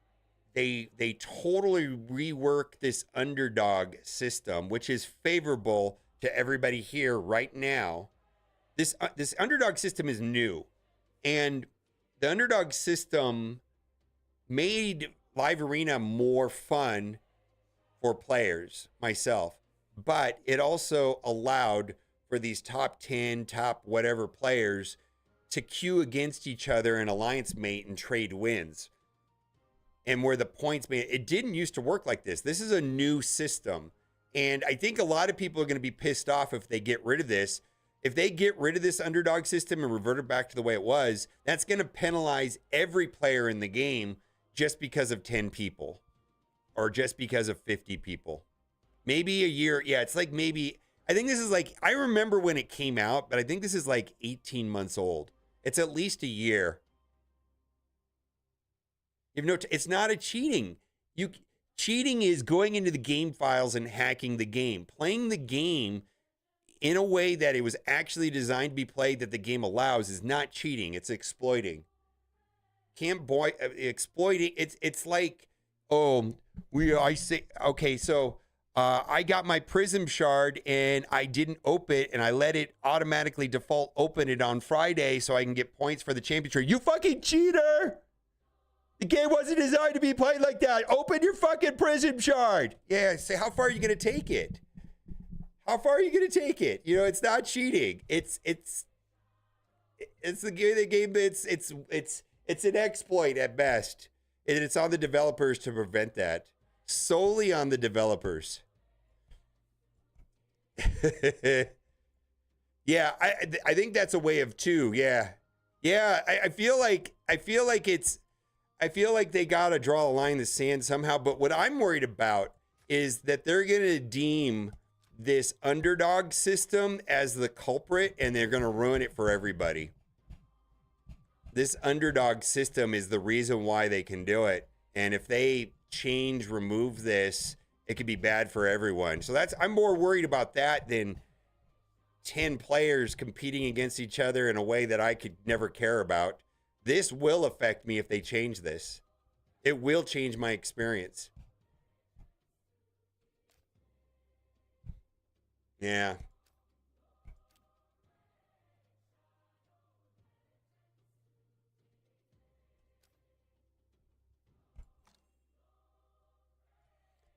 they totally rework this underdog system, which is favorable to everybody here right now. This underdog system is new, and the underdog system made Live Arena more fun for players, myself, but it also allowed for these top 10, top whatever players to queue against each other and alliance mate and trade wins. And where the points made, it didn't used to work like this. This is a new system. And I think a lot of people are going to be pissed off if they get rid of this. If they get rid of this underdog system and revert it back to the way it was, that's going to penalize every player in the game just because of 10 people or just because of 50 people. Maybe a year. Yeah, it's like maybe, I think this is like, I remember when it came out, but I think this is like 18 months old. It's at least a year. You know, it's not a cheating. Cheating is going into the game files and hacking the game. Playing the game in a way that it was actually designed to be played that the game allows is not cheating. It's exploiting. Exploiting. It's like, I got my Prism shard and I didn't open it and I let it automatically default open it on Friday so I can get points for the championship. You fucking cheater! The game wasn't designed to be played like that. Open your fucking Prism shard. Yeah, say how far are you gonna take it? How far are you gonna take it? You know, it's not cheating. It's the game. It's an exploit at best, and it's on the developers to prevent that. Solely on the developers. Yeah, I think that's a way of two. Yeah, I feel like they gotta draw a line in the sand somehow. But what I'm worried about is that they're gonna deem this underdog system as the culprit, and they're gonna ruin it for everybody. This underdog system is the reason why they can do it, and if they remove this, it could be bad for everyone. So I'm more worried about that than 10 players competing against each other in a way that I could never care about. This will affect me if they change this. It will change my experience. Yeah.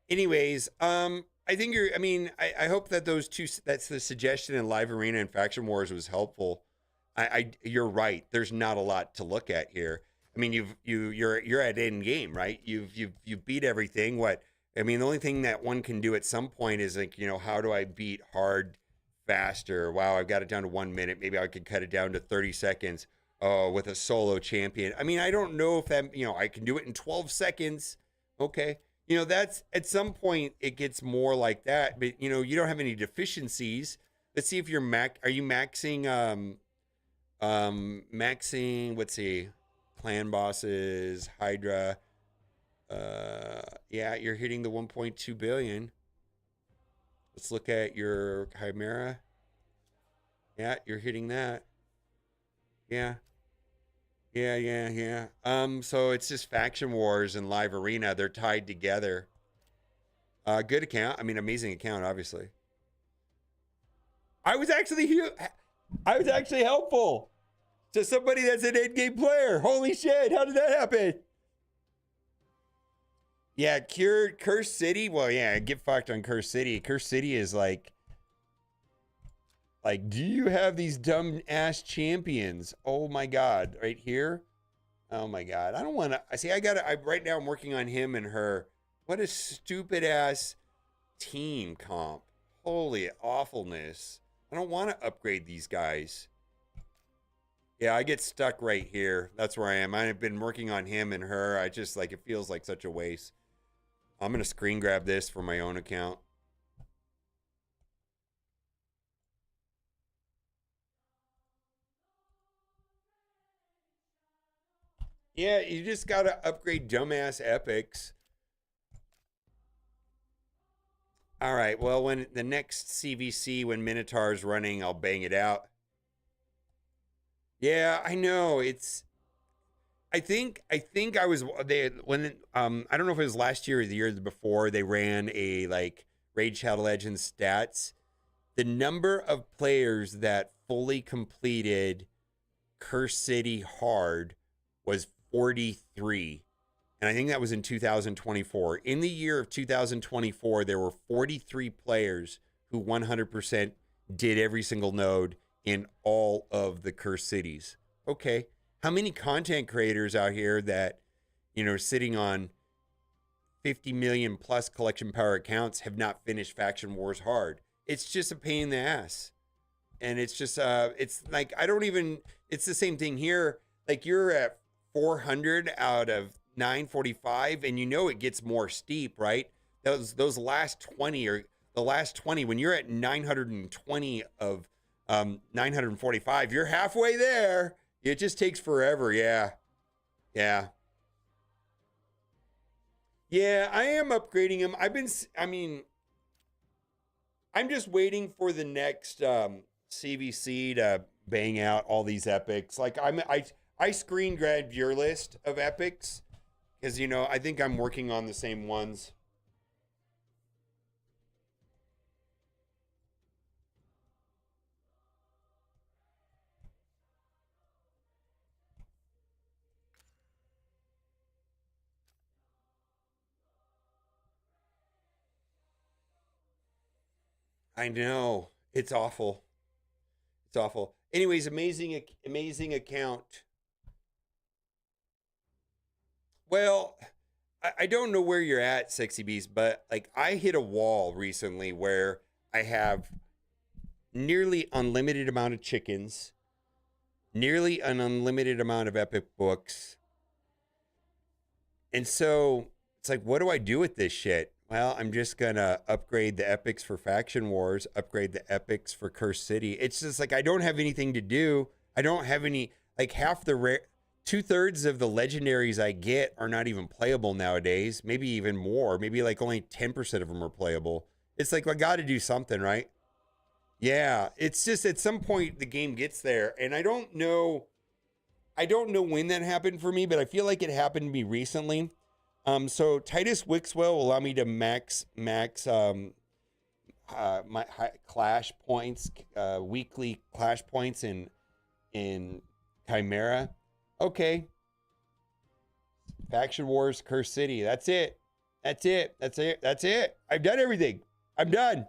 Anyways, I think I hope that that's the suggestion in Live Arena and Faction Wars was helpful. You're right. There's not a lot to look at here. I mean, you're at end game, right? You've beat everything. The only thing that one can do at some point is like, you know, how do I beat hard faster? Wow, I've got it down to 1 minute. Maybe I could cut it down to 30 seconds. Oh, with a solo champion. I mean, I don't know if that, you know, I can do it in 12 seconds. Okay. You know, that's at some point it gets more like that, but you know, you don't have any deficiencies. Let's see if you're are you maxing, let's see, clan bosses, Hydra. Yeah, you're hitting the 1.2 billion. Let's look at your Chimera. Yeah, you're hitting that. Yeah. So it's just Faction Wars and Live Arena. They're tied together. Good account. I mean, amazing account, obviously. I was actually helpful to somebody that's an end-game player. Holy shit, how did that happen? Yeah, Curse City. Well, yeah, get fucked on Curse City. Curse City is like, do you have these dumb ass champions? Oh my God, right here. Oh my God, I don't want to. I see. Right now I'm working on him and her. What a stupid ass team comp. Holy awfulness. I don't want to upgrade these guys. Yeah, I get stuck right here. That's where I am. I've been working on him and her. I just like, it feels like such a waste. I'm going to screen grab this for my own account. Yeah, you just got to upgrade dumbass epics. All right, well, when the next CVC, when Minotaur's running, I'll bang it out. Yeah, I know. I think I was they when I don't know if it was last year or the year before they ran a like Raid Shadow Legends stats. The number of players that fully completed Curse City hard was 43. And I think that was in 2024. In the year of 2024, there were 43 players who 100% did every single node in all of the cursed cities. Okay. How many content creators out here that, sitting on 50 million plus collection power accounts have not finished Faction Wars hard? It's just a pain in the ass. And it's just, it's like, I don't even, it's the same thing here. Like you're at 400 out of 945, and it gets more steep, right? Those last 20 or the last 20, when you're at 920 of 945, you're halfway there. It just takes forever. Yeah. Yeah. Yeah, I am upgrading them. I'm just waiting for the next CVC to bang out all these epics. Like I screen grabbed your list of epics because I think I'm working on the same ones. I know it's awful. It's awful. Anyways, amazing account. Well, I don't know where you're at, Sexy Beast, but like I hit a wall recently where I have nearly unlimited amount of chickens, nearly an unlimited amount of epic books. And so it's like, what do I do with this shit? Well, I'm just gonna upgrade the epics for Faction Wars, upgrade the epics for Cursed City. It's just like I don't have anything to do. I don't have any, like half the rare, 2/3 of the legendaries I get are not even playable nowadays. Maybe even more. Maybe like only 10% of them are playable. It's like I got to do something, right? Yeah, it's just at some point the game gets there, and I don't know. I don't know when that happened for me, but I feel like it happened to me recently. So Titus Wixwell will allow me to max my clash points, weekly clash points in Chimera. Okay, Faction Wars, Curse City. That's it. That's it. That's it. That's it. I've done everything. I'm done.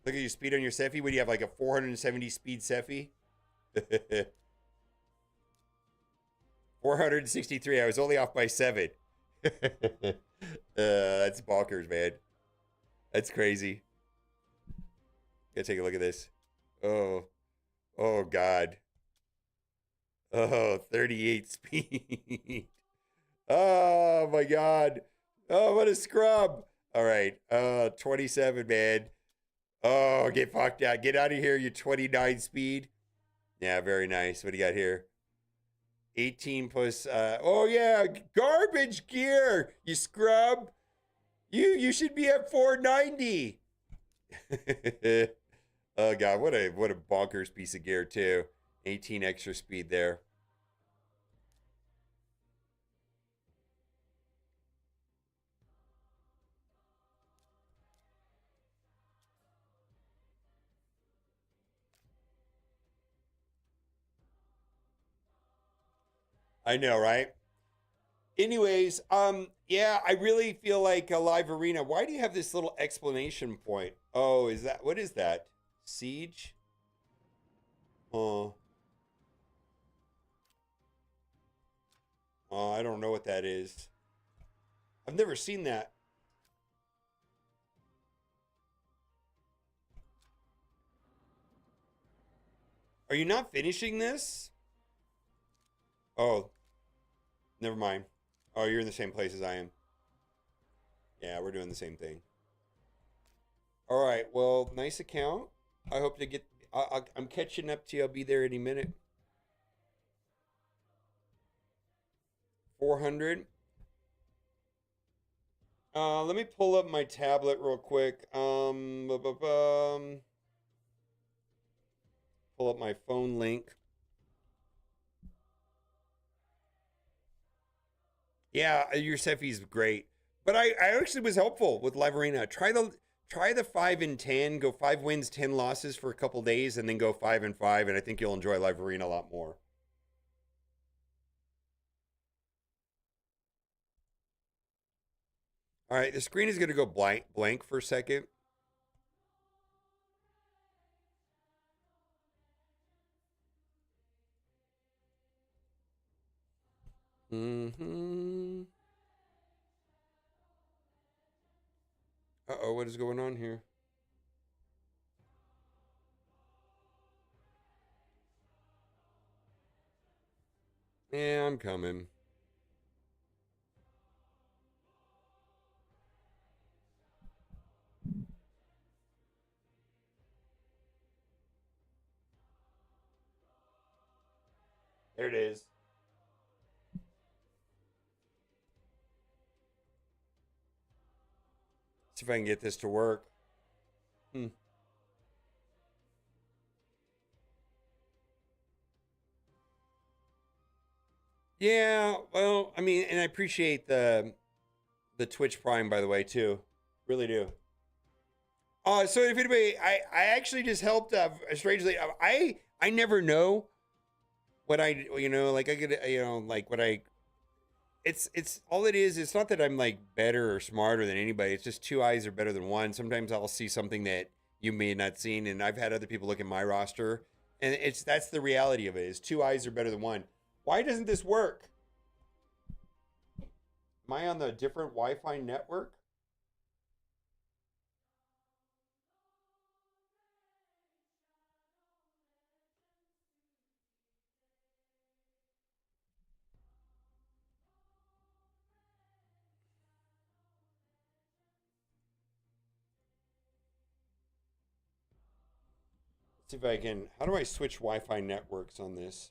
Look at your speed on your Sephi. What do you have, like a 470 speed Sephi? 463. I was only off by 7. That's bonkers, man. That's crazy. Gotta take a look at this. Oh, oh God. Oh, 38 speed. Oh my God. Oh, what a scrub. All right. 27, man. Oh, get fucked out. Get out of here, you 29 speed. Yeah, very nice. What do you got here? 18 plus oh yeah, garbage gear, you scrub. You should be at 490. Oh God, what a bonkers piece of gear too. 18 extra speed there. I know, right? Anyways, yeah, I really feel like a live arena. Why do you have this little explanation point? Oh, is that what is that? Siege? Oh, oh, I don't know what that is. I've never seen that. Are you not finishing this? Oh, never mind. Oh, you're in the same place as I am. Yeah, we're doing the same thing. All right. Well, nice account. I hope to get. I'm catching up to you. I'll be there any minute. 400. Let me pull up my tablet real quick. Pull up my phone link. Yeah, your Cephie's great, but I actually was helpful with Live Arena. Try the 5-10. Go 5 wins, 10 losses for a couple days, and then go 5-5. And I think you'll enjoy Live Arena a lot more. All right, the screen is going to go blank for a second. Mm-hmm. Uh-oh, what is going on here? Yeah, I'm coming. There it is. See if I can get this to work. Hmm. Yeah, well, I mean, and I appreciate the Twitch Prime, by the way, too. Really do. So if anybody, I actually just helped. Strangely, I never know what I, like I could, like what I. It's all it is. It's not that I'm like better or smarter than anybody. It's just two eyes are better than one. Sometimes I'll see something that you may not seen, and I've had other people look at my roster, and that's the reality of it. Is two eyes are better than one. Why doesn't this work? Am I on the different Wi-Fi network? Let's see if I can. How do I switch Wi-Fi networks on this?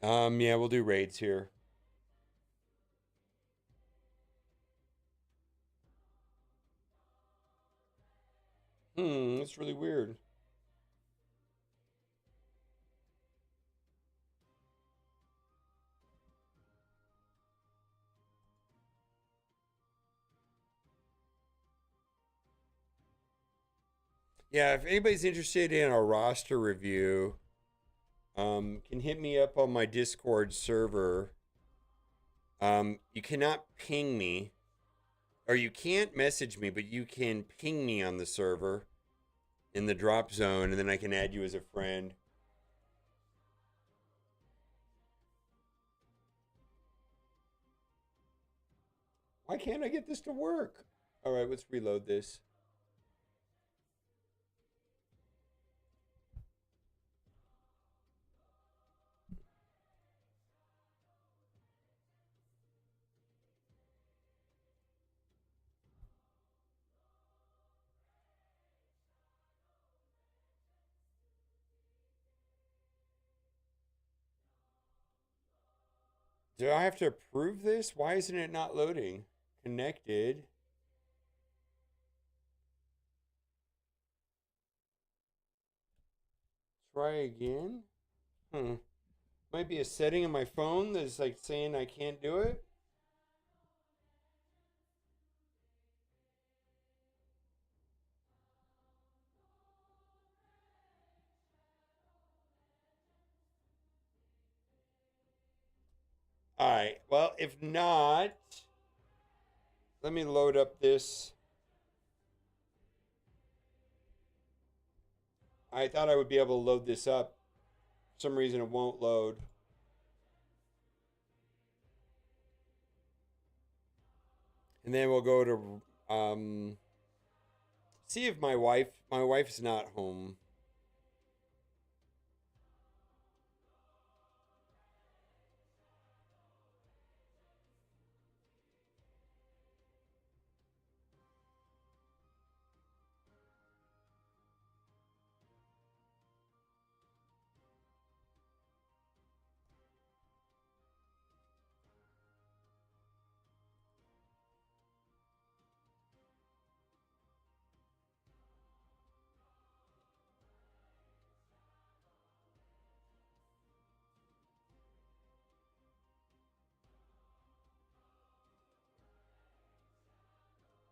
Yeah, we'll do raids here. That's really weird. Yeah, if anybody's interested in a roster review, can hit me up on my Discord server. You cannot ping me, or you can't message me, but you can ping me on the server in the drop zone, and then I can add you as a friend. Why can't I get this to work? All right, let's reload this. Do I have to approve this? Why isn't it not loading? Connected. Try again. Might be a setting on my phone that's like saying I can't do it. All right. Well, if not, let me load up this. I thought I would be able to load this up. some reason it won't load. And then we'll go to see if my wife's not home.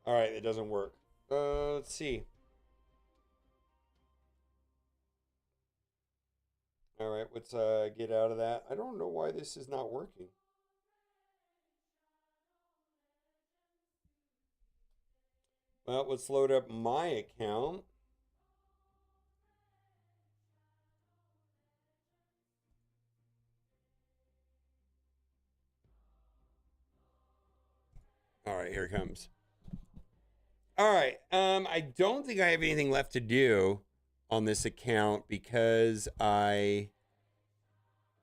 All right, it doesn't work. Let's see. All right, let's get out of that. I don't know why this is not working. Well, let's load up my account. All right, here it comes. All right, I don't think I have anything left to do on this account because I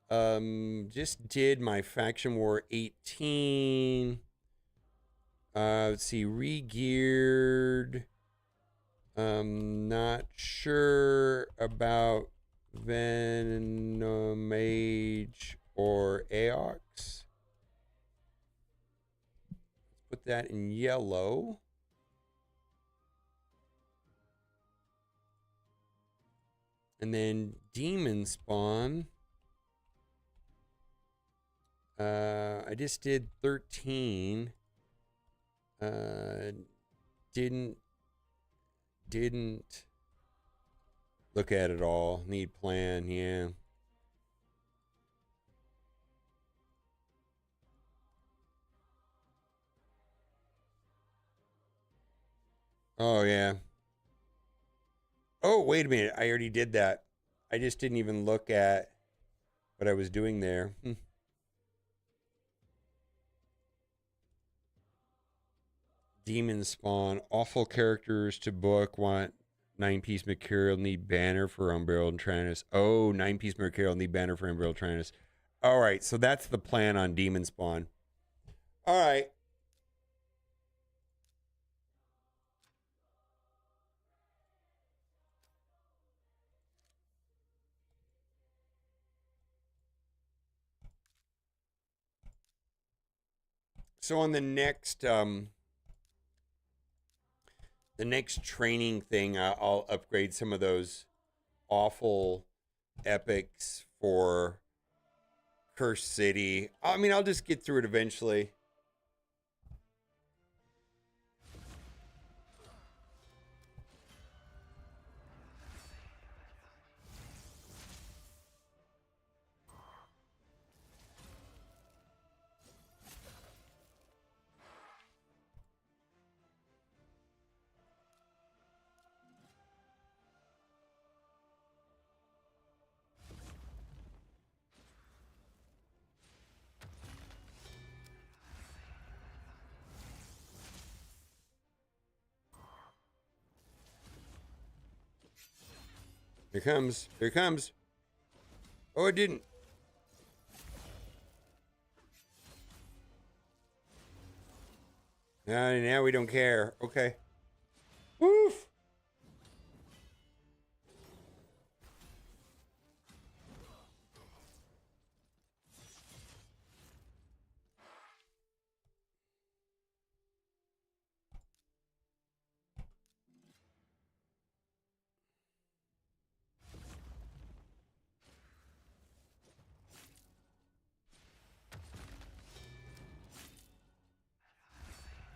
just did my Faction War 18. Let's see, re-geared. Not sure about Venomage or Aox. Let's put that in yellow. And then Demon Spawn. I just did 13. Didn't look at it all. Need plan, yeah. Oh yeah. Oh, wait a minute. I already did that. I just didn't even look at what I was doing there. Demon Spawn. Awful characters to book. Want 9-piece material. Need banner for Umbriel and Tranus. Oh, 9-piece material. Need banner for Umbriel and Tranus. All right, so that's the plan on Demon Spawn. All right. So on the next training thing, I'll upgrade some of those awful epics for Cursed City. I mean, I'll just get through it eventually. Here comes. Here comes. Oh, it didn't. Now we don't care. Okay. Woof.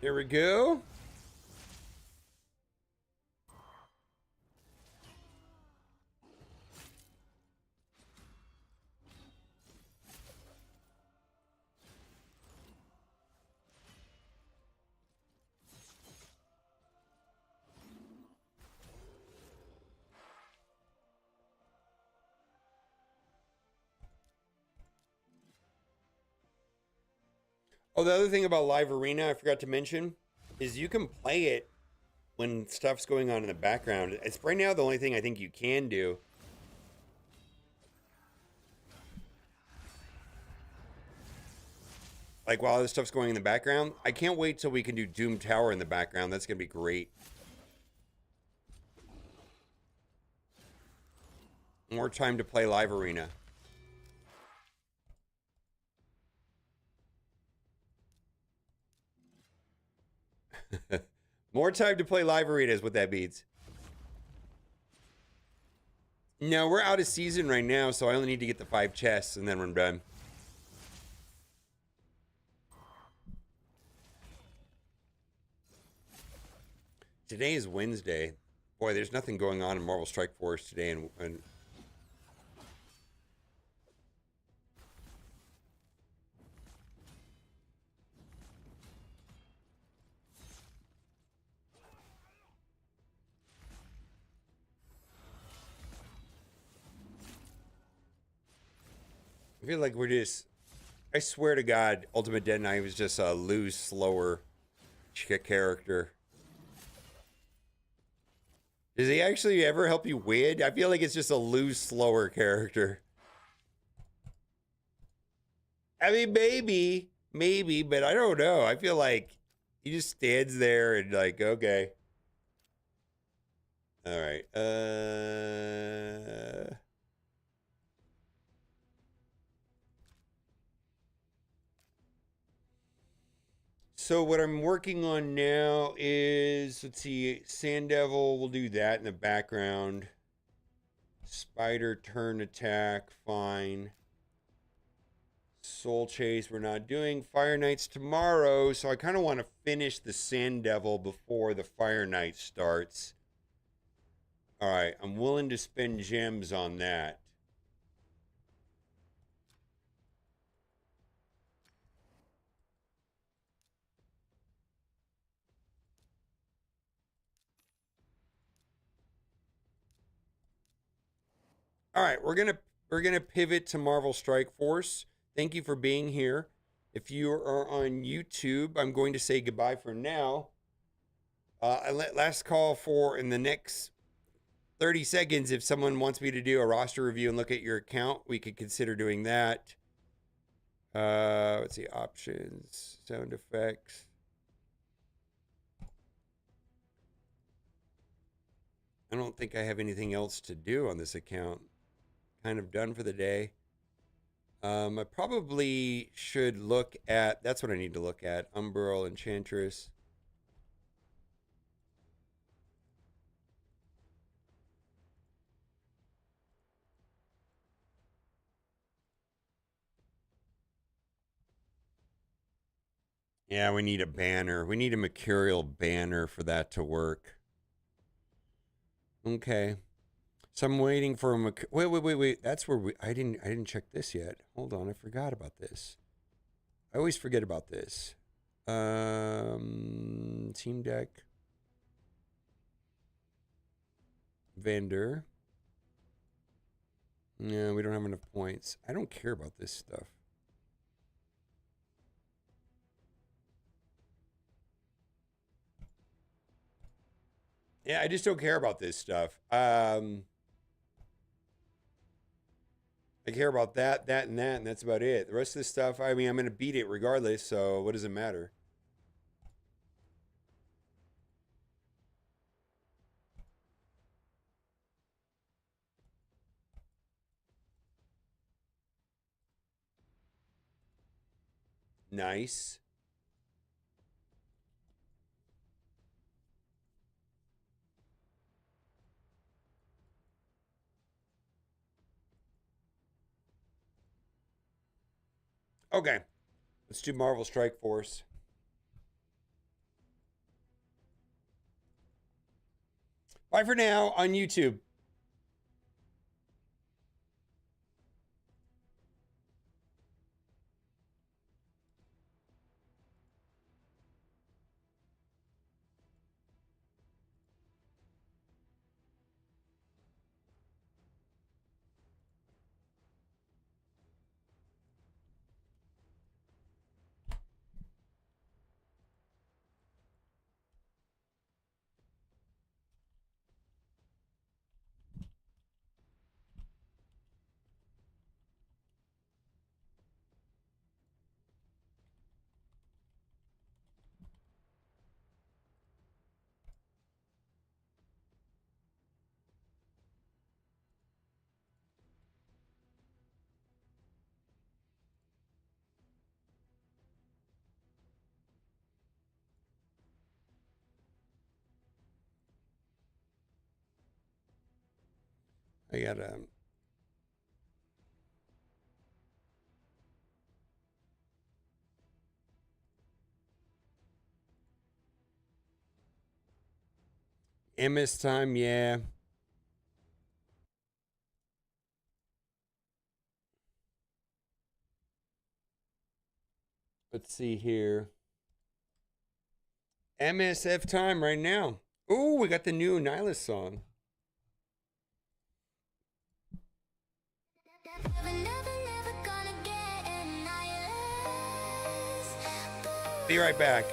Here we go. Oh, the other thing about Live Arena I forgot to mention is you can play it when stuff's going on in the background. It's right now the only thing I think you can do. Like while this stuff's going in the background. I can't wait till we can do Doom Tower in the background. That's going to be great. More time to play Live Arena. More time to play Live Arena is what that means. No, we're out of season right now, so I only need to get the 5 chests and then we're done. Today is Wednesday. Boy, there's nothing going on in Marvel Strike Force today, and I feel like we're just. I swear to God, Ultimate Dead Knight was just a lose slower character. Does he actually ever help you win? I feel like it's just a lose slower character. I mean, maybe, but I don't know. I feel like he just stands there and like, okay. All right. So what I'm working on now is, let's see, Sand Devil, we'll do that in the background. Spider turn attack, fine. Soul Chase, we're not doing. Fire Knights tomorrow, so I kind of want to finish the Sand Devil before the Fire Knight starts. All right, I'm willing to spend gems on that. All right, we're gonna pivot to Marvel Strike Force. Thank you for being here. If you are on YouTube, I'm going to say goodbye for now. Last call for in the next 30 seconds. If someone wants me to do a roster review and look at your account, we could consider doing that. Let's see, options, sound effects. I don't think I have anything else to do on this account. Kind of done for the day. I probably should look at, that's what I need to look at, Umbral Enchantress. Yeah, we need a banner. We need a mercurial banner for that to work. Okay. So I'm waiting for a wait. That's where I didn't check this yet. Hold on, I forgot about this. I always forget about this. Team deck. Vendor. No, we don't have enough points. I don't care about this stuff. Yeah, I just don't care about this stuff. I care about that, and that's about it. The rest of this stuff, I mean, I'm going to beat it regardless, so what does it matter? Nice. Okay. Let's do Marvel Strike Force. Bye for now on YouTube. I gotta. MS time, yeah. Let's see here. MSF time right now. Oh, we got the new Nihilus song. Be right back.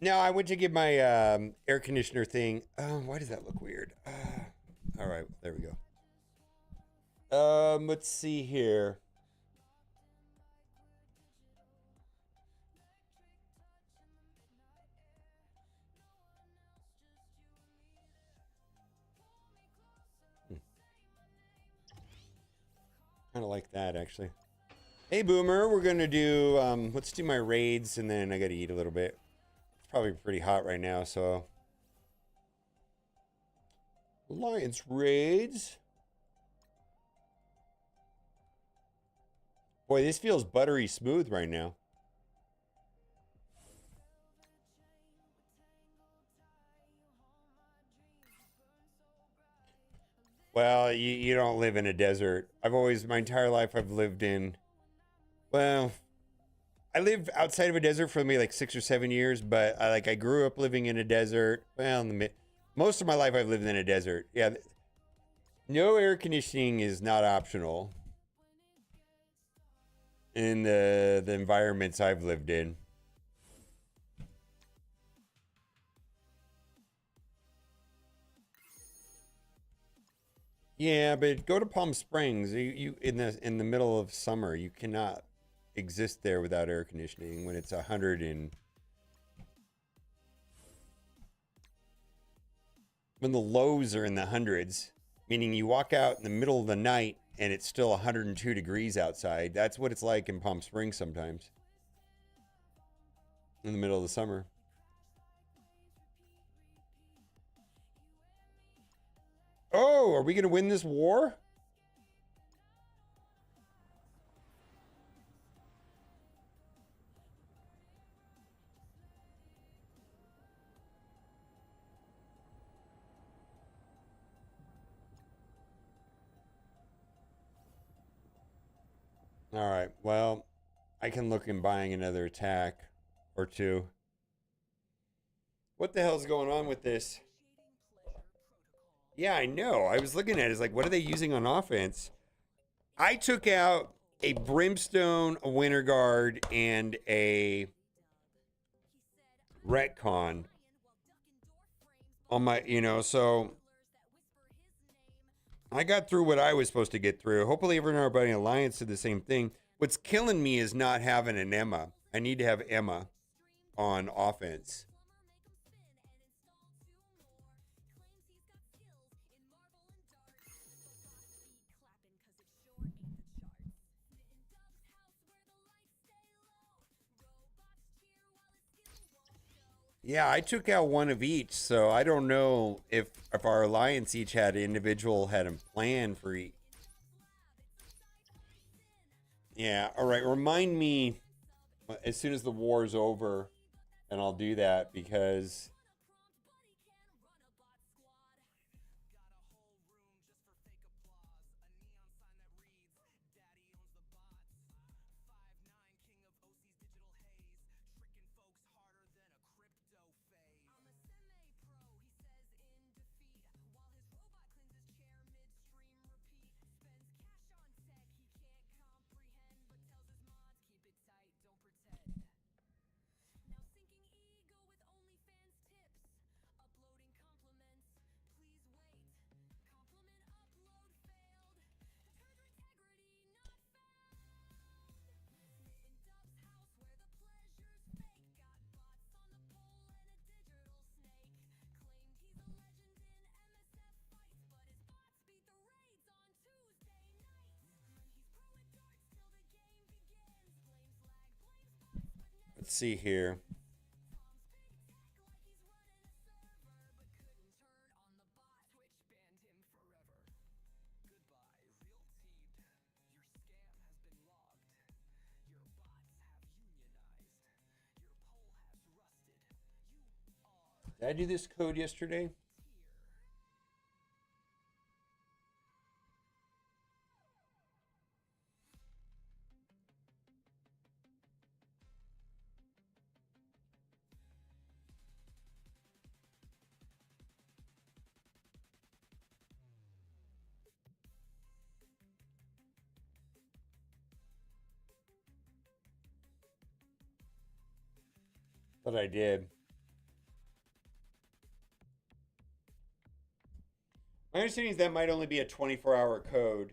Now I went to get my air conditioner thing. Why does that look weird? All right, there we go. Let's see here. Kind of like that, actually. Hey, Boomer, we're gonna do, let's do my raids, and then I gotta eat a little bit. It's probably pretty hot right now, so. Alliance raids. Boy, this feels buttery smooth right now. Well, you don't live in a desert. My entire life, I've lived in, well, I lived outside of a desert for maybe like 6 or 7 years, but I grew up living in a desert. Well, most of my life I've lived in a desert. Yeah, no air conditioning is not optional in the environments I've lived in. Yeah, but go to Palm Springs. You in the middle of summer, you cannot exist there without air conditioning when it's 100 and when the lows are in the hundreds, meaning you walk out in the middle of the night and it's still 102 degrees outside. That's what it's like in Palm Springs sometimes in the middle of the summer. Oh, are we going to win this war? All right. Well, I can look in buying another attack or two. What the hell's going on with this? Yeah, I know. I was looking at it. It's like, what are they using on offense? I took out a Brimstone, a Winter Guard, and a Retcon on my, so I got through what I was supposed to get through. Hopefully, everybody in Alliance did the same thing. What's killing me is not having an Emma. I need to have Emma on offense. Yeah, I took out one of each, so I don't know if our alliance each had a plan for each. Yeah, all right. Remind me as soon as the war is over, and I'll do that because let's see here. Did I do this code yesterday? But I did. My understanding is that might only be a 24-hour code.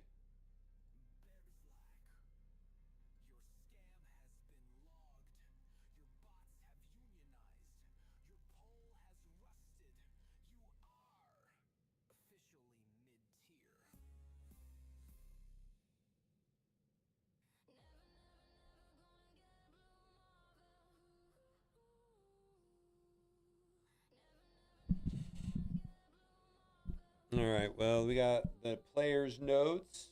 right, well, we got the player's notes.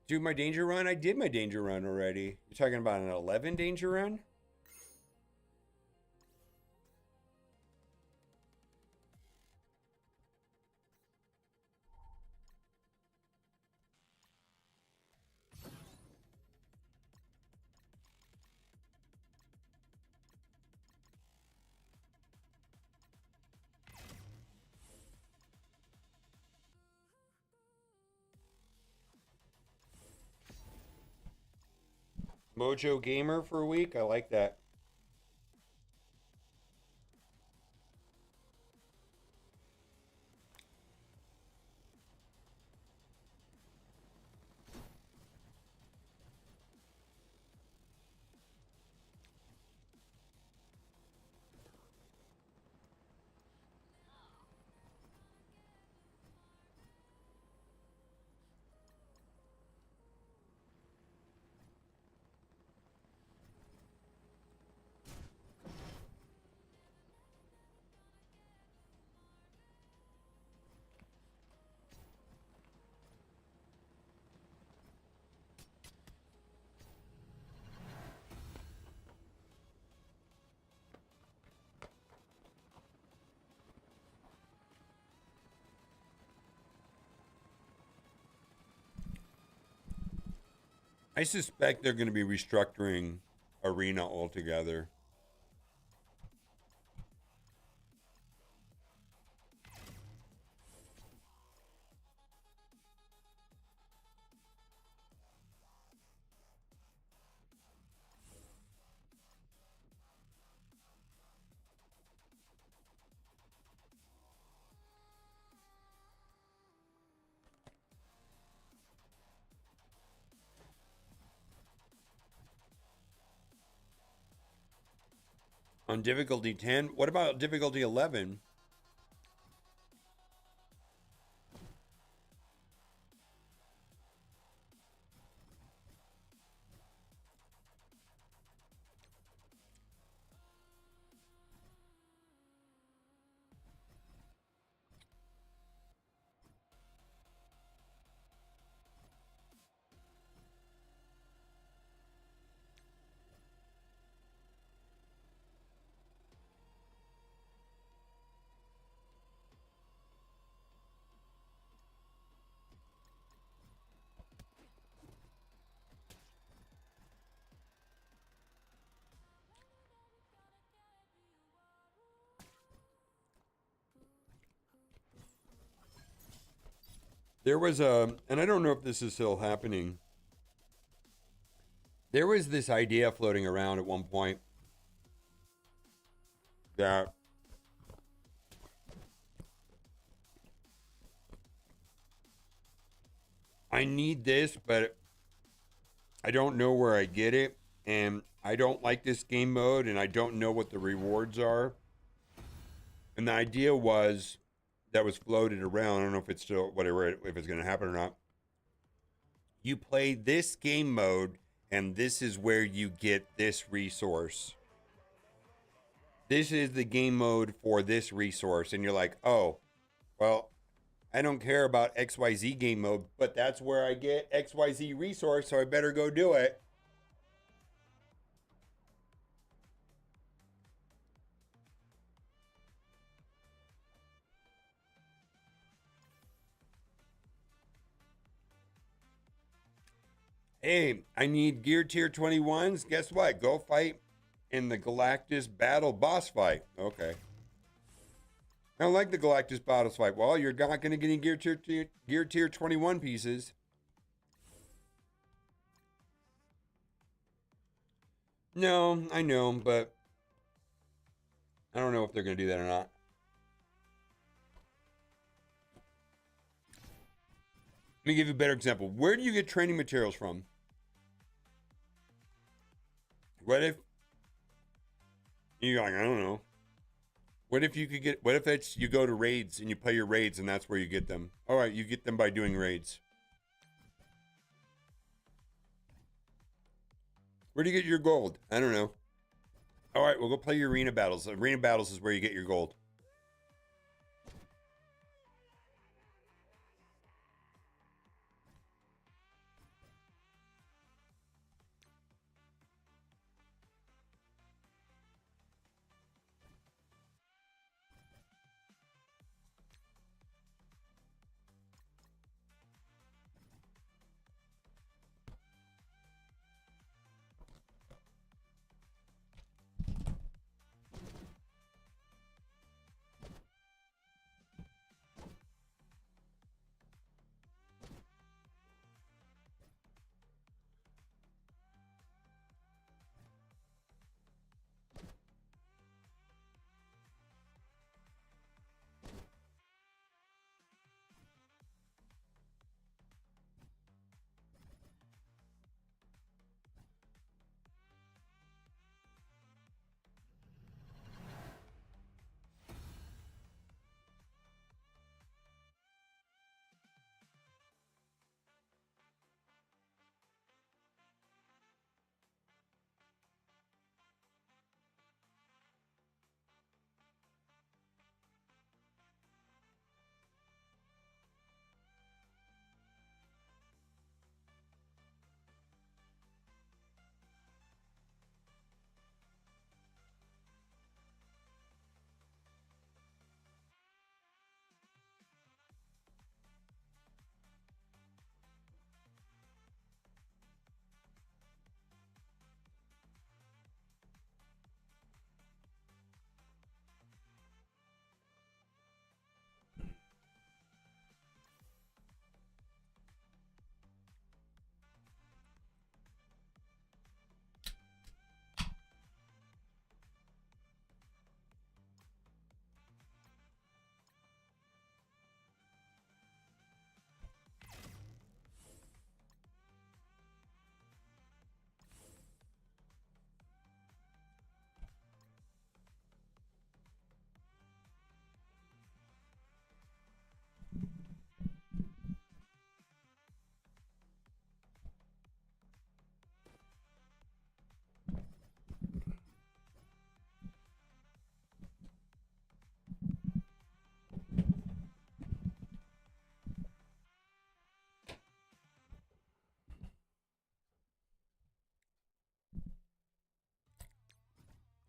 Do my danger run? I did my danger run already. You're talking about an 11 danger run? Mojo Gamer for a week? I like that. I suspect they're going to be restructuring Arena altogether. On difficulty 10? What about difficulty 11? There was a, and I don't know if this is still happening. There was this idea floating around at one point that I need this, but I don't know where I get it, and I don't like this game mode, and I don't know what the rewards are. And the idea was that was floated around. I don't know if it's still whatever, if it's going to happen or not. You play this game mode, and this is where you get this resource. This is the game mode for this resource, and you're like, oh, well, I don't care about XYZ game mode, but that's where I get XYZ resource, so I better go do it. Hey, I need gear tier 21s. Guess what? Go fight in the Galactus battle boss fight. Okay. I don't like the Galactus boss fight. Well, you're not going to get any gear tier 21 pieces. No, I know, but I don't know if they're going to do that or not. Let me give you a better example. Where do you get training materials from? What if you're like, I don't know. What if you could get, what if it's you go to raids and you play your raids and that's where you get them? All right, you get them by doing raids. Where do you get your gold? I don't know. All right, we'll go play your arena battles. Arena battles is where you get your gold.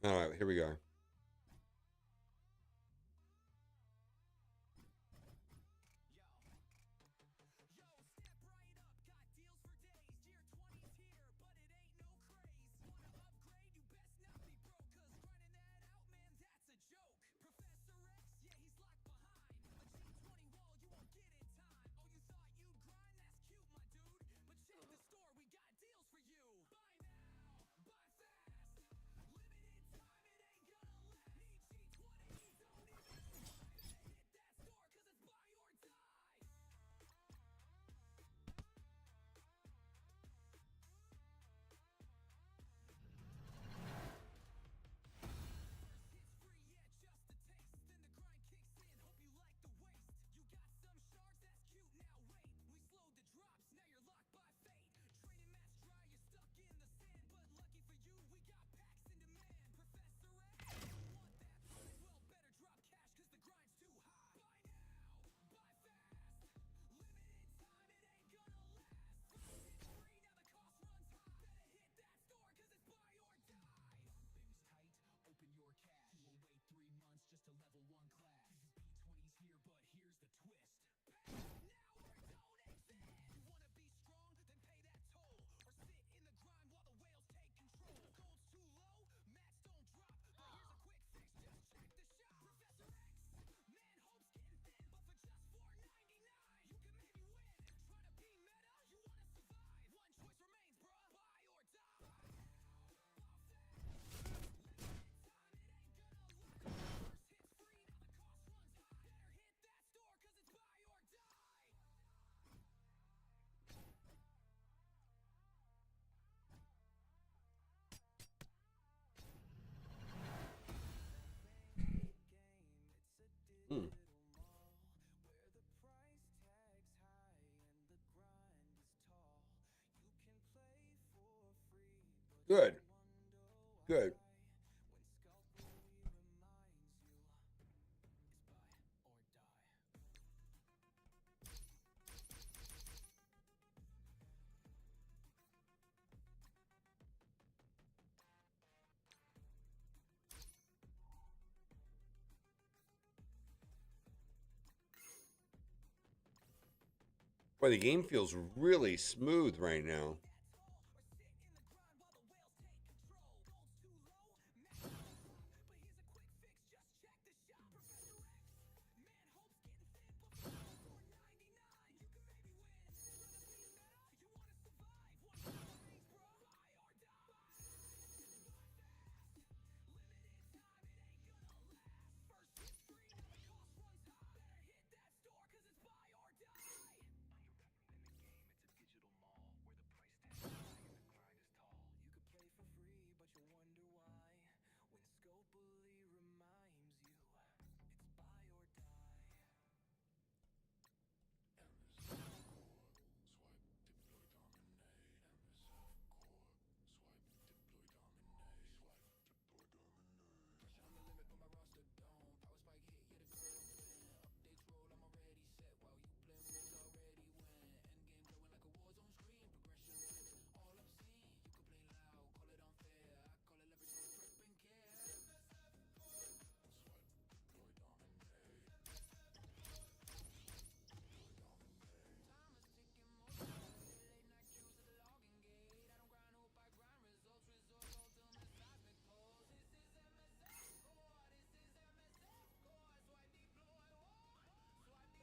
All right, here we go. Good. Good. Boy, the game feels really smooth right now.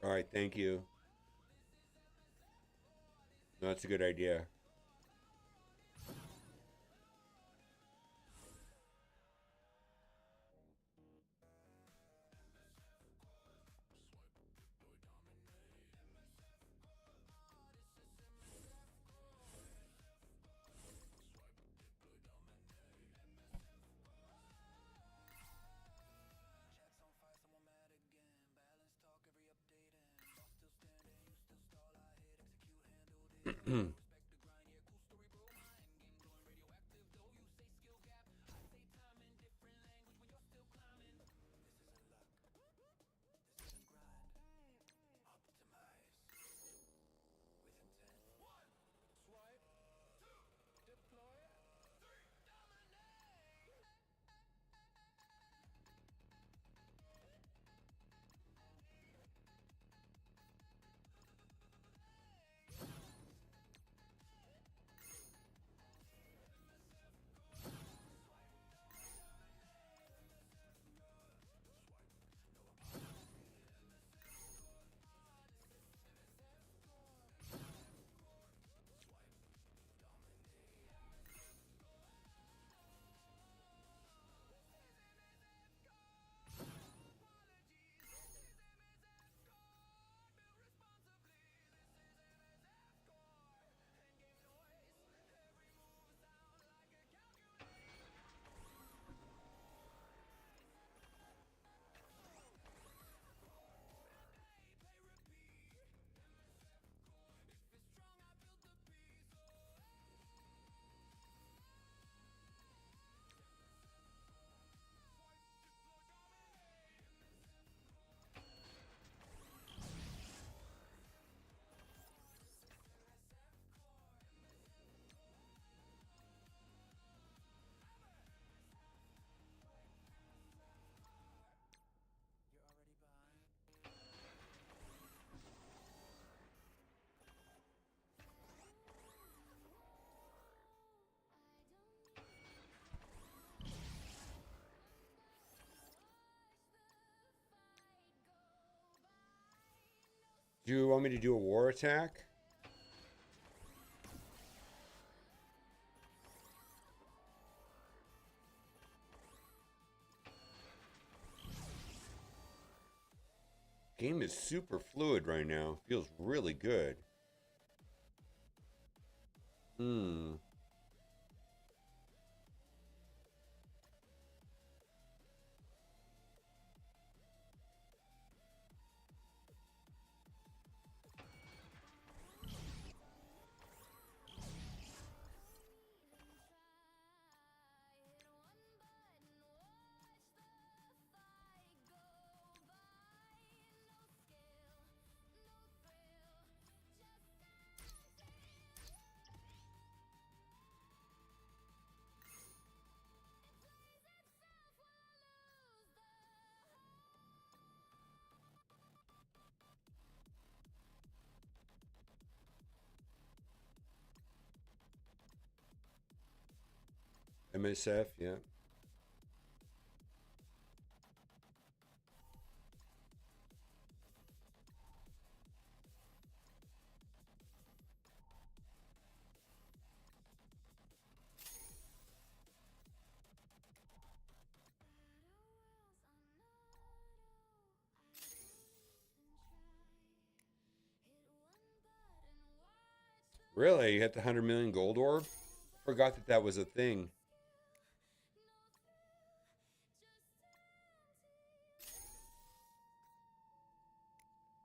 All right, thank you. No, that's a good idea. Do you want me to do a war attack? Game is super fluid right now. Feels really good. Hmm. MSF, yeah. Really? You got the 100 million gold orb? Forgot that that was a thing.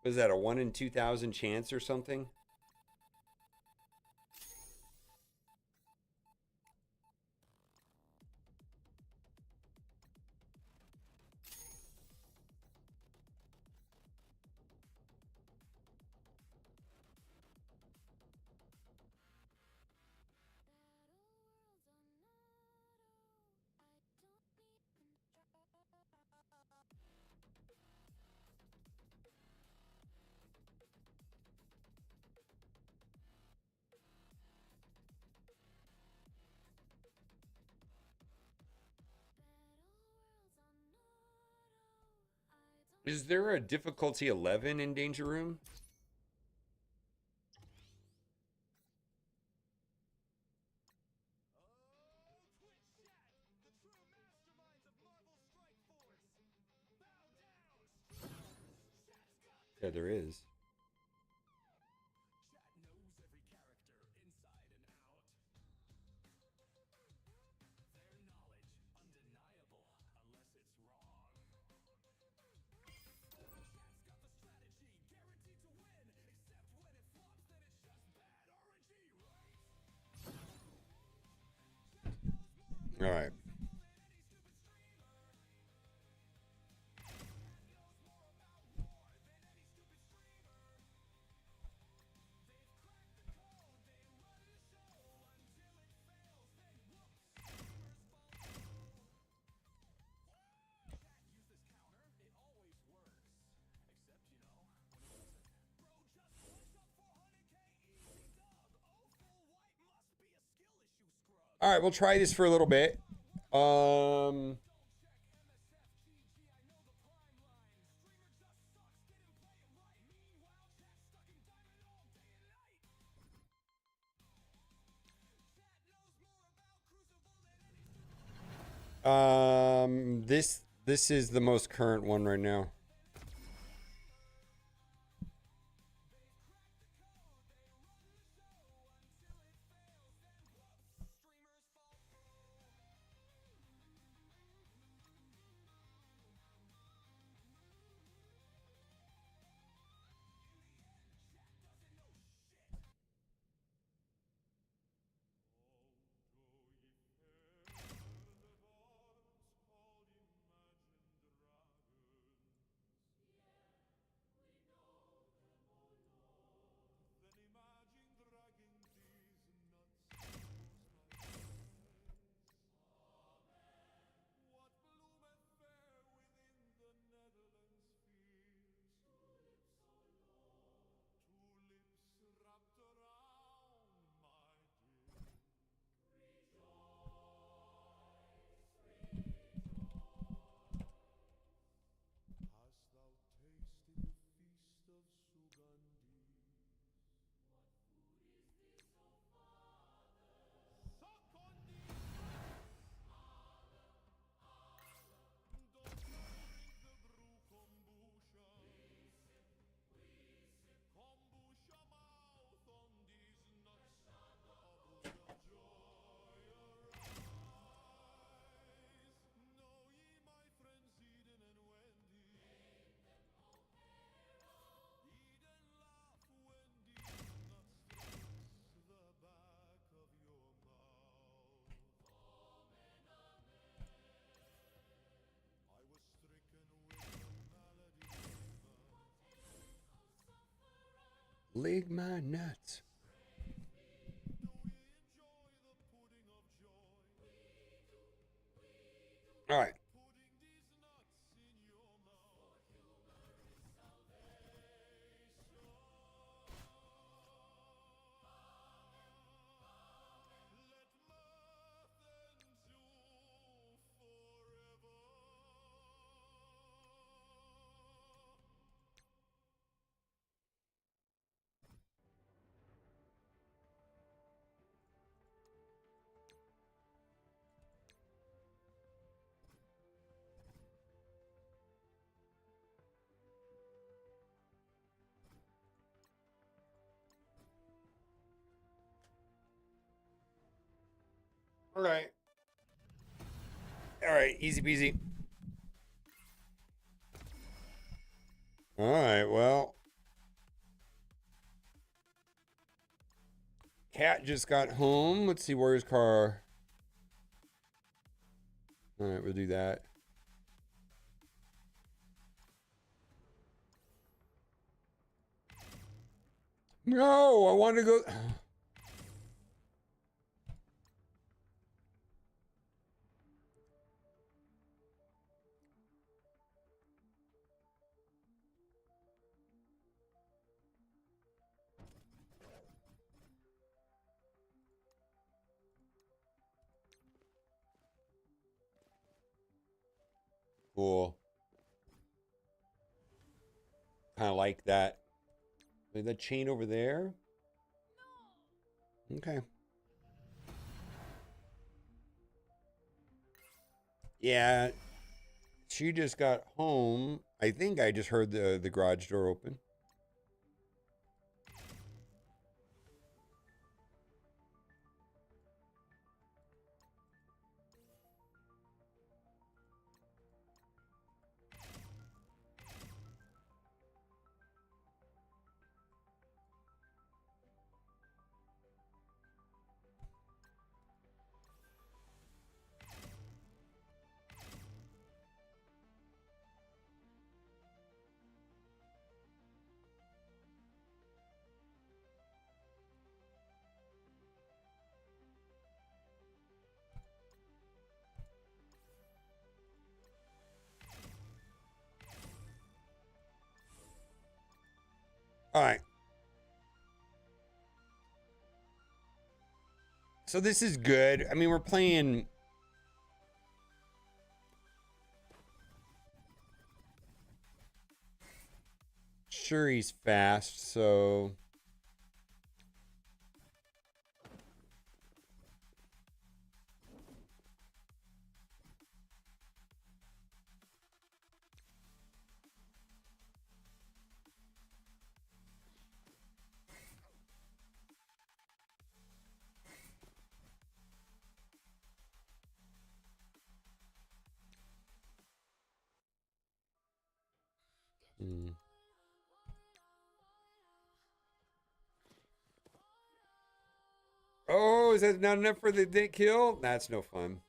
Was that a 1 in 2,000 chance or something? Is there a difficulty 11 in Danger Room? Yeah, there is. All right. All right, we'll try this for a little bit. This is the most current one right now. Lick my nuts. All right. All right. All right, easy peasy. All right, well. Cat just got home. Let's see, where's car? All right, we'll do that. No, I want to go. Cool. Kind of like that. Is that chain over there? Okay. Yeah, she just got home. I think I just heard the garage door open. All right. So this is good. I mean, we're playing. Sure, he's fast, so. Hmm. Oh, is that not enough for the kill? That's no fun.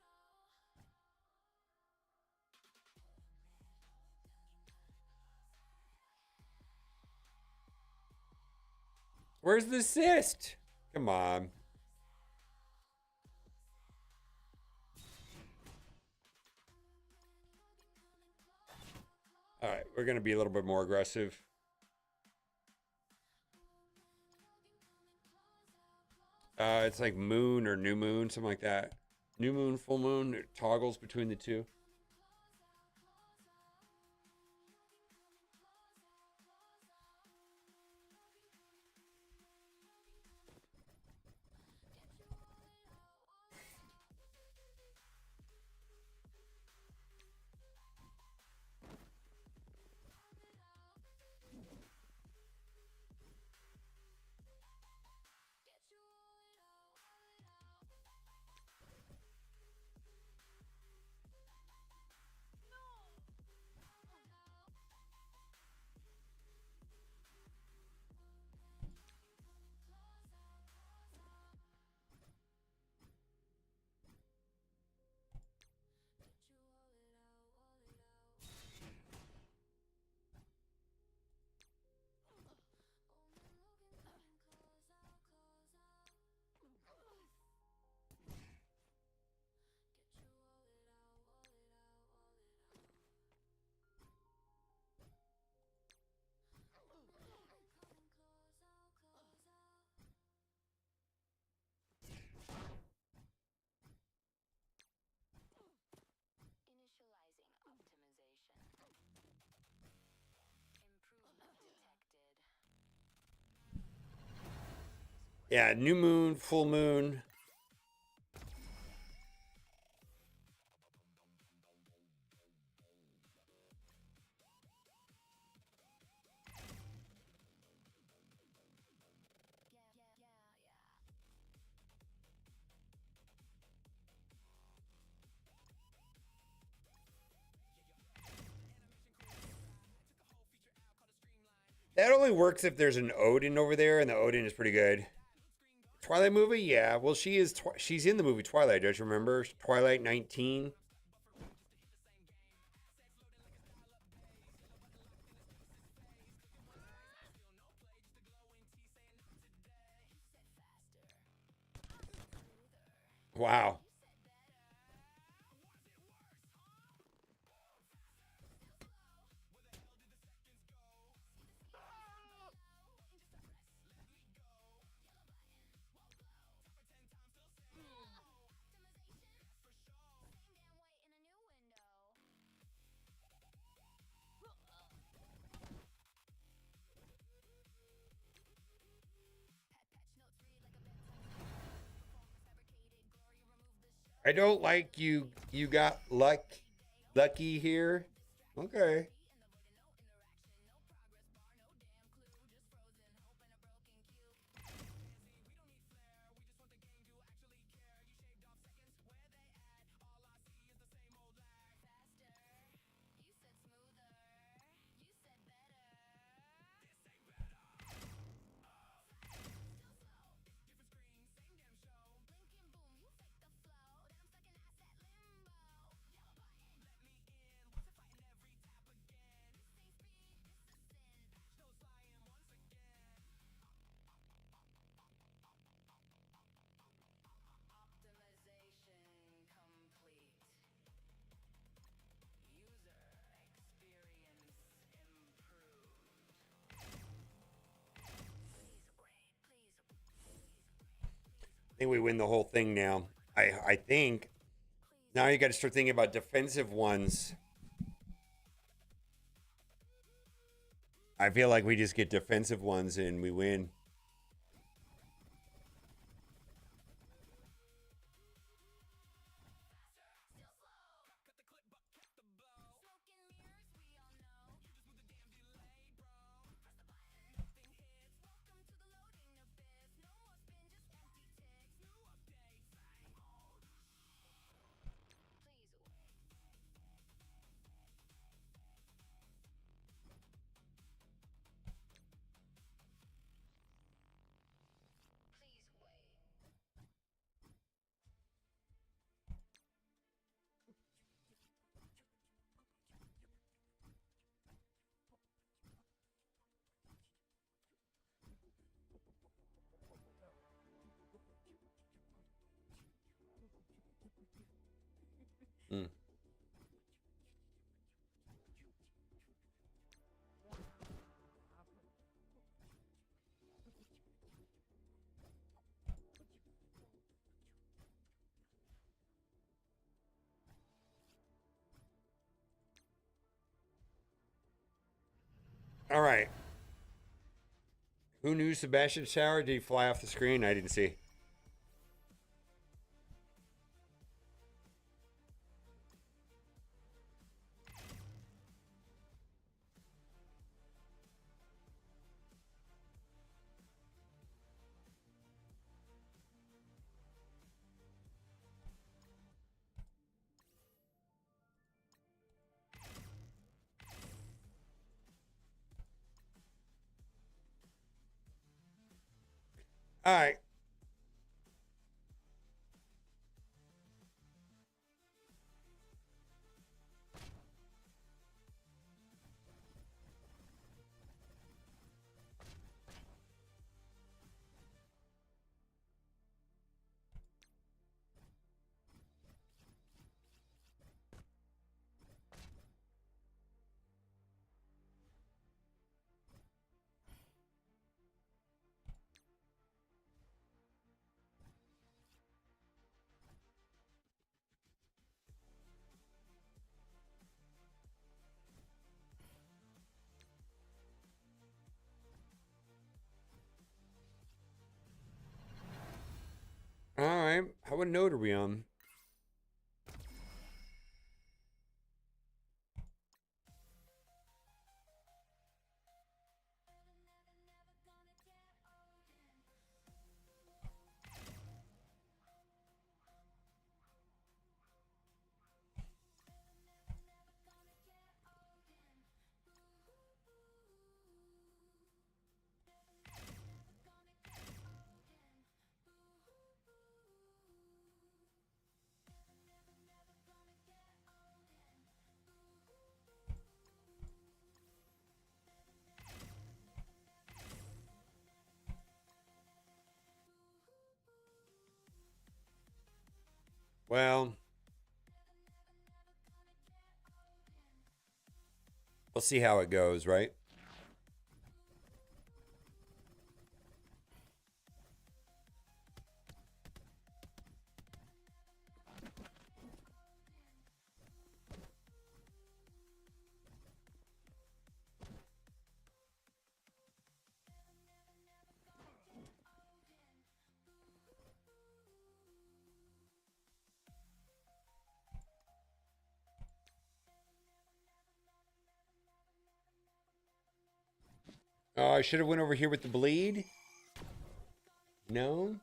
Where's the assist? Come on. All right, we're going to be a little bit more aggressive. It's like moon or new moon, something like that. New moon, full moon, it toggles between the two. Yeah, new moon, full moon. That only works if there's an Odin over there, and the Odin is pretty good. Twilight movie, yeah. Well, she's in the movie Twilight. Don't you remember Twilight 19? Wow. I don't like you. You got lucky here. Okay. I think we win the whole thing now. I think now you got to start thinking about defensive ones. I feel like we just get defensive ones and we win. Mm. All right. Who knew Sebastian Shower? Did he fly off the screen? I didn't see. All right. All right. What note are we on? Well, we'll see how it goes, right? Oh, I should have went over here with the bleed. No.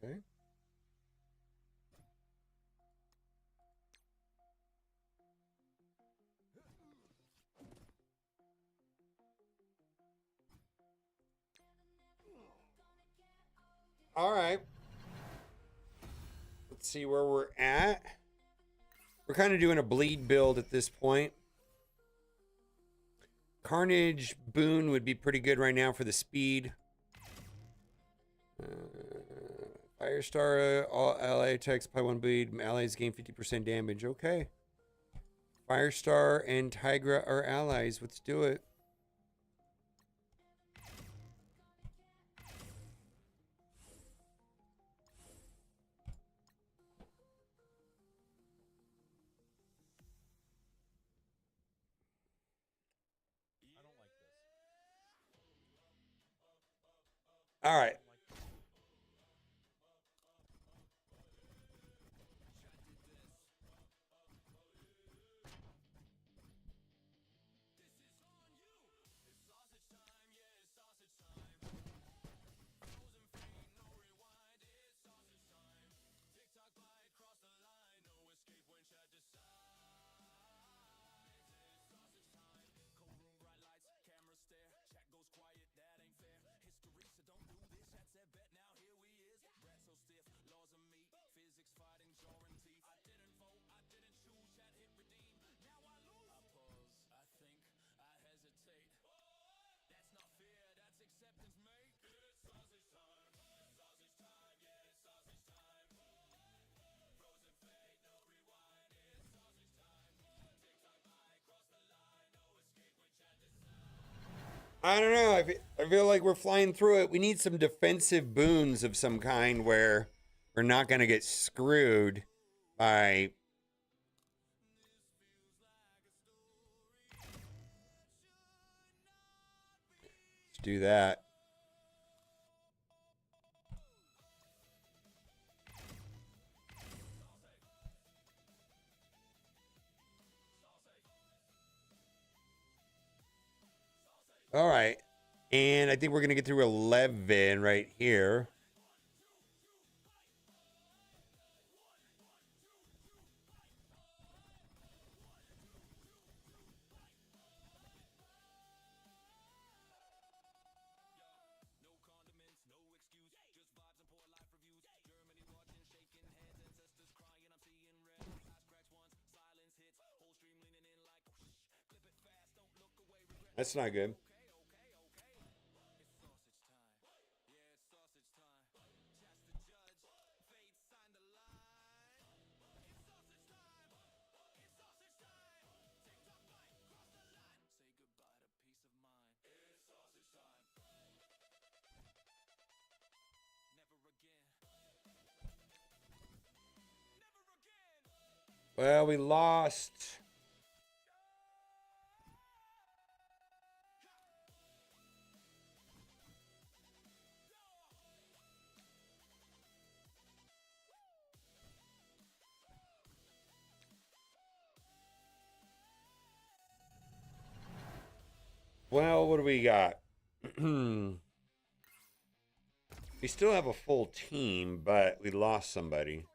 Okay. All right. Let's see where we're at. We're kind of doing a bleed build at this point. Carnage Boon would be pretty good right now for the speed. Firestar, all ally attacks apply 1 bleed. Allies gain 50% damage. Okay. Firestar and Tigra are allies. Let's do it. All right. I don't know. I feel like we're flying through it. We need some defensive boons of some kind where we're not going to get screwed by. Let's do that. All right. And I think we're going to get through 11 right here. That's not good. Well, we lost. Well, what do we got? We still have a full team, but we lost somebody.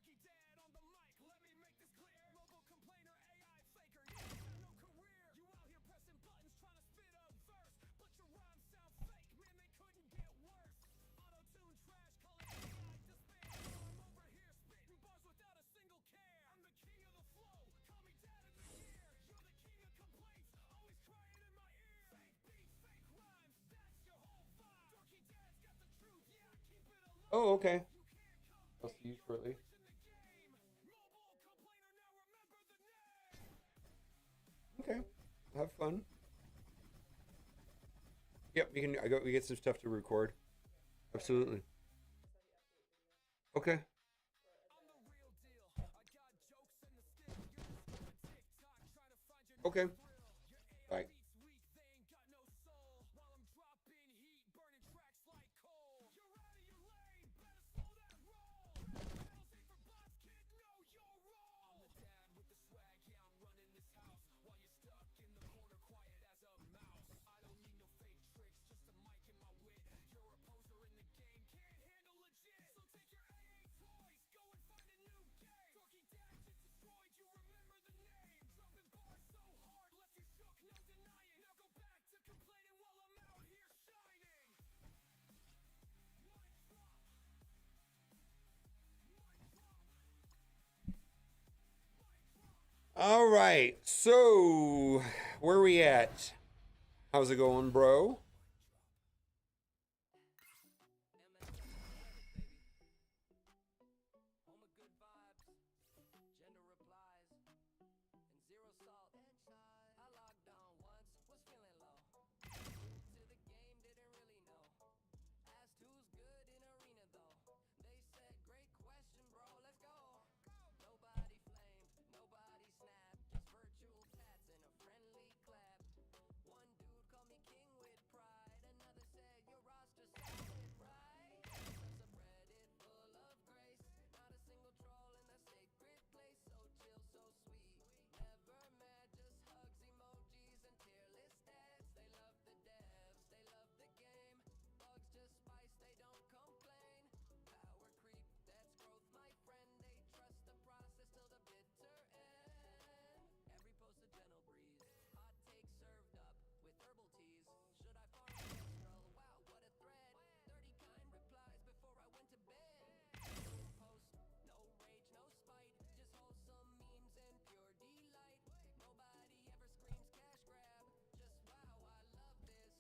Oh, okay. I'll see you shortly. Okay. Have fun. Yep, we get some stuff to record. Absolutely. Okay. Okay. Bye. All right. So, where are we at? How's it going, bro?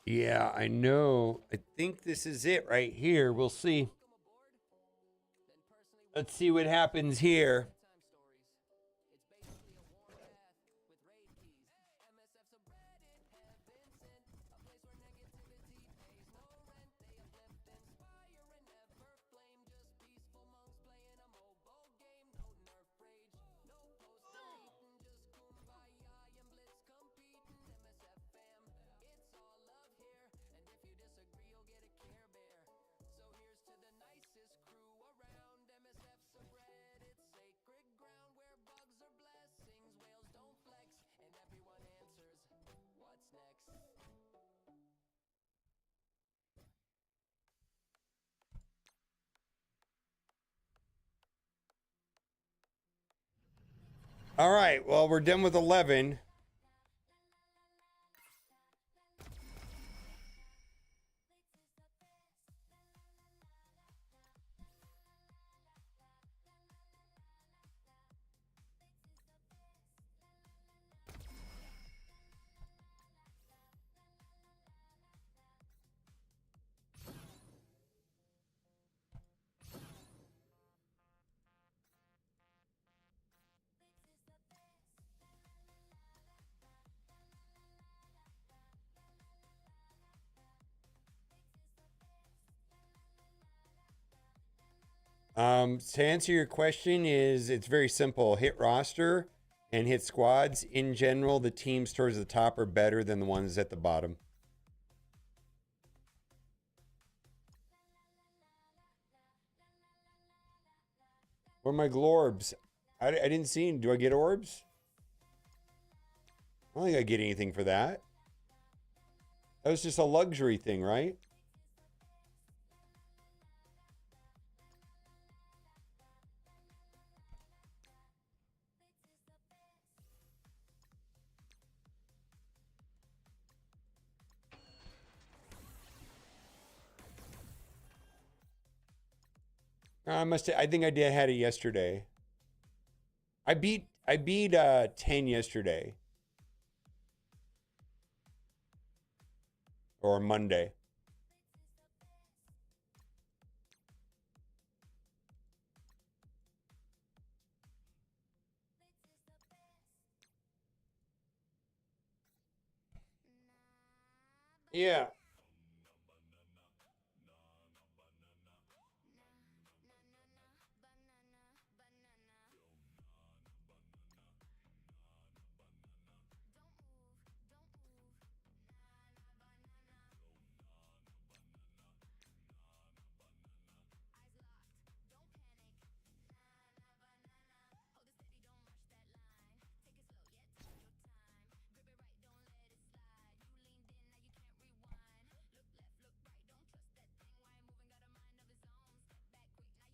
Yeah, I know. I think this is it right here. We'll see. Let's see what happens here. All right. Well, we're done with 11. To answer your question is it's very simple. Hit roster and hit squads. In general, the teams towards the top are better than the ones at the bottom. Where are my glorbs? I didn't see them. Do I get orbs? I don't think I get anything for that. That was just a luxury thing, right? I think I did had it yesterday. I beat 10 yesterday. Or Monday. Yeah.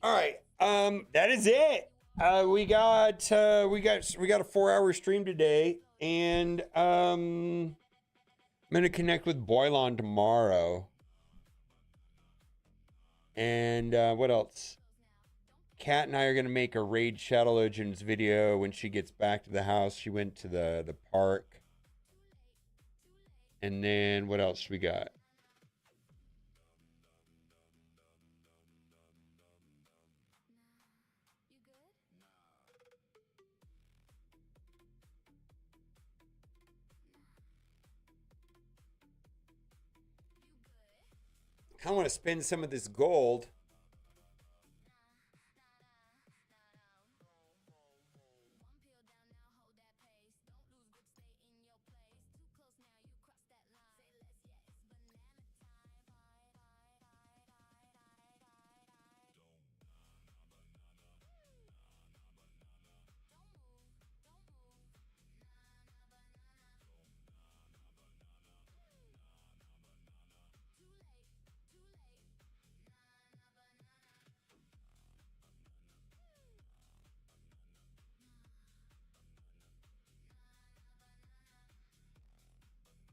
All right. That is it. We got a 4-hour stream today, and I'm gonna connect with Boylon tomorrow. And what else? Kat and I are gonna make a Raid Shadow Legends video when she gets back to the house. She went to the park. And then what else we got? I want to spend some of this gold.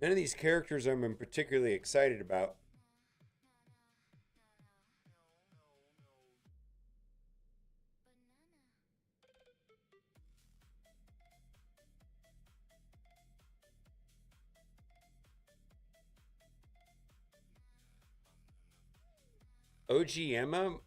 None of these characters I'm particularly excited about. OG Emma?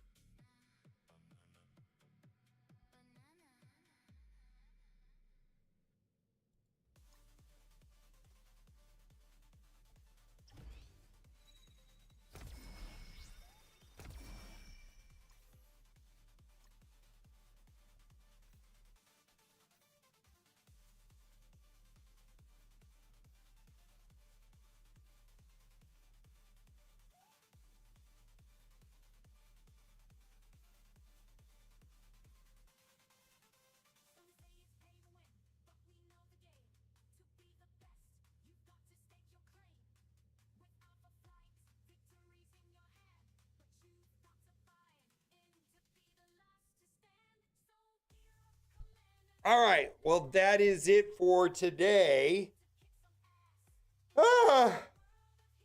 All right. Well, that is it for today. Ah.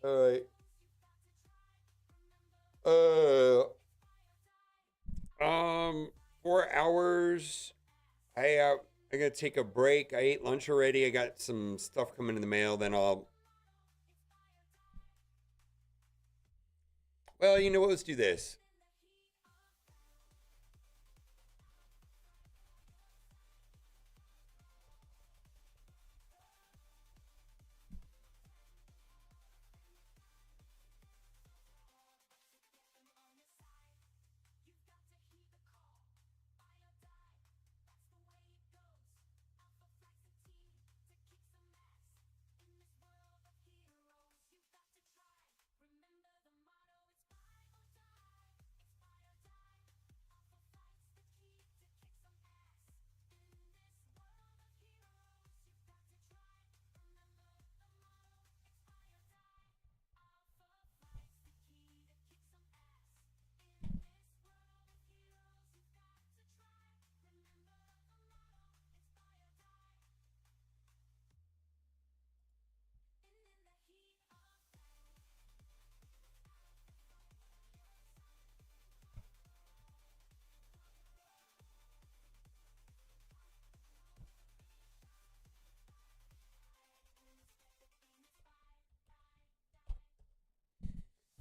All right. 4 hours. I gotta take a break. I ate lunch already. I got some stuff coming in the mail. Then I'll. Well, you know what? Let's do this.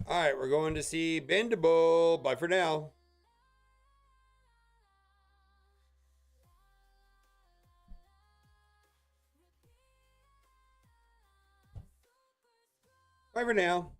All right, we're going to see Bendable. Bye for now. Bye for now.